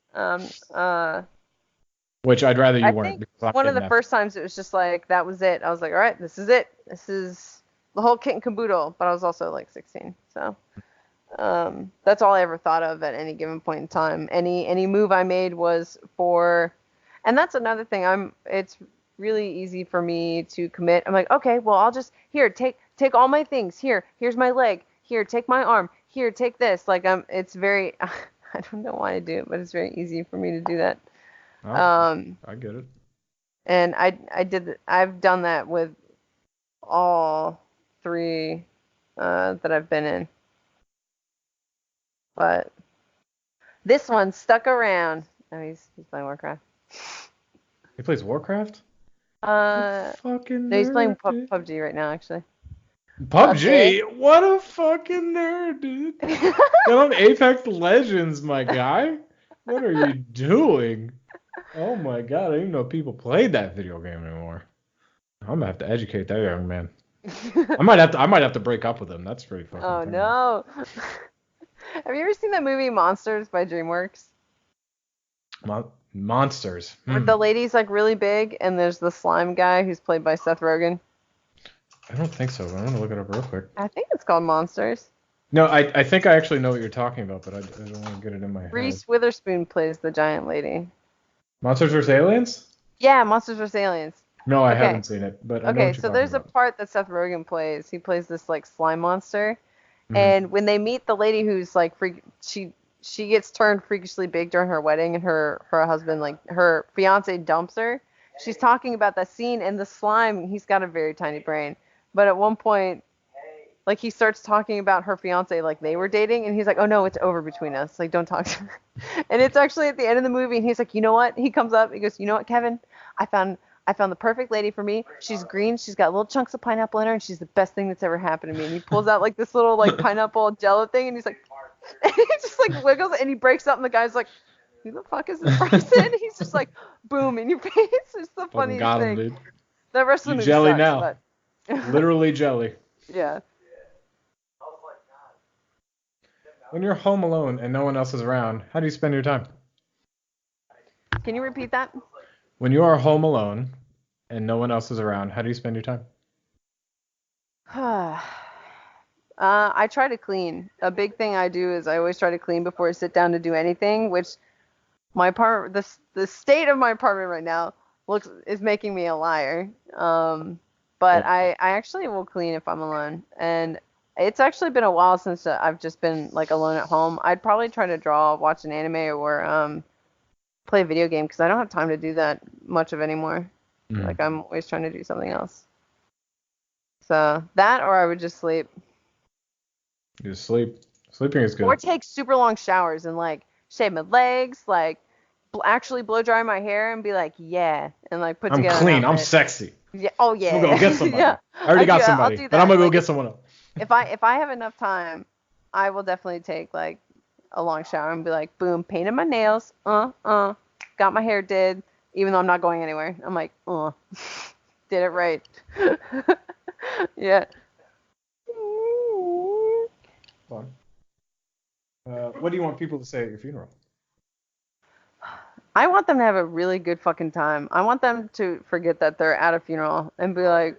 Which I'd rather you weren't. I think one of the first times it was just like, that was it. I was like, all right, this is it. This is the whole kit and caboodle. But I was also like 16, so that's all I ever thought of at any given point in time. Any move I made was for, and that's another thing. It's really easy for me to commit. I'm like, okay, well, I'll just take all my things. Here's my leg. Here, take my arm. Here, take this. Like it's very, I don't know why I do it, but it's very easy for me to do that. I get it. And I've done that with all three that I've been in. But this one stuck around. Oh, he's playing Warcraft. He plays Warcraft? Fucking No, he's playing nerd, dude. PUBG right now, actually. PUBG? What a fucking nerd, dude. Get on Apex Legends, my guy. What are you doing? Oh my god, I didn't even know people played that video game anymore. I'm gonna have to educate that young man. I might have to break up with him. That's pretty fucking Oh funny. no. Have you ever seen that movie Monsters by DreamWorks? Monsters. Where the lady's like really big and there's the slime guy who's played by Seth Rogen. I don't think so. I'm gonna look it up real quick. I think it's called Monsters. No, I think I actually know what you're talking about, but I don't want to get it in my head. Reese Witherspoon plays the giant lady. Monsters vs. Aliens? Yeah, Monsters vs. Aliens. No, I haven't seen it, but I know what you're so there's talking a part that Seth Rogen plays. He plays this like slime monster, Mhm. and when they meet the lady who's like she gets turned freakishly big during her wedding, and her husband, like her fiance, dumps her. She's talking about that scene, and the slime, he's got a very tiny brain, but at one point, like he starts talking about her fiance, like they were dating, and he's like, oh no, it's over between us, like don't talk to her. And it's actually at the end of the movie, and he's like, you know what? He comes up, he goes, you know what, Kevin? I found the perfect lady for me. She's green. She's got little chunks of pineapple in her, and she's the best thing that's ever happened to me. And he pulls out like this little like pineapple jello thing, and he's like, and he just like wiggles it, and he breaks up, and the guy's like, who the fuck is this person? He's just like, boom in your face. It's the funniest got him, thing. dude. The rest of the movie jelly sucks, now. But Literally jelly. yeah. When you're home alone and no one else is around, how do you spend your time? Can you repeat that? When you are home alone and no one else is around, how do you spend your time? I try to clean. A big thing I do is I always try to clean before I sit down to do anything, which my apartment, the state of my apartment right now is making me a liar. But I actually will clean if I'm alone. And it's actually been a while since I've just been like alone at home. I'd probably try to draw, watch an anime, or play a video game, because I don't have time to do that much of anymore. Like I'm always trying to do something else. So that, or I would just sleep. You just sleep. Sleeping is good. Or take super long showers and like shave my legs, like actually blow dry my hair and be like, yeah, and like put together. I'm clean. I'm sexy. Yeah. Oh yeah. I'm gonna go get somebody. Yeah. I already got somebody, but I'm gonna go get someone else. If I have enough time, I will definitely take like a long shower and be like, boom, painted my nails, got my hair did, even though I'm not going anywhere. I'm like, did it right. Yeah. Fun. What do you want people to say at your funeral? I want them to have a really good fucking time. I want them to forget that they're at a funeral and be like,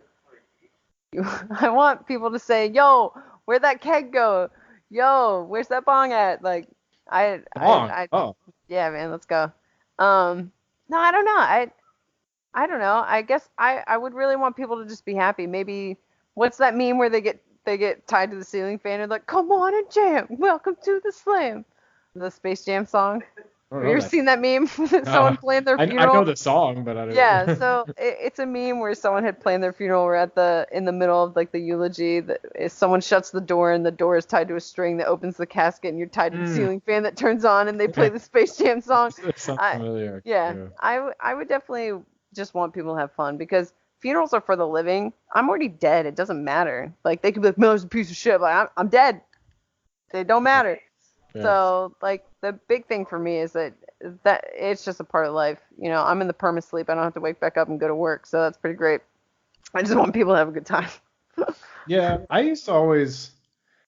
I want people to say, yo, where'd that keg go? Yo, where's that bong at? Like, Oh. Yeah, man, let's go. No, I don't know. I don't know. I guess I would really want people to just be happy. Maybe, what's that meme where they get tied to the ceiling fan and like, come on and jam, welcome to the slam, the Space Jam song. Have you ever seen that meme? Someone playing their funeral. I know the song, but I don't. Yeah, so it's a meme where someone had planned their funeral. We're in the middle of like the eulogy. Someone shuts the door, and the door is tied to a string that opens the casket, and you're tied to the ceiling fan that turns on, and they play the Space Jam song. Familiar. Yeah, I would definitely just want people to have fun, because funerals are for the living. I'm already dead. It doesn't matter. Like, they could be like, Miller's a piece of shit. Like, I'm dead. They don't matter. Yeah. So, like, the big thing for me is that it's just a part of life. You know, I'm in the perma sleep. I don't have to wake back up and go to work. So that's pretty great. I just want people to have a good time. Yeah, I used to always,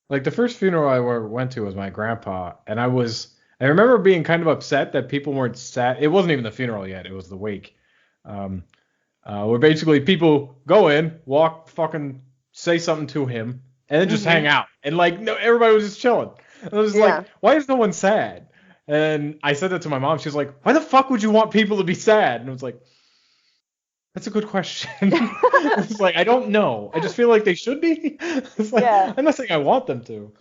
like, the first funeral I went to was my grandpa. And I remember being kind of upset that people weren't sad. It wasn't even the funeral yet. It was the wake. Where basically people go in, walk, fucking say something to him, and then just hang out. And, like, no, everybody was just chilling. And I was like, why is no one sad? And I said that to my mom. She was like, why the fuck would you want people to be sad? And I was like, that's a good question. It's like, I don't know. I just feel like they should be. It's like, I'm not saying I want them to.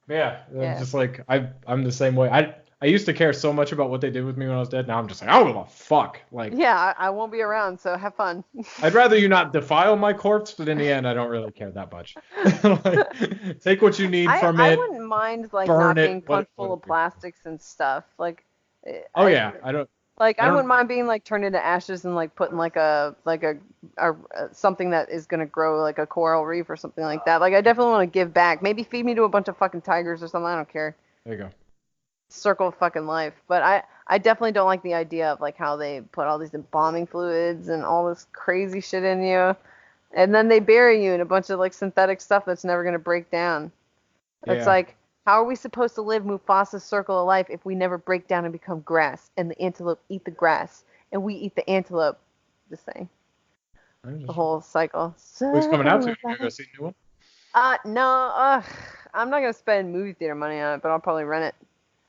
But yeah. Just like, I'm the same way. I I used to care so much about what they did with me when I was dead. Now I'm just like, I don't give a fuck. Like, Yeah, I won't be around, so have fun. I'd rather you not defile my corpse, but in the end, I don't really care that much. Like, take what you need from I it, wouldn't mind like burn not being it, punched full whatever. of plastics and stuff. Like, Oh I yeah, I don't. like I I don't. wouldn't mind being like turned into ashes and like put in like a something that is gonna grow like a coral reef or something like that. Like I definitely want to give back. Maybe feed me to a bunch of fucking tigers or something. I don't care. There you go. Circle of fucking life. But I definitely don't like the idea of like how they put all these embalming fluids and all this crazy shit in you, and then they bury you in a bunch of like synthetic stuff that's never gonna break down. It's Yeah. like, how are we supposed to live Mufasa's circle of life if we never break down and become grass, and the antelope eat the grass, and we eat the antelope? Just saying. The whole cycle. Who's coming out Circle to? of You gonna go life. see the new one? No, I'm not gonna spend movie theater money on it, but I'll probably rent it.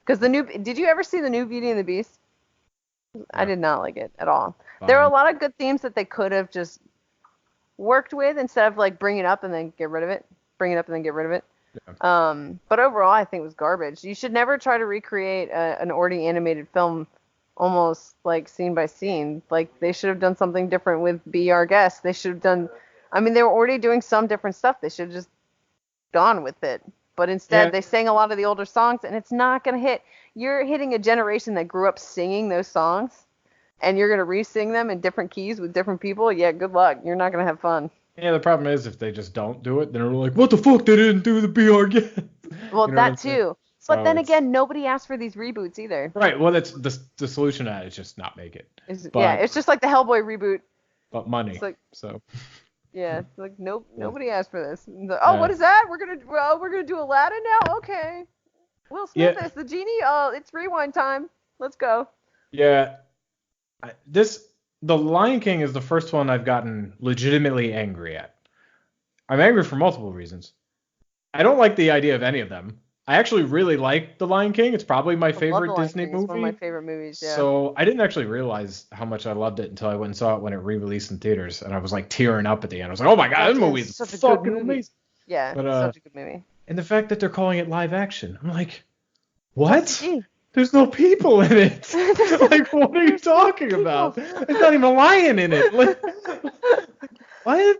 Cause did you ever see the new Beauty and the Beast? I No. did not like it at all. There are a Fine. lot of good themes that they could have just worked with instead of like bring it up and then get rid of it. Bring it up and then get rid of it. Yeah. But overall, I think it was garbage. You should never try to recreate an already animated film almost like scene by scene. Like they should have done something different with Be Our Guest. They should have done, I mean, they were already doing some different stuff. They should have just gone with it. But instead, Yeah. they sang a lot of the older songs, and it's not going to hit. You're hitting a generation that grew up singing those songs, and you're going to re-sing them in different keys with different people. Yeah, good luck. You're not going to have fun. Yeah, the problem is if they just don't do it, then we're like, what the fuck? They didn't do the BR yet. Well, You know what I'm that saying? too. But So then it's again, nobody asked for these reboots either. right. Well, that's the solution to that is just not make it. Yeah, But it's just like the Hellboy reboot. money. It's like, So yeah, it's like yeah. nobody asked for this. Oh, what is that? We're gonna do Aladdin now. Okay. Will Smith Yeah. as the genie. It's rewind time. Let's go. Yeah. The Lion King is the first one I've gotten legitimately angry at. I'm angry for multiple reasons. I don't like the idea of any of them. I actually really like The Lion King. It's probably my I love The favorite Lion Disney King. It's one of my movie. favorite movies. Yeah. So I didn't actually realize how much I loved it until I went and saw it when it re-released in theaters, and I was like tearing up at the end. I was like, "Oh my god, this movie is Such a good fucking movie. amazing!" Yeah, But such a good movie. and the fact that they're calling it live action, I'm like, It's all what? CG. There's no people in it. There's no- Like, what are you there's no talking people. about? There's not even a lion in it. Like, what?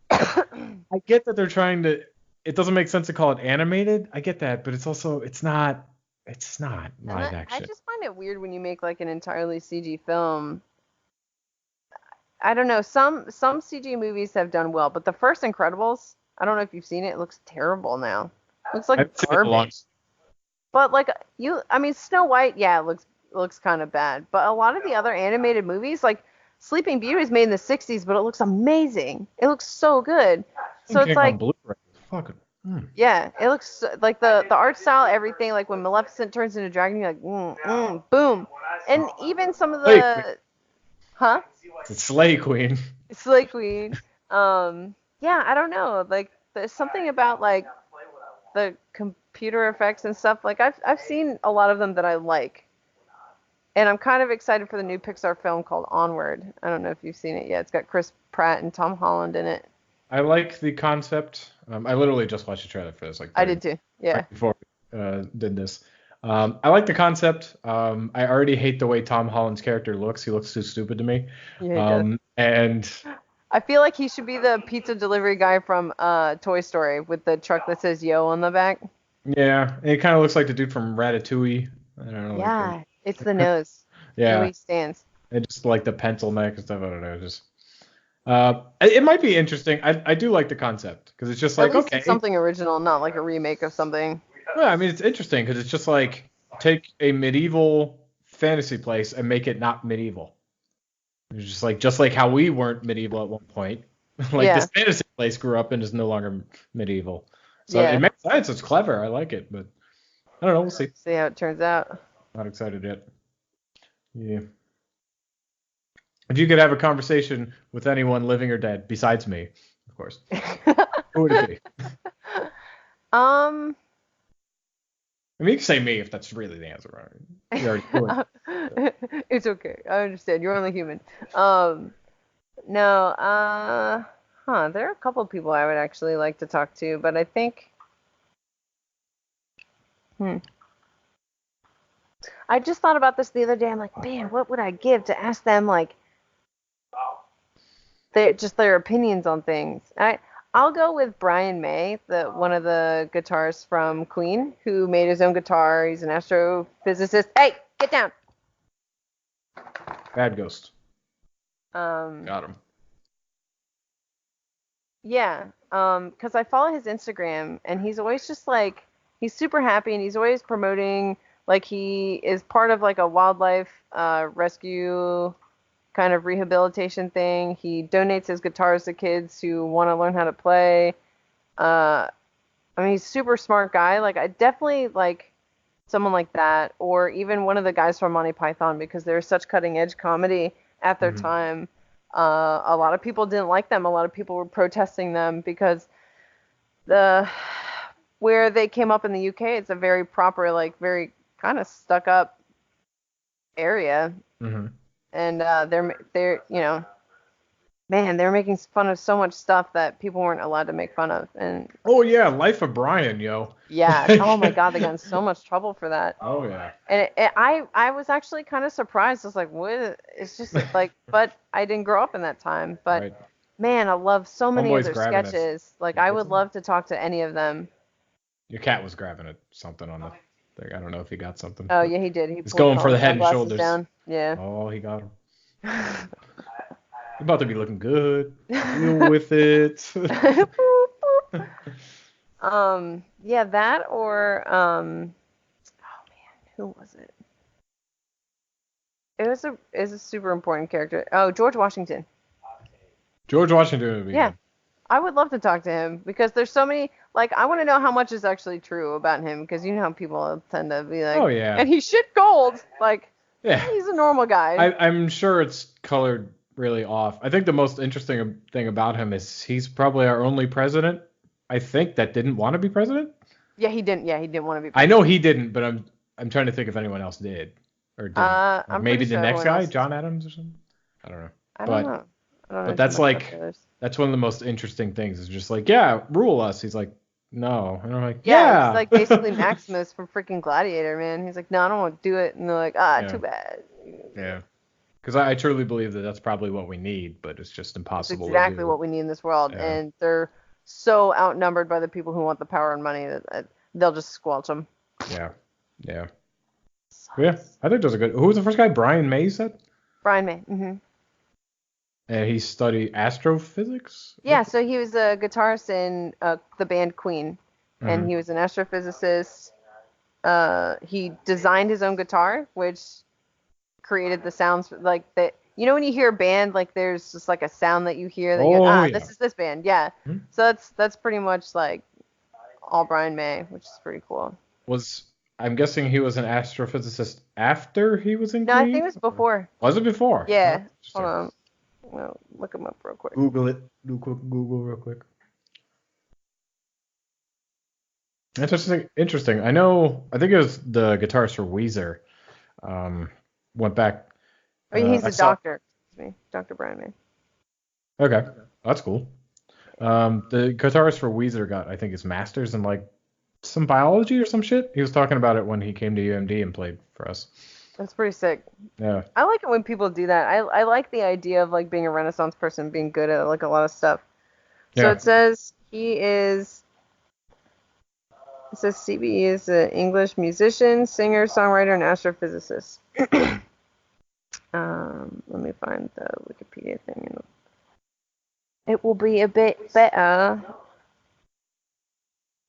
I get that they're trying to. It doesn't make sense to call it animated. I get that, but it's not. It's not live I action. just find it weird when you make like an entirely CG film. I don't know. Some CG movies have done well, but the first Incredibles, I don't know if you've seen it. It looks terrible now. It looks like I've seen it a lot. garbage. But like I mean, Snow White, yeah, it looks kind of bad. But a lot of the other animated movies, like Sleeping Beauty, is made in the '60s, but it looks amazing. It looks so good. So it's like, on Blu-ray. Fucking. yeah, it looks like the art style, everything. Like when Maleficent turns into a dragon, you're like, boom. And even some of the, huh? It's Slay Queen. Slay Queen. Yeah, I don't know. Like there's something about like the computer effects and stuff. Like I've seen a lot of them that I like. And I'm kind of excited for the new Pixar film called Onward. I don't know if you've seen it yet. It's got Chris Pratt and Tom Holland in it. I like the concept. I literally just watched the trailer for this, like I did too. Yeah. right before we did this. I like the concept. I already hate the way Tom Holland's character looks. He looks too stupid to me. Yeah, he does. And I feel like he should be the pizza delivery guy from Toy Story with the truck that says Yo on the back. yeah, it kind of looks like the dude from Ratatouille. I don't know. Yeah, it's the nose. Yeah. The way he stands. And just like the pencil neck and stuff. I don't know. Just it might be interesting. I do like the concept because it's just like, At least okay, it's something original, not like a remake of something. yeah, I mean it's interesting because it's just like take a medieval fantasy place and make it not medieval. It's just like how we weren't medieval at one point. Like Yeah. this fantasy place grew up and is no longer medieval. So Yeah. it makes sense. It's clever. I like it, but I don't know. We'll see. See how it turns out. Not excited yet. Yeah. If you could have a conversation with anyone living or dead besides me, of course, who would it be? I mean, you can say me if that's really the answer. Right? You already knew it. It's okay. I understand. You're only human. No, there are a couple of people I would actually like to talk to, but I think, I I just thought about this the other day. I'm like, man, what would I give to ask them like their opinions on things? I'll go with Brian May, one of the guitarists from Queen, who made his own guitar. He's an astrophysicist. Hey, get down. Bad Ghost. Got him. Yeah, because I follow his Instagram, and he's always just like, he's super happy, and he's always promoting, like, he is part of like a wildlife rescue kind of rehabilitation thing. He donates his guitars to kids who want to learn how to play. I mean, he's a super smart guy. Like, I definitely like someone like that, or even one of the guys from Monty Python, because they're such cutting edge comedy at their time. A lot of people didn't like them. A lot of people were protesting them because where they came up in the UK, it's a very proper, like, very kind of stuck up area. And they're man, they're making fun of so much stuff that people weren't allowed to make fun of. And oh yeah, Life of Brian, yo. Yeah. Oh my God, they got in so much trouble for that. Oh yeah. And I was actually kind of surprised. I was like, what? It's just like, but I didn't grow up in that time. But Right. man, I love so many of their grabbing sketches. Like, I would love to talk to any of them. Your cat was grabbing at something on the thing. I don't know if he got something. Oh yeah, he did. He's going for the head and shoulders. Down. Yeah. Oh, he got him. You're about to be looking good. Deal with it. Yeah, that or oh man, who was it? It was a super important character. Oh, George Washington. George Washington would be good. I would love to talk to him because there's so many, like, I want to know how much is actually true about him, because you know how people tend to be like, oh yeah, and he's shit gold. Like, yeah, he's a normal guy. I'm sure it's colored really off. I think the most interesting thing about him is he's probably our only president, I think, that didn't want to be president. Yeah, he didn't want to be president. I know he didn't, but I'm trying to think if anyone else did. Or didn't. Or maybe the next guy, John Adams or something. I don't know. I don't know. But that's like, that's one of the most interesting things. Is just like, yeah, rule us. He's like, no. And I'm like, yeah. He's like basically Maximus from freaking Gladiator, man. He's like, no, I don't want to do it. And they're like, too bad. Yeah. Because I truly believe that that's probably what we need, but it's just impossible. It's exactly what we need in this world. Yeah. And they're so outnumbered by the people who want the power and money that they'll just squelch them. Yeah. Yeah. Yeah, I think those are good. Who was the first guy? Brian May, you said? Brian May. Mm-hmm. And he studied astrophysics? Yeah, so he was a guitarist in the band Queen, and he was an astrophysicist. He designed his own guitar, which created the sounds like that. You know when you hear a band, like there's just like a sound that you hear that you're like, this is this band. Yeah. Mm-hmm. So that's pretty much like all Brian May, which is pretty cool. I'm guessing he was an astrophysicist after he was in Queen? No, I think it was before. Was it before? Yeah. Hold on. Well, look him up real quick. Google it. Do a quick Google real quick. Interesting. I think it was the guitarist for Weezer. Went back. He's a doctor. Excuse me. Dr. Brian May. Okay. That's cool. The guitarist for Weezer got, I think, his master's in like some biology or some shit. He was talking about it when he came to UMD and played for us. That's pretty sick. Yeah. I like it when people do that. I like the idea of like being a Renaissance person, being good at like a lot of stuff. So it says it says CBE is an English musician, singer, songwriter, and astrophysicist. Let me find the Wikipedia thing. It will be a bit better.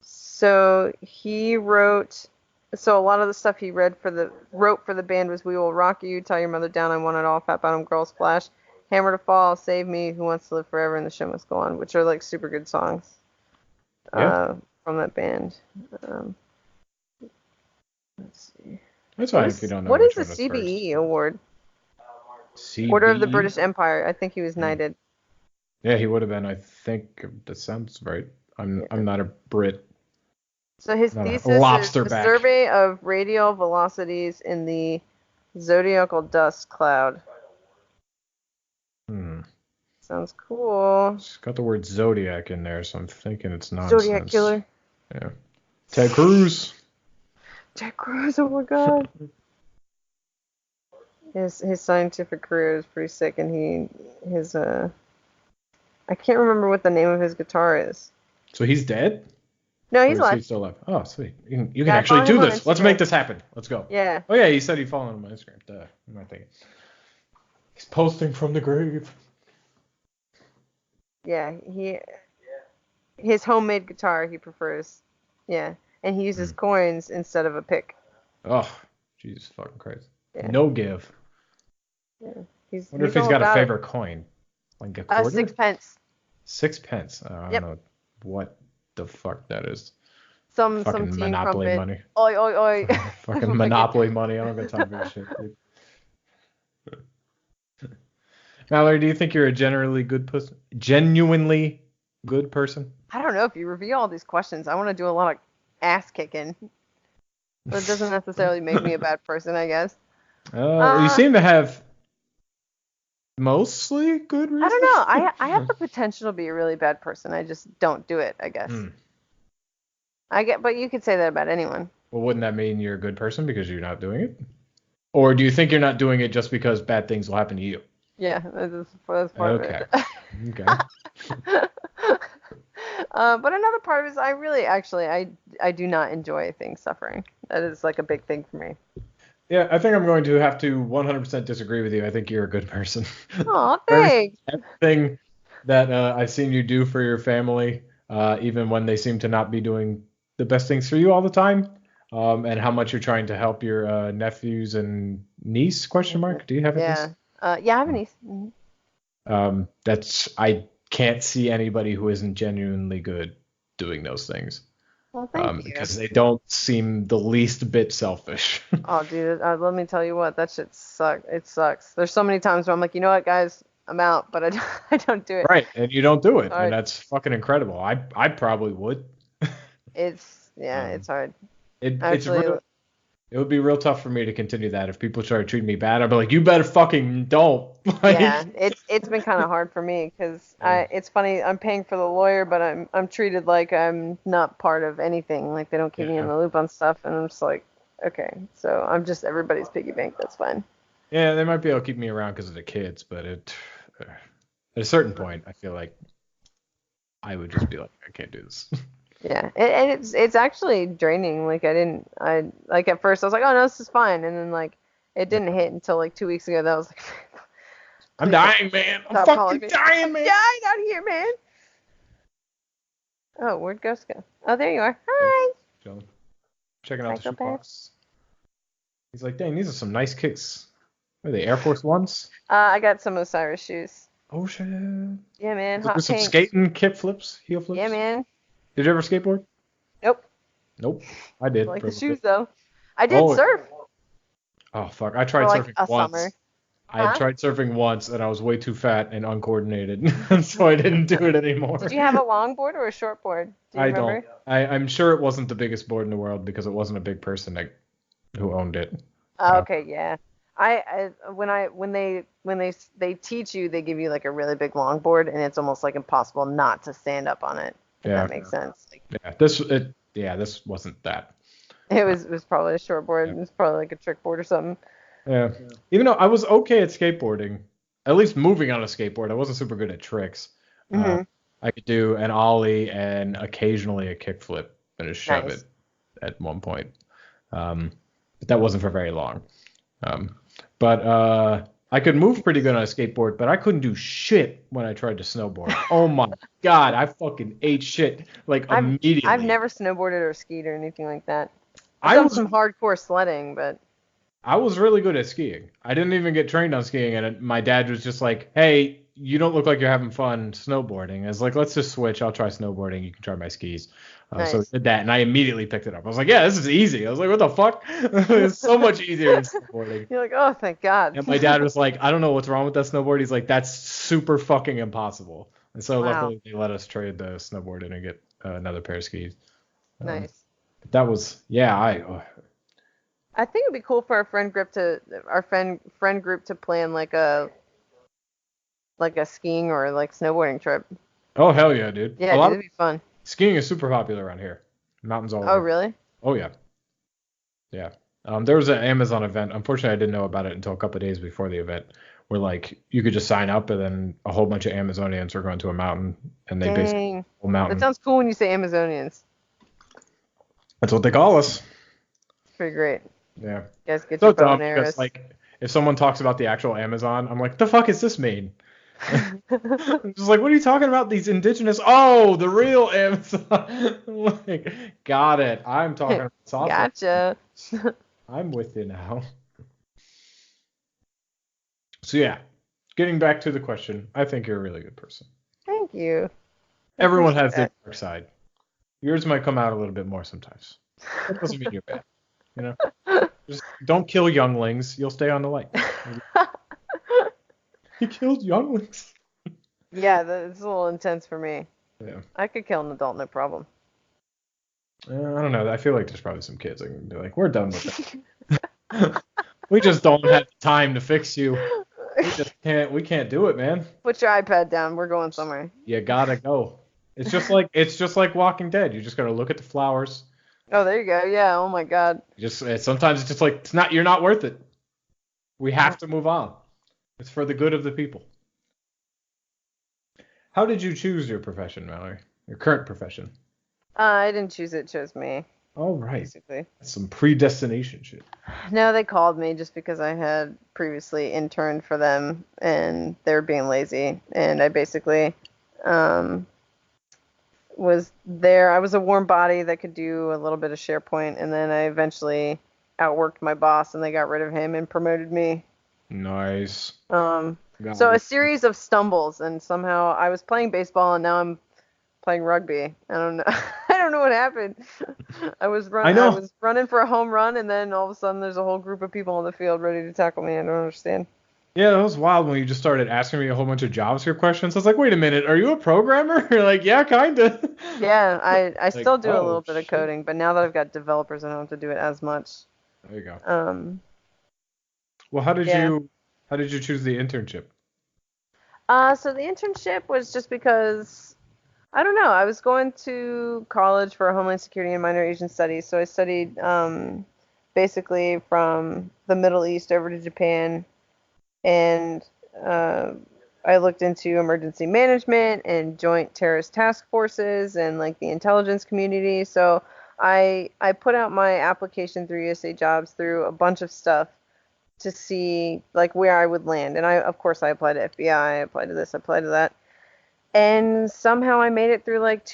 So he wrote. So a lot of the stuff he wrote for the band was "We Will Rock You," "Tell Your Mother Down," "I Want It All," "Fat Bottom Girl," "Splash," "Hammer to Fall," "Save Me," "Who Wants to Live Forever," and "The Show Must Go On," which are like super good songs from that band. Let's see. That's fine if you don't know. What is the CBE award? CBE? Order of the British Empire. I think he was knighted. Yeah, he would have been. I think that sounds right. I'm not a Brit. So his thesis is a survey of radial velocities in the zodiacal dust cloud. Sounds cool. It's got the word Zodiac in there, so I'm thinking it's nonsense. Zodiac Killer. Yeah. Ted Cruz. Ted Cruz, oh my god. His scientific career is pretty sick, and I can't remember what the name of his guitar is. So he's dead? No, Or he's is he alive. still alive? Oh, sweet. You can Yeah, I actually follow do him on this. Let's make Instagram. this happen. Let's go. Yeah. Oh, yeah, he said he followed on my Instagram. Duh. What am I thinking? He's posting from the grave. Yeah, his homemade guitar he prefers. Yeah, and he uses coins instead of a pick. Oh, Jesus fucking Christ. Yeah. No give. Yeah. Wonder if He's he's all got a about favorite coin. Like a quarter? 6 pence. 6 pence. I Yep. don't know what the fuck that is. Some Fucking tea and Monopoly crumpet. money. Oi, oi, oi. Fucking Monopoly money. I don't got time for this shit, dude. Mallory, do you think you're a genuinely good person? Genuinely good person? I don't know if you review all these questions. I want to do a lot of ass kicking. But it doesn't necessarily make me a bad person, I guess. You seem to have mostly good reasons. I don't know. I have the potential to be a really bad person. I just don't do it, I guess. But you could say that about anyone. Well, wouldn't that mean you're a good person because you're not doing it? Or do you think you're not doing it just because bad things will happen to you? Yeah, that's part of it. Okay. But another part of it is I do not enjoy things suffering. That is like a big thing for me. Yeah, I think I'm going to have to 100% disagree with you. I think you're a good person. Aw, thanks. Everything that I've seen you do for your family, even when they seem to not be doing the best things for you all the time, and how much you're trying to help your nephews and niece, question mark? Do you have a niece? Yeah, I have a niece. I can't see anybody who isn't genuinely good doing those things. Well, thank you. Because they don't seem the least bit selfish. Oh, dude, let me tell you what, that shit sucks. It sucks. There's so many times where I'm like, you know what, guys, I'm out, but I don't do it. Right, and you don't do it, Hard. and that's fucking incredible. I probably would. It's hard. It would be real tough for me to continue that. If people started treating me bad, I'd be like, you better fucking don't. Yeah, it's been kind of hard for me because it's funny. I'm paying for the lawyer, but I'm treated like I'm not part of anything. Like they don't keep me in the loop on stuff, and I'm just like, okay, so I'm just everybody's piggy bank. That's fine. Yeah, they might be able to keep me around because of the kids, but at a certain point, I feel like I would just be like, I can't do this. Yeah, and it's actually draining. Like like at first I was like, oh no, this is fine, and then like it didn't hit until like 2 weeks ago that I was like, I'm dying, man. I'm fucking dying, man. I'm dying out here, man. Oh, where'd Ghost go? Oh, there you are. Hi. Checking out the shoe box. He's like, dang, these are some nice kicks. Are they Air Force Ones? I got some Osiris shoes. Oh shit. Yeah, man. Hot some pink. skating kick flips, heel flips. Yeah, man. Did you ever skateboard? Nope. I did. I like the shoes though. I did surf. Oh fuck! I tried surfing once. Summer. I tried surfing once, and I was way too fat and uncoordinated, so I didn't do it anymore. Did you have a longboard or a shortboard? Do you remember? I'm sure it wasn't the biggest board in the world because it wasn't a big person who owned it. Oh, okay, yeah. When they teach you, they give you like a really big longboard, and it's almost like impossible not to stand up on it. If that makes sense. This wasn't that. It was probably a shortboard. It was probably like a trick board or something. Yeah. Even though I was okay at skateboarding, at least moving on a skateboard, I wasn't super good at tricks. Mm-hmm. I could do an ollie and occasionally a kickflip and just shove it at one point. But that wasn't for very long. But I could move pretty good on a skateboard, but I couldn't do shit when I tried to snowboard. Oh my god, I fucking ate shit immediately. I've never snowboarded or skied or anything like that. I've done some hardcore sledding, but I was really good at skiing. I didn't even get trained on skiing, and my dad was just like, hey, you don't look like you're having fun snowboarding. I was like, let's just switch. I'll try snowboarding. You can try my skis. So I did that, and I immediately picked it up. I was like, yeah, this is easy. I was like, what the fuck? It's so much easier than snowboarding. You're like, oh, thank God. And my dad was like, I don't know what's wrong with that snowboard. He's like, that's super fucking impossible. And so luckily they let us trade the snowboard in and get another pair of skis. Nice. That was, I think it'd be cool for our friend group to plan like a skiing or like snowboarding trip. Oh hell yeah, dude. Yeah, it'd be fun. Skiing is super popular around here. Mountains all over. Oh really? Oh yeah. Yeah. There was an Amazon event. Unfortunately, I didn't know about it until a couple of days before the event, where like you could just sign up and then a whole bunch of Amazonians are going to a mountain and they basically Dang. whole That mountain. sounds cool when you say Amazonians. That's what they call us. It's pretty great. Yeah. You guys get So your bow dumb and because arrows. like if someone talks about the actual Amazon, I'm like, the fuck is this mean? I'm just like, what are you talking about? These indigenous? Oh, the real Amazon. I'm like, got it. I'm talking about software. Gotcha. I'm with you now. So yeah, getting back to the question, I think you're a really good person. Thank you. I Everyone appreciate has their that. dark side. Yours might come out a little bit more sometimes. That doesn't mean you're bad. You know, just don't kill younglings. You'll stay on the light. He killed younglings. Yeah, it's a little intense for me. Yeah. I could kill an adult, no problem. I don't know. I feel like there's probably some kids that can be like, we're done with it. We just don't have time to fix you. We just can't. We can't do it, man. Put your iPad down. We're going somewhere. You gotta go. It's just like Walking Dead. You just gotta look at the flowers. Oh, there you go. Yeah. Oh my God. Sometimes it's just like it's not. You're not worth it. We have to move on. It's for the good of the people. How did you choose your profession, Mallory? Your current profession? I didn't choose it. It chose me, Oh, right. basically. That's some predestination shit. No, they called me just because I had previously interned for them and they were being lazy. And I basically um, was there. I was a warm body that could do a little bit of SharePoint. And then I eventually outworked my boss and they got rid of him and promoted me. Nice. So a series of stumbles, and somehow I was playing baseball and now I'm playing rugby. I don't know. I don't know what happened. I know. was running for a home run, and then all of a sudden there's a whole group of people on the field ready to tackle me. I don't understand. Yeah, that was wild when you just started asking me a whole bunch of JavaScript questions. I was like, wait a minute, are you a programmer? You're like, yeah, kinda. Yeah, I Like, still do a oh little bit of shit. coding, but now that I've got developers, I don't have to do it as much. There you go. Um, Well, yeah. how did you choose the internship? So the internship was just because I don't know. I was going to college for Homeland Security and minor Asian studies, so I studied basically from the Middle East over to Japan, and uh, I looked into emergency management and joint terrorist task forces and like the intelligence community. So I put out my application through USA Jobs through a bunch of stuff to see like where I would land. And of course I applied to FBI, I applied to this, I applied to that. And somehow I made it through like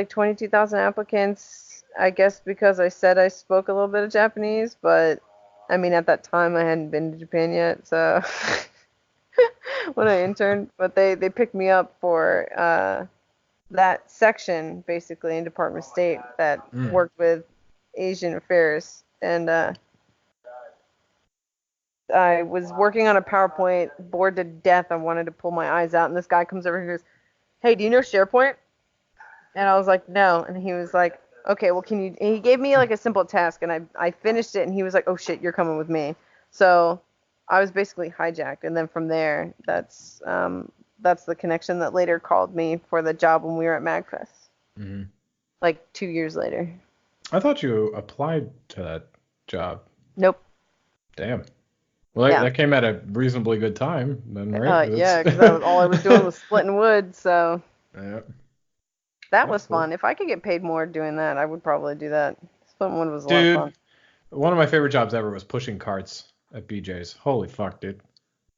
22,000 applicants. I guess because I said I spoke a little bit of Japanese, but I mean at that time I hadn't been to Japan yet, so when I interned, but they picked me up for that section basically in Department of State that Mm. worked with Asian affairs, and I was working on a PowerPoint, bored to death. I wanted to pull my eyes out, and this guy comes over and goes, "Hey, do you know SharePoint?" And I was like, "No," and he was like, "Okay, well, can you?" And he gave me like a simple task, and I finished it, and he was like, "Oh shit, you're coming with me." So I was basically hijacked, and then from there, that's the connection that later called me for the job when we were at MagFest, Hmm. like 2 years later. I thought you applied to that job. Nope. Damn. Well, Yeah. that came at a reasonably good time, then, right? Yeah, because that was all I was doing was splitting wood, so Yeah, that that's was cool. fun. If I could get paid more doing that, I would probably do that. Splitting wood was a lot of fun. Dude, one of my favorite jobs ever was pushing carts at BJ's. Holy fuck, dude.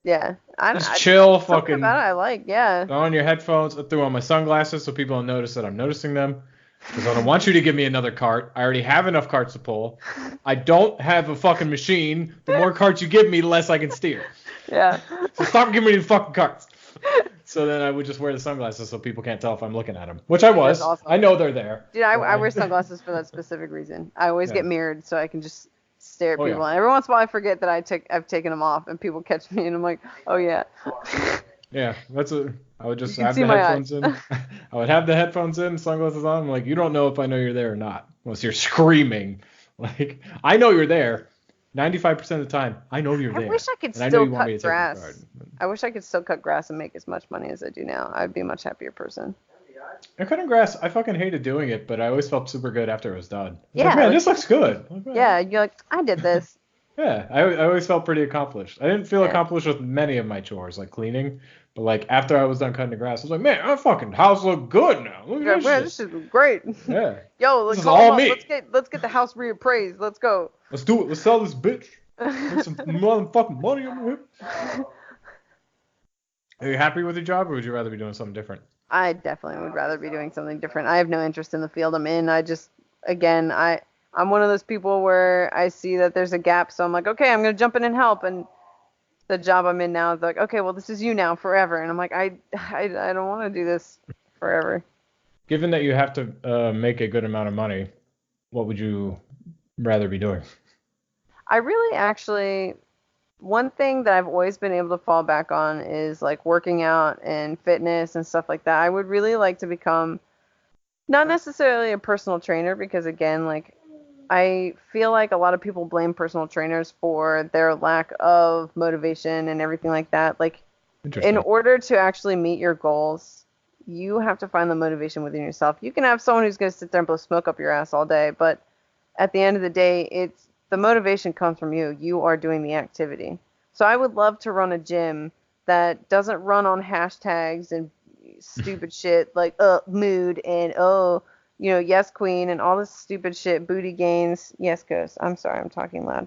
Yeah, Just chill, something about fucking it I like. Yeah, on your headphones. I threw on my sunglasses so people don't notice that I'm noticing them. Because I don't want you to give me another cart. I already have enough carts to pull. I don't have a fucking machine. The more carts you give me, the less I can steer. yeah. So stop giving me the fucking carts. So then I would just wear the sunglasses so people can't tell if I'm looking at them. Which I That's was. awesome. I know they're there. Dude, I wear sunglasses for that specific reason. I always Yeah. get mirrored so I can just stare at Oh, people. yeah. And every once in a while I forget that I've taken them off and people catch me and I'm like, oh yeah. Yeah, I would You just can have see the my headphones eyes. in. I would have the headphones in, sunglasses on. I'm like, you don't know if I know you're there or not, unless you're screaming. Like, I know you're there. 95% of the time, I know you're I there, wish I could and I know still you want me cut to take my card. grass. I wish I could still cut grass and make as much money as I do now. I'd be a much happier person. And cutting grass, I fucking hated doing it, but I always felt super good after it was done. I was like, Yeah, man, like, this looks good. Like, yeah, man. you're like, I did this. Yeah, I always felt pretty accomplished. I didn't feel Yeah. accomplished with many of my chores, like cleaning, but like after I was done cutting the grass, I was like, man, our fucking house look good now. Look You're at like, this man, shit. this is great. Yeah, Yo, this like, is call them all up. me. Let's get the house reappraised. Let's go. Let's do it. Let's sell this bitch. Make some motherfucking money on it. Are you happy with your job, or would you rather be doing something different? I definitely would rather be doing something different. I have no interest in the field I'm in. I just, again, I'm one of those people where I see that there's a gap, so I'm like, okay, I'm gonna jump in and help. And the job I'm in now is like, okay, well, this is you now forever. And I'm like, I don't want to do this forever. Given that you have to make a good amount of money, what would you rather be doing? I really actually, one thing that I've always been able to fall back on is like working out and fitness and stuff like that. I would really like to become not necessarily a personal trainer because again, like I feel like a lot of people blame personal trainers for their lack of motivation and everything like that. Like in Interesting. order to actually meet your goals, you have to find the motivation within yourself. You can have someone who's going to sit there and blow smoke up your ass all day, but at the end of the day, it's the motivation comes from you. You are doing the activity. So I would love to run a gym that doesn't run on hashtags and stupid shit like mood and yes queen and all this stupid shit, booty gains. Yes, ghost. I'm sorry, I'm talking loud.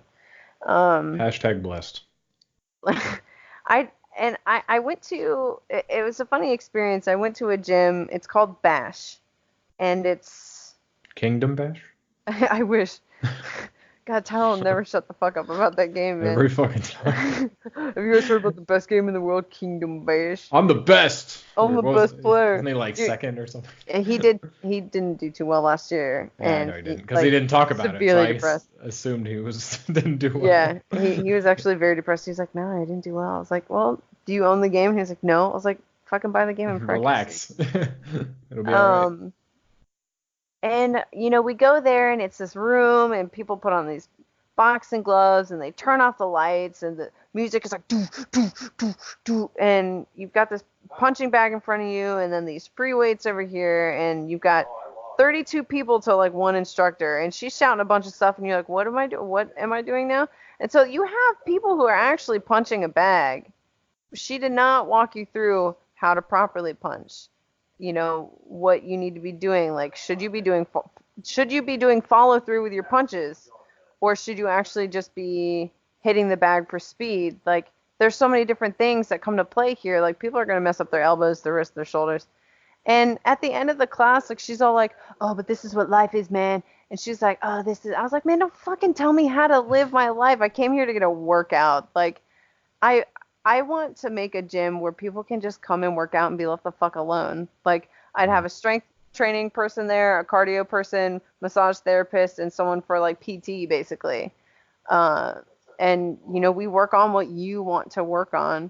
Hashtag blessed. I went to it was a funny experience. I went to a gym. It's called Bash, and it's Kingdom Bash? I wish. God, Tyler will never shut the fuck up about that game, man. Every fucking time. Have you guys heard about the best game in the world, Kingdom Bash? I'm the best. I'm the best player. Wasn't he like Dude, second or something? and he didn't do too well last year. Yeah, And I know he didn't because he didn't talk about it. So severely I depressed. assumed he was didn't do well. Yeah, he was actually very depressed. He was like, no, I didn't do well. I was like, well, do you own the game? And he was like, no. I was like, fucking buy the game and practice. Relax. It'll be alright. And we go there and it's this room and people put on these boxing gloves and they turn off the lights and the music is like doo doo doo doo and you've got this punching bag in front of you and then these free weights over here and you've got 32 people to like one instructor and she's shouting a bunch of stuff and you're like, what am I doing now? And so you have people who are actually punching a bag. She did not walk you through how to properly punch. What you need to be doing. Like, should you be doing follow through with your punches, or should you actually just be hitting the bag for speed? Like, there's so many different things that come to play here. Like, people are gonna mess up their elbows, their wrists, their shoulders. And at the end of the class, like, she's all like, "Oh, but this is what life is, man." And she's like, "Oh, this is." I was like, "Man, don't fucking tell me how to live my life. I came here to get a workout." Like, I want to make a gym where people can just come and work out and be left the fuck alone. Like, I'd have a strength training person there, a cardio person, massage therapist, and someone for like PT basically. And we work on what you want to work on.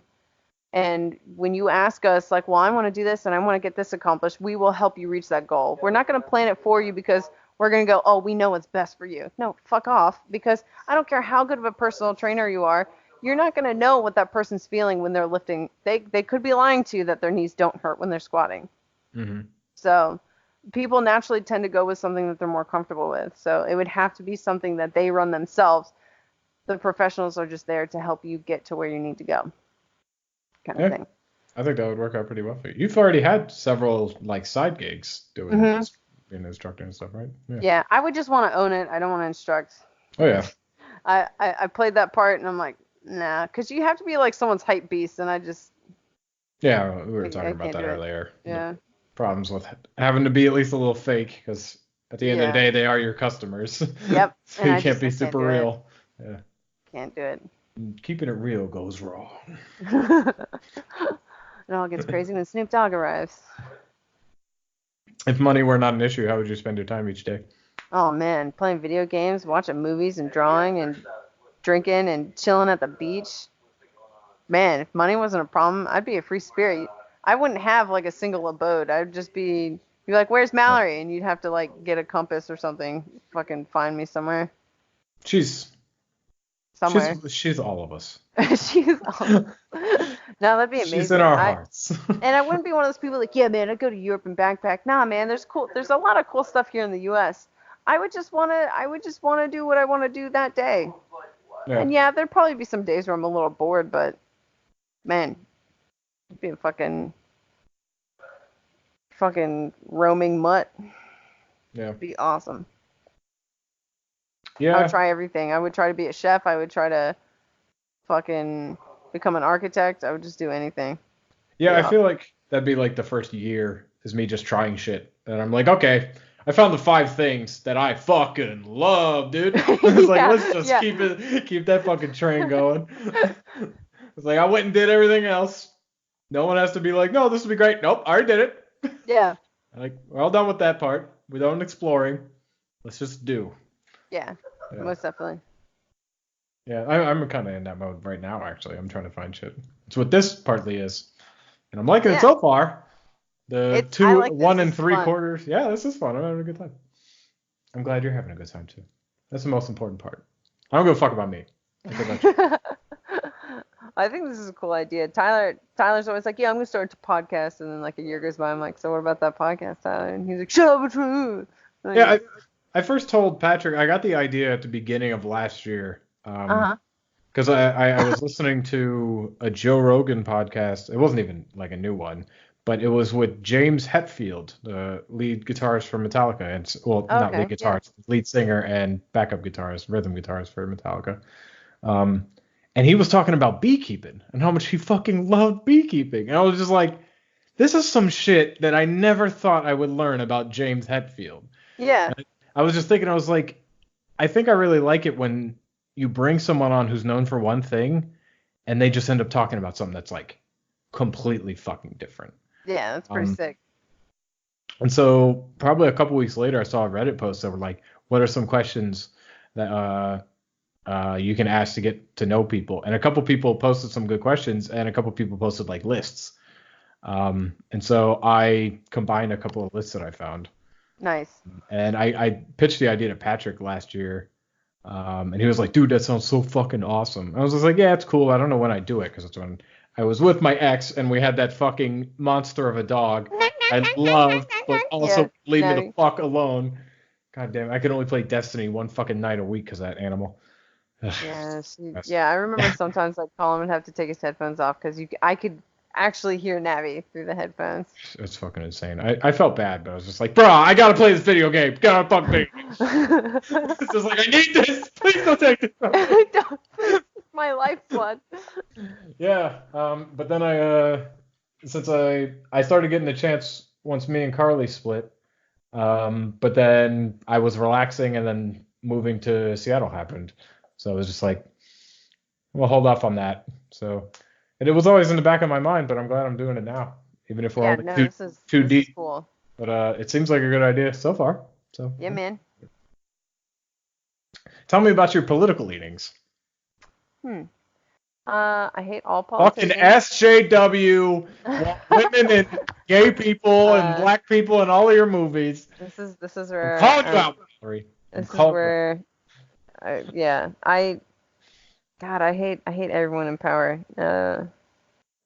And when you ask us like, well, I want to do this and I want to get this accomplished, we will help you reach that goal. We're not going to plan it for you because we're going to go, oh, we know what's best for you. No, fuck off. Because I don't care how good of a personal trainer you are. You're not going to know what that person's feeling when they're lifting. They could be lying to you that their knees don't hurt when they're squatting. Mm-hmm. So people naturally tend to go with something that they're more comfortable with. So it would have to be something that they run themselves. The professionals are just there to help you get to where you need to go. Kind of thing. I think that would work out pretty well for you. You've already had several like side gigs doing this, being an instructor and stuff, right? Yeah, I would just want to own it. I don't want to instruct. Oh yeah. I played that part and I'm like, nah, because you have to be like someone's hype beast, and I just. Yeah, we were talking about that earlier. Yeah. The problems with having to be at least a little fake, because at the end of the day, they are your customers. Yep. So you can't be super real. Yeah. Can't do it. Keeping it real goes wrong. It all gets crazy when Snoop Dogg arrives. If money were not an issue, how would you spend your time each day? Oh man, playing video games, watching movies and drawing and drinking and chilling at the beach. Man, if money wasn't a problem, I'd be a free spirit. I wouldn't have like a single abode. I'd just be like, where's Mallory? And you'd have to like get a compass or something. Fucking find me somewhere. She's Somewhere. She's all of us. She's all. No, that'd be amazing. She's in our hearts. And I wouldn't be one of those people like, yeah, man, I'd go to Europe and backpack. Nah, man, there's a lot of cool stuff here in the U.S. I would just wanna do what I want to do that day. Yeah. And yeah, there'd probably be some days where I'm a little bored, but man, it'd be a fucking roaming mutt. Yeah. It'd be awesome. Yeah. I would try everything. I would try to be a chef. I would try to fucking become an architect. I would just do anything. Yeah, I feel like that'd be like the first year is me just trying shit. And I'm like, okay, I found the 5 things that I fucking love, dude. It's like, let's just keep that fucking train going. It's like, I went and did everything else. No one has to be like, no, this would be great. Nope, I already did it. Yeah. Like, we're all done with that part. We're done exploring. Let's just do. Yeah, most definitely. Yeah, I'm kind of in that mode right now, actually. I'm trying to find shit. It's what this partly is. And I'm liking it so far. The 1 and 3 quarters. Yeah, this is fun. I'm having a good time. I'm glad you're having a good time, too. That's the most important part. I don't give a fuck about me. I think this is a cool idea. Tyler's always like, yeah, I'm going to start a podcast. And then like a year goes by, I'm like, so what about that podcast, Tyler? And he's like, shut up, it's true. Like, yeah, I first told Patrick, I got the idea at the beginning of last year. Because I was listening to a Joe Rogan podcast. It wasn't even like a new one, but it was with James Hetfield, the lead guitarist for Metallica. And not lead guitarist, lead singer and backup guitarist, rhythm guitarist for Metallica. And he was talking about beekeeping and how much he fucking loved beekeeping. And I was just like, this is some shit that I never thought I would learn about James Hetfield. Yeah. And I was just thinking, I was like, I think I really like it when you bring someone on who's known for one thing and they just end up talking about something that's like completely fucking different. Yeah, that's pretty sick. And so probably a couple weeks later, I saw a Reddit post that were like, what are some questions that you can ask to get to know people? And a couple people posted some good questions and a couple people posted like lists. And so I combined a couple of lists that I found. Nice. And I pitched the idea to Patrick last year. And he was like, dude, that sounds so fucking awesome. I was just like, yeah, it's cool. I don't know when I do it because it's when I was with my ex and we had that fucking monster of a dog I loved, but also leave me the fuck alone. God damn, I could only play Destiny one fucking night a week because of that animal. Yeah, I remember sometimes I'd call him and have to take his headphones off because I could actually hear Navi through the headphones. It's fucking insane. I felt bad, but I was just like, bro, I gotta play this video game. Gotta fuck me. It's just like, I need this. Please don't take this from me. Don't. It's my lifeblood. Yeah, but then since I started getting a chance once me and Carly split, but then I was relaxing and then moving to Seattle happened. So it was just like, we'll hold off on that. So. And it was always in the back of my mind, but I'm glad I'm doing it now, even if we're only too deep. This is cool. But it seems like a good idea so far. So yeah, man. Tell me about your political leanings. I hate all politicians. Fucking SJW, women and gay people and black people in all of your movies. This is where. God, I hate everyone in power.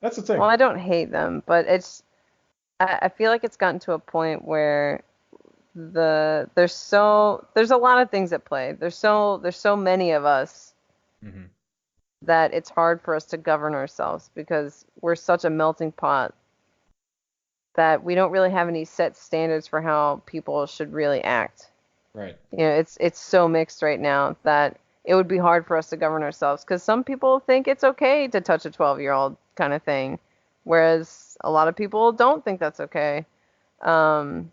That's the thing. Well, I don't hate them, but I feel like it's gotten to a point where there's a lot of things at play. There's so many of us that it's hard for us to govern ourselves because we're such a melting pot that we don't really have any set standards for how people should really act. Right. You know, it's so mixed right now that it would be hard for us to govern ourselves because some people think it's okay to touch a 12-year-old kind of thing, whereas a lot of people don't think that's okay. Those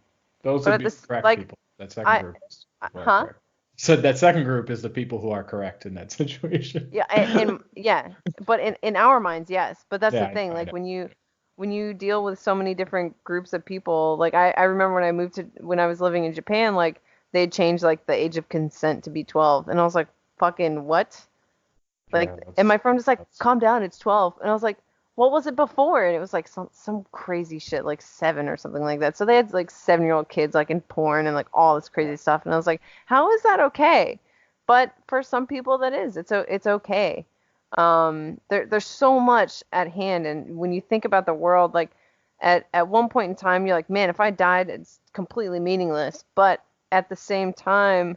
would be correct people. That second group. So that second group is the people who are correct in that situation. Yeah, but in our minds, yes. But that's the thing. Like when you deal with so many different groups of people, like I remember when I was living in Japan, like they had changed like the age of consent to be 12, and I was like, fucking what? Like, and my friend was like, calm down, it's 12. And I was like, what was it before? And it was like some crazy shit, like 7 or something like that. So they had like 7-year-old kids like in porn and like all this crazy stuff. And I was like, how is that okay? But for some people that is, it's okay. There's so much at hand, and when you think about the world, like at one point in time, you're like, man, if I died, it's completely meaningless. But at the same time,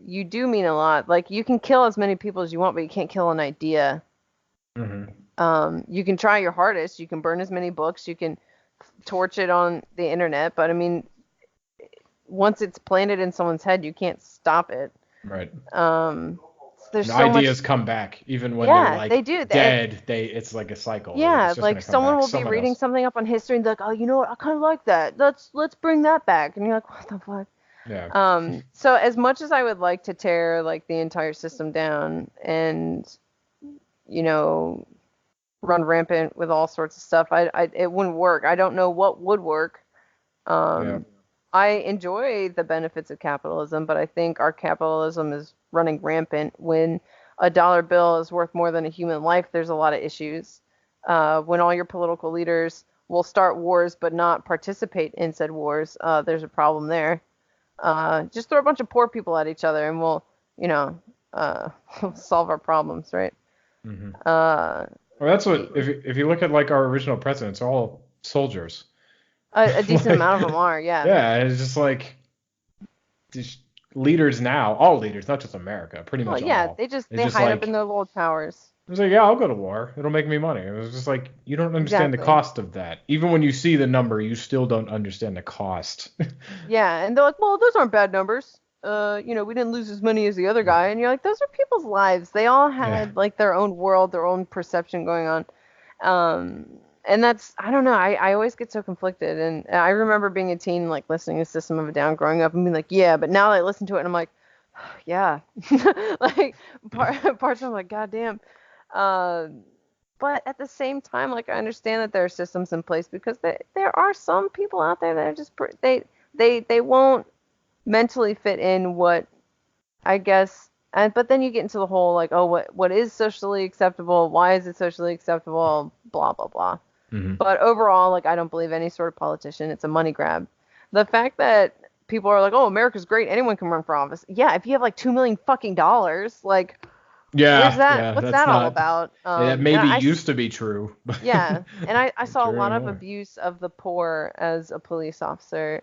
you do mean a lot. Like you can kill as many people as you want, but you can't kill an idea. You can try your hardest. You can burn as many books. You can torch it on the internet. But I mean, once it's planted in someone's head, you can't stop it. Right. There's The so ideas much. come back even when they're Yeah, like they do. dead. It's like a cycle. Yeah, It's just like gonna come someone back. will be Someone reading else. something up on history and they're like, oh, you know what? I kind of like that. Let's bring that back. And you're like, what the fuck? Yeah. So as much as I would like to tear like the entire system down and you know run rampant with all sorts of stuff, it wouldn't work. I don't know what would work. Yeah. I enjoy the benefits of capitalism, but I think our capitalism is running rampant. When a dollar bill is worth more than a human life, there's a lot of issues. When all your political leaders will start wars but not participate in said wars, there's a problem there. Just throw a bunch of poor people at each other and we'll, you know, solve our problems, right? Well, that's what if you look at like our original presidents, they're all soldiers. A decent Like, amount of them are, yeah. yeah, it's just like these leaders now, all leaders, not just America, pretty Well, much yeah, all. It's they just hide up like in their little towers. it's like, yeah, I'll go to war. It'll make me money. It was just like you don't understand the Exactly. cost of that. Even when you see the number, you still don't understand the cost. Yeah, and they're like, well, those aren't bad numbers. We didn't lose as many as the other guy. And you're like, those are people's lives. They all Yeah. had like their own world, their own perception going on. Um, and that's, I don't know, I always get so conflicted. And I remember being a teen, like listening to System of a Down growing up and being like, yeah, but now I listen to it and I'm like, yeah. Like, parts I'm like, God damn. Uh, but at the same time, like, I understand that there are systems in place because there are some people out there that are just, they won't mentally fit in what I guess but then you get into the whole like, oh, what is socially acceptable, why is it socially acceptable, blah blah blah. But overall, like, I don't believe any sort of politician, it's a money grab. The fact that people are like, oh, America's great, anyone can run for office, yeah, if you have like $2 million fucking dollars, like, where's Yeah, that, yeah, what's that's that all not. about? It And maybe used to be true, but yeah, and I not saw a true lot of anymore. abuse of the poor as a police officer.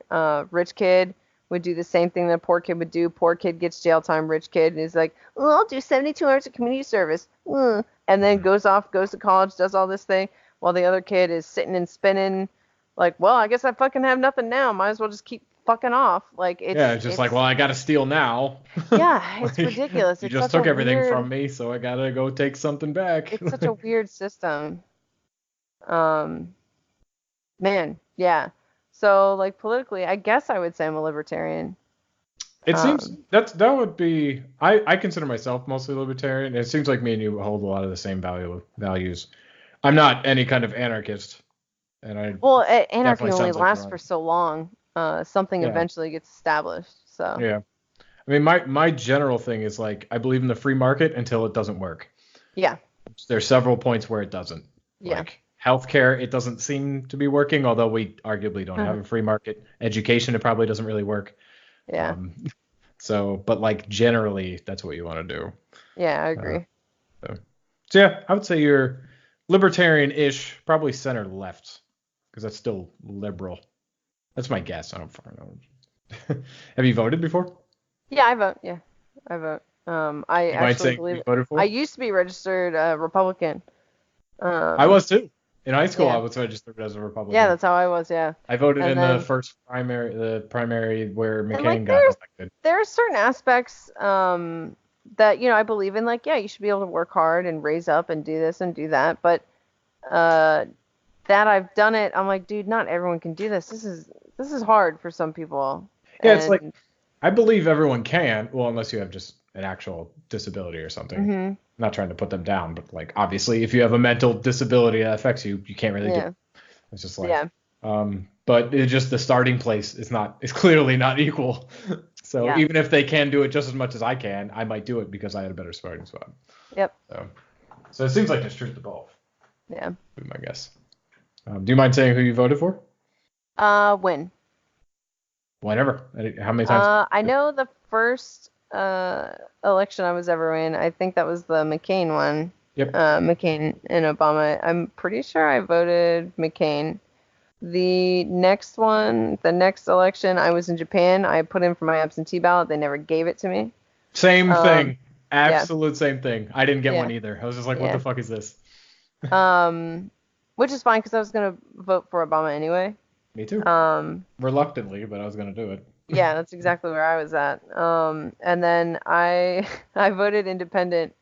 Rich kid would do the same thing that a poor kid would do. Poor kid gets jail time. Rich kid is like, oh, I'll do 72 hours of community service. And then goes to college, does all this thing, while the other kid is sitting and spinning like, well, I guess I fucking have nothing now. Might as well just keep fucking off. Like, Yeah, it's just like, well, I gotta steal now. yeah, it's Like, ridiculous. you just took everything from me, so I gotta go take something back. It's such a weird system. Um, Man, yeah. So, like, politically, I guess I would say I'm a libertarian. It seems Um, that would be. I consider myself mostly libertarian. It seems like me and you hold a lot of the same values. I'm not any kind of anarchist, and I well, anarchy definitely only sounds like you lasts are. for so long. Something Yeah, eventually gets established. So, yeah. I mean, my general thing is like I believe in the free market until it doesn't work. yeah, There's several points where it doesn't. yeah, Like healthcare, it doesn't seem to be working, although we arguably don't have a free market. Education, it probably doesn't really work. yeah, Um, so, but like generally, that's what you want to do. yeah. I Uh, agree. so, so yeah, I would say you're libertarian-ish, probably center left, because that's still liberal. That's my guess. I don't fucking know. Have you voted before? Yeah, I vote. Yeah, I vote. I Do you mind actually saying who you believe voted I for? used to be registered Republican. I Um, was too. In high school, I yeah, was registered as a yeah, Republican. that's how I was. Yeah, I voted and in the then first primary, the primary where and like McCain got elected. there are certain aspects that I believe in, like, yeah, you should be able to work hard and raise up and do this and do that, but uh that I've done it, I'm like, dude, not everyone can do this. This is hard for some people. Yeah, it's like And I believe everyone can, well, unless you have just an actual disability or something. mhm, Not trying to put them down, but like obviously, if you have a mental disability that affects you, you can't really do it. yeah, It's just life. yeah, But it's just the starting place is clearly not equal. So yeah, even if they can do it just as much as I can, I might do it because I had a better starting spot. yep, So it seems like there's truth to both, yeah. would be my guess. Do you mind saying who you voted for? When? Whenever. How many times? I know the first election I was ever in. I think that was the McCain one. Yep. McCain and Obama. I'm pretty sure I voted McCain. The next one, the next election, I was in Japan. I put in for my absentee ballot. They never gave it to me. Same thing. Yeah, Absolute same thing. I didn't get yeah, one either. I was just like, what the yeah. fuck is this? Which is fine because I was gonna vote for Obama anyway. Me too. Um, Reluctantly, but I was gonna do it. yeah, that's exactly where I was at. And then I I voted independent.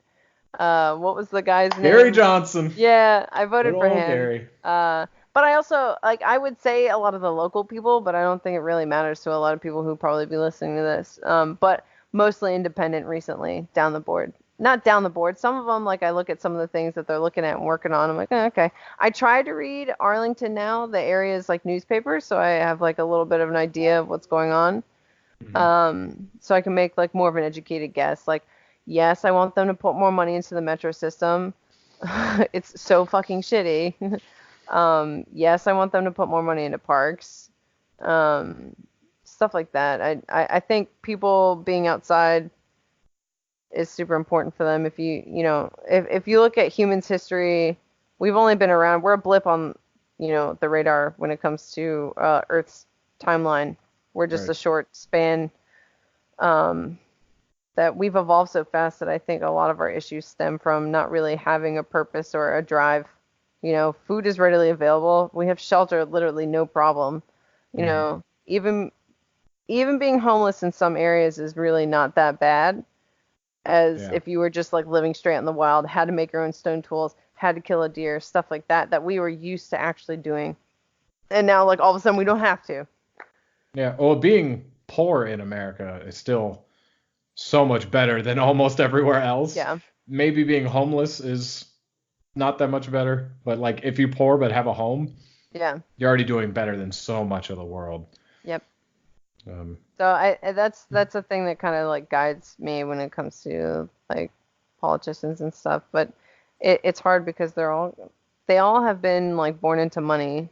What was the guy's Gary name? Johnson. Yeah, I Good voted for old him. Gary. But I also like I would say a lot of the local people, but I don't think it really matters to a lot of people who probably be listening to this. But mostly independent recently, down the board. Not down the board. Some of them, like I look at some of the things that they're looking at and working on. I'm like, okay. I try to read Arlington Now, the area's like newspapers, so I have like a little bit of an idea of what's going on. Mhm. So I can make like more of an educated guess. Like, yes, I want them to put more money into the metro system. It's so fucking shitty. Yes, I want them to put more money into parks. Um, Stuff like that. I think people being outside is super important for them. If if you look at humans' history, we've only been around. We're a blip on, the radar when it comes to Earth's timeline. We're just Right. a short span. That we've evolved so fast that I think a lot of our issues stem from not really having a purpose or a drive. Food is readily available. We have shelter, literally no problem. Mhm. Even being homeless in some areas is really not that bad as Yeah. if you were just like living straight in the wild, had to make your own stone tools, had to kill a deer, stuff like that, that we were used to actually doing. And now, like, all of a sudden, we don't have to. Yeah. Well, being poor in America is still so much better than almost everywhere else. Yeah. Maybe being homeless is not that much better, but like if you're poor but have a home, Yeah. you're already doing better than so much of the world. Yep. Um, So that's a thing that kind of like guides me when it comes to like politicians and stuff. But it's hard because they all have been like born into money,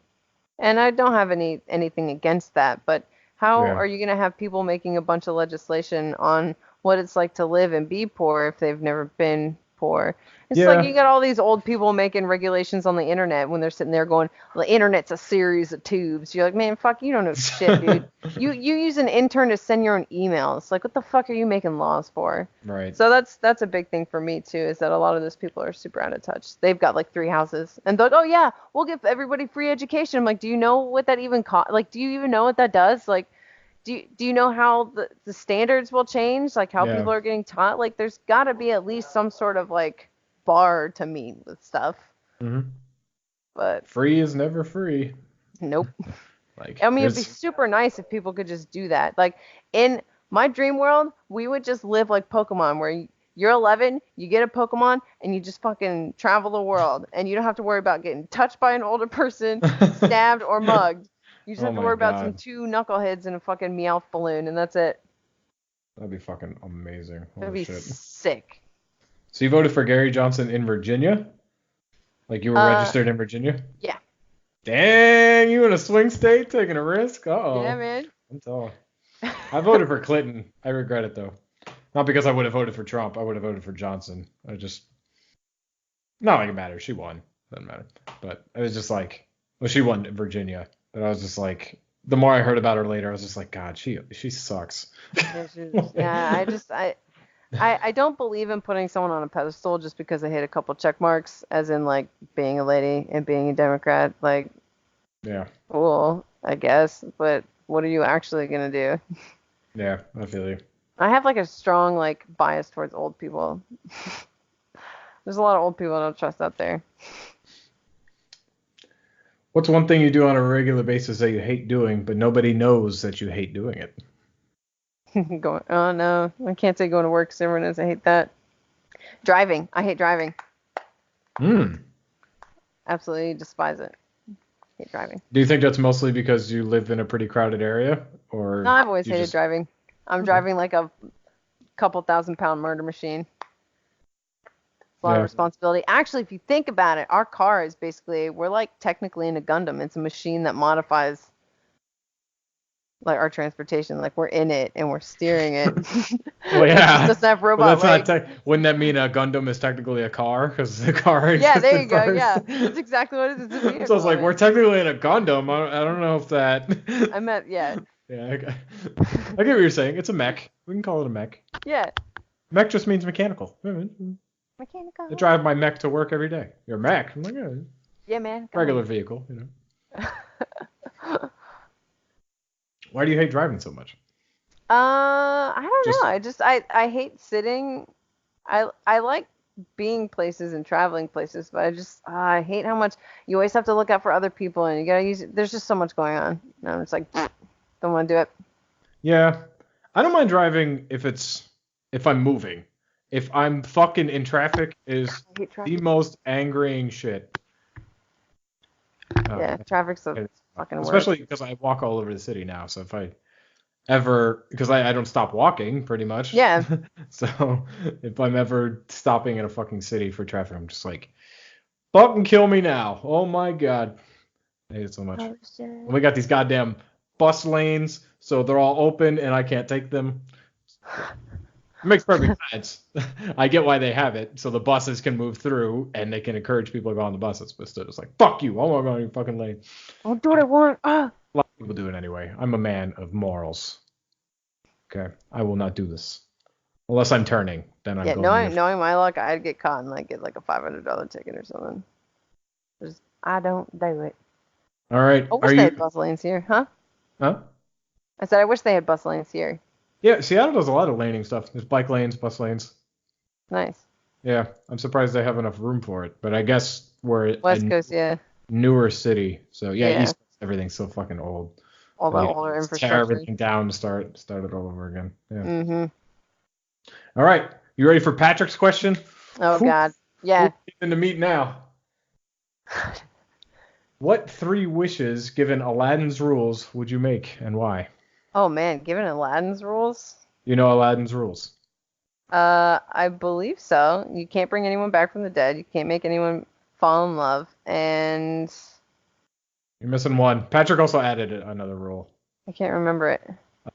and I don't have anything against that. But how yeah. are you gonna have people making a bunch of legislation on what it's like to live and be poor if they've never been poor? It's like Yeah. you got all these old people making regulations on the internet when they're sitting there going, the internet's a series of tubes. You're like, man, fuck, you don't know shit, dude. You use an intern to send your own emails. Like, what the fuck are you making laws for? Right. So that's a big thing for me too, is that a lot of those people are super out of touch. They've got like 3 houses, and they're like, oh yeah, we'll give everybody free education. I'm like, do you know what that even cost? Like, do you even know what that does? Like, do you know how the standards will change? Like, how Yeah. people are getting taught? Like, there's got to be at least some sort of like bar to meet with stuff. Hmm. But Free is never free. nope. Like I mean, it'd be there's super nice if people could just do that. Like in my dream world, we would just live like Pokemon, where you're 11, you get a Pokemon, and you just fucking travel the world, and you don't have to worry about getting touched by an older person, stabbed, or mugged. You just Oh have to my worry about some God. two knuckleheads and a fucking Meowth balloon, and that's it. That'd be fucking amazing. That'd Holy be shit. sick. So you voted for Gary Johnson in Virginia? Like you were Uh, registered in Virginia? yeah, Dang, you in a swing state taking a risk? yeah, Uh-oh. man. That's all. I voted for Clinton. I regret it though. Not because I would have voted for Trump. I would have voted for Johnson. I just not like it matters. She won. Doesn't matter. But it was just like, well, she won in Virginia. But I was just like, the more I heard about her later, I was just like, God, she sucks. Yeah, I don't believe in putting someone on a pedestal just because they hit a couple check marks, as in like being a lady and being a Democrat. Like, Yeah, cool, I guess, but what are you actually gonna do? yeah, I feel you. I have like a strong like bias towards old people. There's a lot of old people I don't trust out there. What's one thing you do on a regular basis that you hate doing, but nobody knows that you hate doing it? Going, oh no, I can't say going to work 'cause everyone knows I hate that. Driving, I hate driving. Hmm. Absolutely despise it. Hate driving. Do you think that's mostly because you live in a pretty crowded area, No, or I've always you hated just driving. I'm okay? driving like a couple 1,000-pound murder machine. It's a lot of Yeah. responsibility. Actually, if you think about it, our car is basically, we're like technically in a Gundam. It's a machine that modifies, like our transportation, like we're in it and we're steering it. Well, It yeah. just doesn't have But robot that's legs. not wouldn't that mean a Gundam is technically a car because the car Yeah, there you existed go. first? Yeah, that's exactly what it is. It's a vehicle. So I was like, man. we're technically in a Gundam. I don't know if that. I meant, yeah. Yeah, I get what you're saying. It's a mech. We can call it a mech. Yeah. Mech just means mechanical. Mechanical. I drive my mech to work every day. Your mech? I'm like, yeah, Yeah, man. Come regular vehicle, you know. Why do you hate driving so much? I don't Just know. I hate sitting. I like being places and traveling places, but I hate how much you always have to look out for other people and you gotta use. There's just so much going on. And I'm just like, don't want to do it. yeah. I don't mind driving if I'm moving. If I'm fucking in traffic is I hate the traffic. most angering shit. Yeah, traffic's the fucking worst. Especially because I walk all over the city now, so if I ever, because I don't stop walking pretty much. Yeah. So if I'm ever stopping in a fucking city for traffic, I'm just like, fucking kill me now. Oh my god. I hate it so much. Oh, shit. And we got these goddamn bus lanes, so they're all open and I can't take them. It makes perfect sense. I get why they have it, so the buses can move through and they can encourage people to go on the buses, but still just like, fuck you, I won't go on your fucking lane. I'll do what I want. Ah. A lot of people do it anyway. I'm a man of morals. Okay, I will not do this unless I'm turning. Then I'm Yeah, going. knowing my luck, I'd get caught and like get like a $500 ticket or something. I don't do it. All right. I wish they had bus lanes here, huh? Huh? I said I wish they had bus lanes here. Yeah, Seattle does a lot of laning stuff. There's bike lanes, bus lanes. Nice. Yeah, I'm surprised they have enough room for it. But I guess we're West Coast, yeah. newer city, so yeah, Yeah. East Coast, everything's so fucking old. All the Like, older tear infrastructure. everything down to start it all over again. Yeah. Mm-hmm. All right, you ready for Patrick's question? Oh, Who- God. Yeah. Who's in the meet now? What 3 wishes, given Aladdin's rules, would you make and why? Oh, man. Given Aladdin's rules? You know Aladdin's rules. I believe so. You can't bring anyone back from the dead. You can't make anyone fall in love. And You're missing one. Patrick also added another rule. I can't remember it.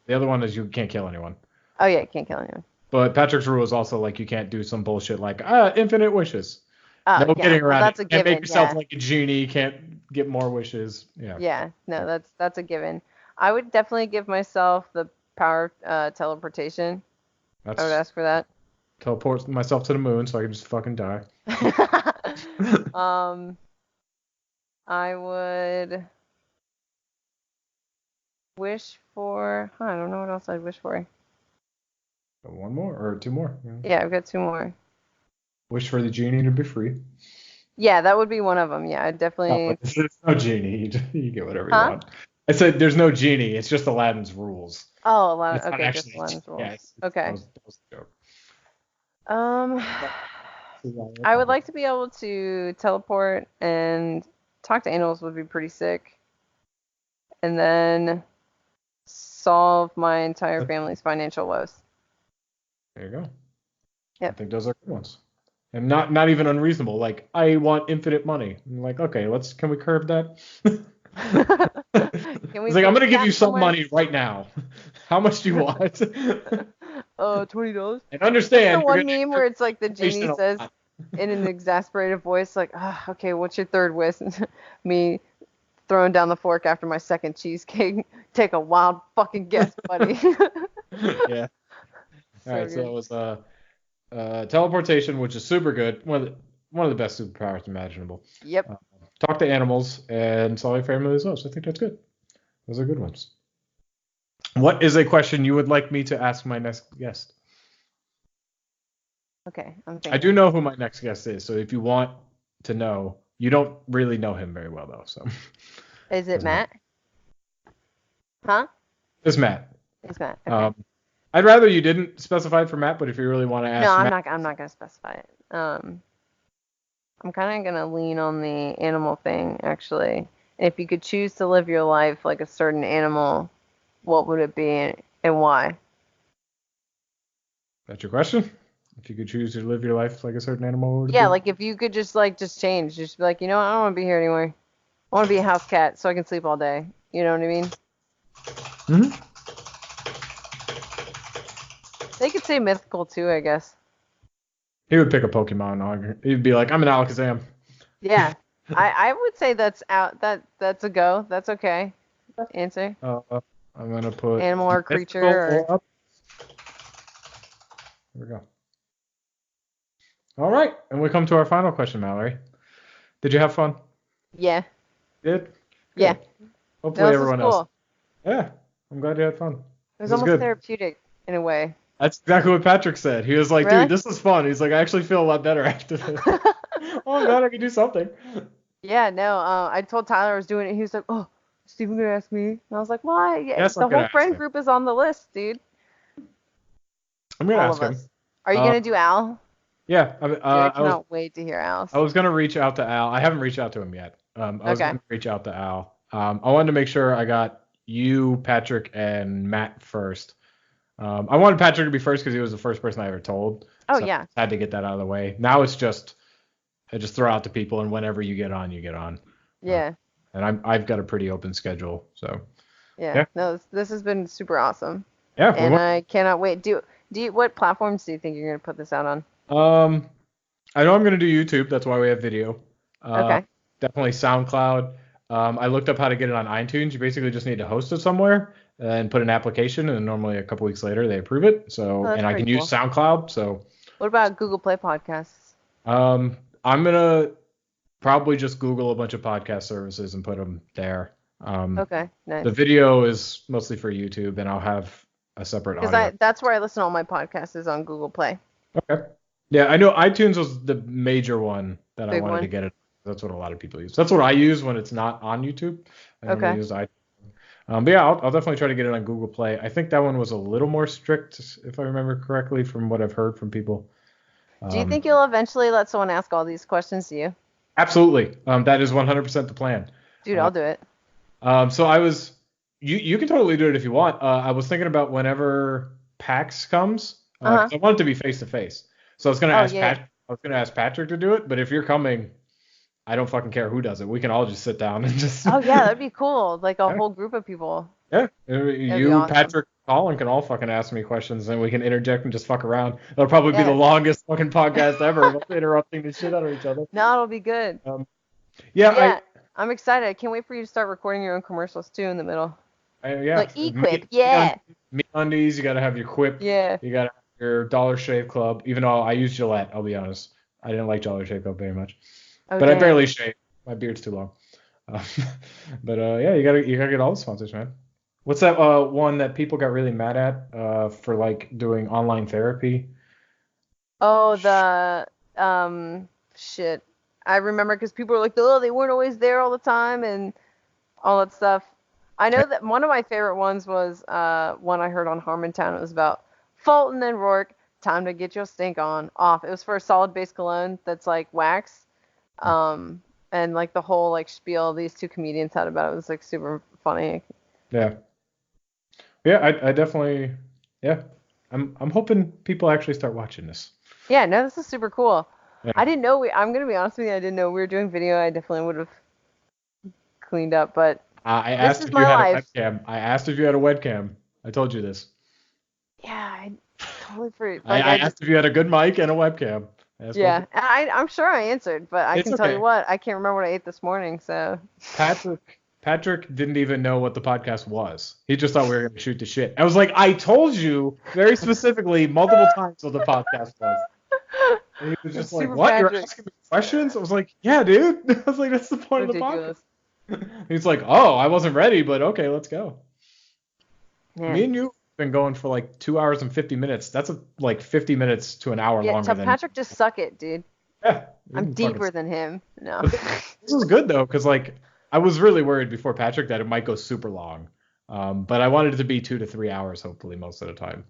The other one is you can't kill anyone. Oh, yeah. You can't kill anyone. But Patrick's rule is also like you can't do some bullshit like infinite wishes. Oh, No yeah. getting Well, around that's it. a Can't given. make yourself Yeah. like a genie. Can't get more wishes. Yeah. Yeah. No, that's a given. I would definitely give myself the power of teleportation. I would That's ask for that. teleport myself to the moon so I can just fucking die. I would wish for. I don't know what else I'd wish for. One more or 2 more. Yeah, I've got 2 more. Wish for the genie to be free. Yeah, that would be one of them. Yeah, I'd definitely. There's no genie. You get whatever you Huh? want. I said there's no genie. It's just Aladdin's rules. Oh, Aladdin. It's not Okay, just actually. Aladdin's rules. Yeah, Okay. That was a joke. I would like to be able to teleport and talk to animals would be pretty sick. And then solve my entire family's financial woes. There you go. Yep. I think those are good ones. And not even unreasonable. Like, I want infinite money. I'm like, okay, can we curb that? Can we It's like, I'm put gonna give that you some somewhere? money right now. How much do you want? $20. And understand. The you're one gonna- meme where it's like the genie a says lot. in an exasperated voice, like, okay, what's your third wish? Me throwing down the fork after my second cheesecake. Take a wild fucking guess, buddy. Yeah. So All right, so good. it was teleportation, which is super good. One of the best superpowers imaginable. Yep. Talk to animals and solve your family's woes. I think that's good. Those are good ones. What is a question you would like me to ask my next guest? Okay, I'm thinking. I do know who my next guest is, so if you want to know, you don't really know him very well though. So. Is it Matt? Huh? It's Matt. It's Matt. Okay. I'd rather you didn't specify it for Matt, but if you really want to ask No, Matt, I'm not gonna specify it. I'm kind of gonna lean on the animal thing actually. If you could choose to live your life like a certain animal, what would it be and why? that's your question. If you could choose to live your life like a certain animal, what would it Yeah, be? like if you could just change, just be like, you know what, I don't want to be here anymore. I want to be a house cat so I can sleep all day. You know what I mean? Mm-hmm. They could say mythical too, I guess. He would pick a Pokemon. He'd be like, I'm an Alakazam. Yeah. I would say that's out. That's a go. That's okay. Answer. I'm gonna put Animal or creature. Or... up. Here we go. All right, and we come to our final question, Mallory. Did you have fun? Yeah. Did? Good. Yeah. Hopefully everyone cool. else. Yeah, I'm glad you had fun. It was almost good. therapeutic in a way. That's exactly what Patrick said. He was like, Really? dude, this is fun. He's like, I actually feel a lot better after this. Oh, I'm glad I can do something. Yeah, no, I told Tyler I was doing it. He was like, oh, Steven gonna ask me? And I was like, why? Yeah, Yes, the whole friend group is on the list, dude. I'm gonna ask him. Are you gonna do Al? Yeah. I cannot wait to hear Al. I was gonna reach out to Al. I haven't reached out to him yet. I was gonna reach out to Al. I wanted to make sure I got you, Patrick, and Matt first. I wanted Patrick to be first because he was the first person I ever told. Oh, so yeah. I had to get that out of the way. Now it's just I just throw out to people, and whenever you get on, you get on. Yeah. And I've got a pretty open schedule, so. Yeah. No, this has been super awesome. Yeah. And I cannot wait. What platforms do you think you're gonna put this out on? I know I'm gonna do YouTube. That's why we have video. Okay. Definitely SoundCloud. I looked up how to get it on iTunes. You basically just need to host it somewhere and put an application, and normally a couple weeks later they approve it. So, and I can use SoundCloud. So. What about Google Play Podcasts? I'm gonna probably just Google a bunch of podcast services and put them there. Okay, nice. The video is mostly for YouTube, and I'll have a separate audio. Because that's where I listen to all my podcasts is on Google Play. Okay. Yeah, I know iTunes was the major one that I wanted to get it. That's what a lot of people use. That's what I use when it's not on YouTube. I only use iTunes. But yeah, I'll definitely try to get it on Google Play. I think that one was a little more strict, if I remember correctly, from what I've heard from people. Do you think you'll eventually let someone ask all these questions to you? Absolutely. That is 100% the plan. Dude, I'll do it. So I was, you can totally do it if you want. I was thinking about whenever PAX comes, 'cause I want it to be face to face. So I was gonna ask Patrick to do it, but if you're coming, I don't fucking care who does it. We can all just sit down and just. Oh yeah, that'd be cool. Like a whole group of people. Yeah, you, awesome. Patrick, Colin can all fucking ask me questions, and we can interject and just fuck around. That'll probably be the longest fucking podcast ever. We'll be interrupting the shit out of each other. No, it'll be good. I'm excited. I can't wait for you to start recording your own commercials too in the middle. Like equip, Me undies, you gotta have your quip. Yeah. You gotta have your Dollar Shave Club. Even though I use Gillette, I'll be honest, I didn't like Dollar Shave Club very much. Okay. But I barely shave. My beard's too long. Yeah, you gotta get all the sponsors, man. What's that one that people got really mad at for like doing online therapy? Oh, the shit. I remember because people were like, oh, they weren't always there all the time and all that stuff. I know that one of my favorite ones was one I heard on Harmontown. It was about Fulton and Rourke. Time to get your stink on off. It was for a solid base cologne that's like wax. And like the whole like spiel these two comedians had about it was like super funny. Yeah. Yeah, I definitely. Yeah, I'm hoping people actually start watching this. Yeah, no, this is super cool. Yeah. I didn't know I'm gonna be honest with you. I didn't know we were doing video. I definitely would have cleaned up, but I asked if you had a webcam. I asked if you had a webcam. I told you this. Yeah, I totally forgot. I asked if you had a good mic and a webcam. Yeah, I'm sure I answered, but I can tell you what, I can't remember what I ate this morning. So Patrick didn't even know what the podcast was. He just thought we were going to shoot the shit. I was like, I told you very specifically multiple times what the podcast was. And he was just like, what? Patrick. You're asking me questions? I was like, yeah, dude. I was like, that's the point of the podcast. He's like, oh, I wasn't ready, but okay, let's go. Yeah. Me and you have been going for like 2 hours and 50 minutes. That's like 50 minutes to an hour longer than Patrick just suck it, dude. Yeah. I'm deeper than him. No. This is good, though, because like, I was really worried before Patrick that it might go super long, but I wanted it to be 2 to 3 hours, hopefully, most of the time.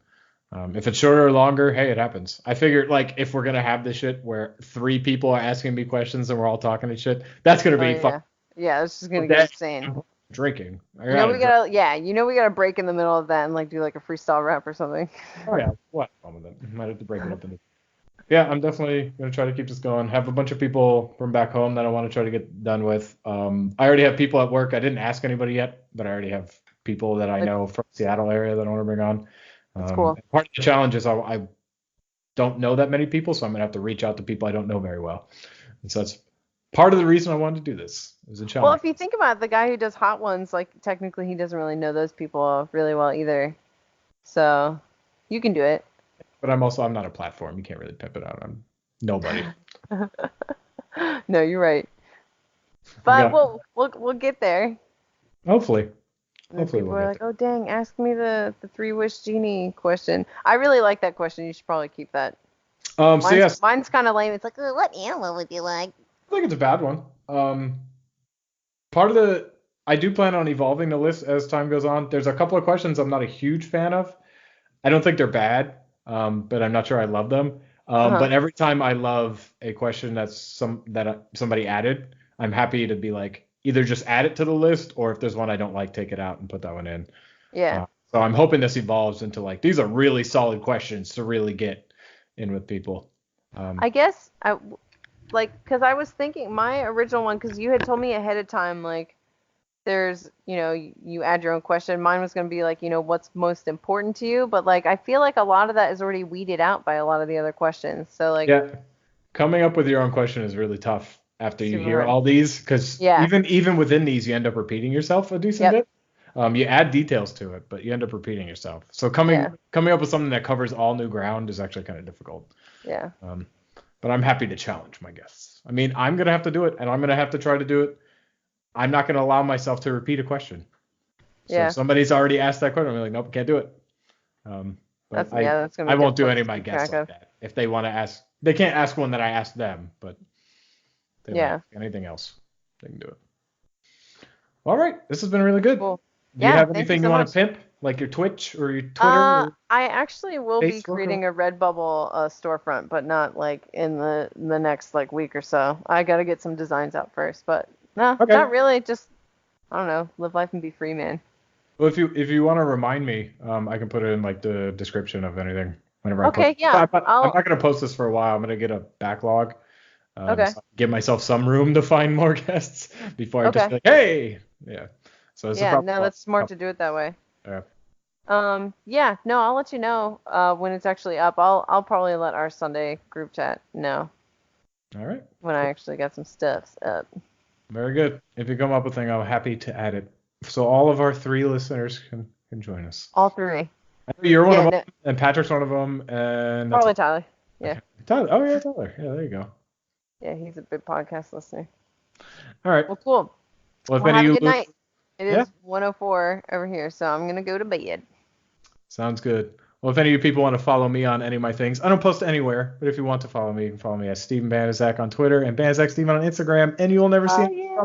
If it's shorter or longer, hey, it happens. I figured, like, if we're going to have this shit where 3 people are asking me questions and we're all talking and shit, that's going to be fun. Yeah, this is going to get insane. Drinking. We gotta break in the middle of that and, like, do, like, a freestyle rap or something. Oh, yeah. What? Might have to break it up into. Yeah, I'm definitely going to try to keep this going. Have a bunch of people from back home that I want to try to get done with. I already have people at work. I didn't ask anybody yet, but I already have people that I know from Seattle area that I want to bring on. That's cool. Part of the challenge is I don't know that many people, so I'm gonna have to reach out to people I don't know very well. And so that's part of the reason I wanted to do this. It was a challenge. Well, if you think about it, the guy who does hot ones, like technically he doesn't really know those people really well either. So you can do it. But I'm not a platform. You can't really pimp it out. I'm nobody. No, you're right. But we'll get there. Hopefully. And then people are like, oh dang, ask me the three wish genie question. I really like that question. You should probably keep that. Mine's kind of lame. It's like, oh, what animal would you like? I think it's a bad one. I do plan on evolving the list as time goes on. There's a couple of questions I'm not a huge fan of. I don't think they're bad, but I'm not sure I love them. But every time I love a question that somebody added, I'm happy to be like, either just add it to the list, or if there's one I don't like, take it out and put that one in. Yeah. So I'm hoping this evolves into like, these are really solid questions to really get in with people. I guess because I was thinking my original one, because you had told me ahead of time, like, there's, you add your own question. Mine was going to be like, what's most important to you? But like, I feel like a lot of that is already weeded out by a lot of the other questions. So like, yeah, coming up with your own question is really tough after you hear all these, because even within these, you end up repeating yourself a decent bit. You add details to it, but you end up repeating yourself. So coming up with something that covers all new ground is actually kind of difficult. Yeah. But I'm happy to challenge my guests. I mean, I'm gonna have to do it, and I'm gonna have to try to do it. I'm not gonna allow myself to repeat a question. So if somebody's already asked that question, I'm like, nope, can't do it. That's gonna be I won't do any of my guests like that. If they want to ask, they can't ask one that I asked them, but they ask anything else, they can do it. All right, this has been really good. Cool. Do you have anything you want to pimp, like your Twitch or your Twitter? Or I actually will be creating a Redbubble storefront, but not like in the next like week or so. I got to get some designs out first, but no, not really. Just, I don't know, live life and be free, man. Well, if you want to remind me, I can put it in like the description of anything whenever I post. Okay, yeah. I'm not gonna post this for a while. I'm gonna get a backlog. So give myself some room to find more guests before I just be like, hey, yeah. So that's smart to do it that way. Yeah. I'll let you know when it's actually up. I'll probably let our Sunday group chat know. All right. When I actually got some stuff up. Very good. If you come up with anything, I'm happy to add it. So all of our 3 listeners can join us. All 3. I know you're one of them, and Patrick's one of them, and probably Tyler. Yeah. Okay. Tyler. Oh yeah, Tyler. Yeah, there you go. Yeah, he's a big podcast listener. All right. Well, cool. Well, have a good night. It is 1:04 over here, so I'm gonna go to bed. Sounds good. Well, if any of you people want to follow me on any of my things, I don't post anywhere, but if you want to follow me, you can follow me at Steven Banaszak on Twitter and Banaszak Steven on Instagram, and you will never see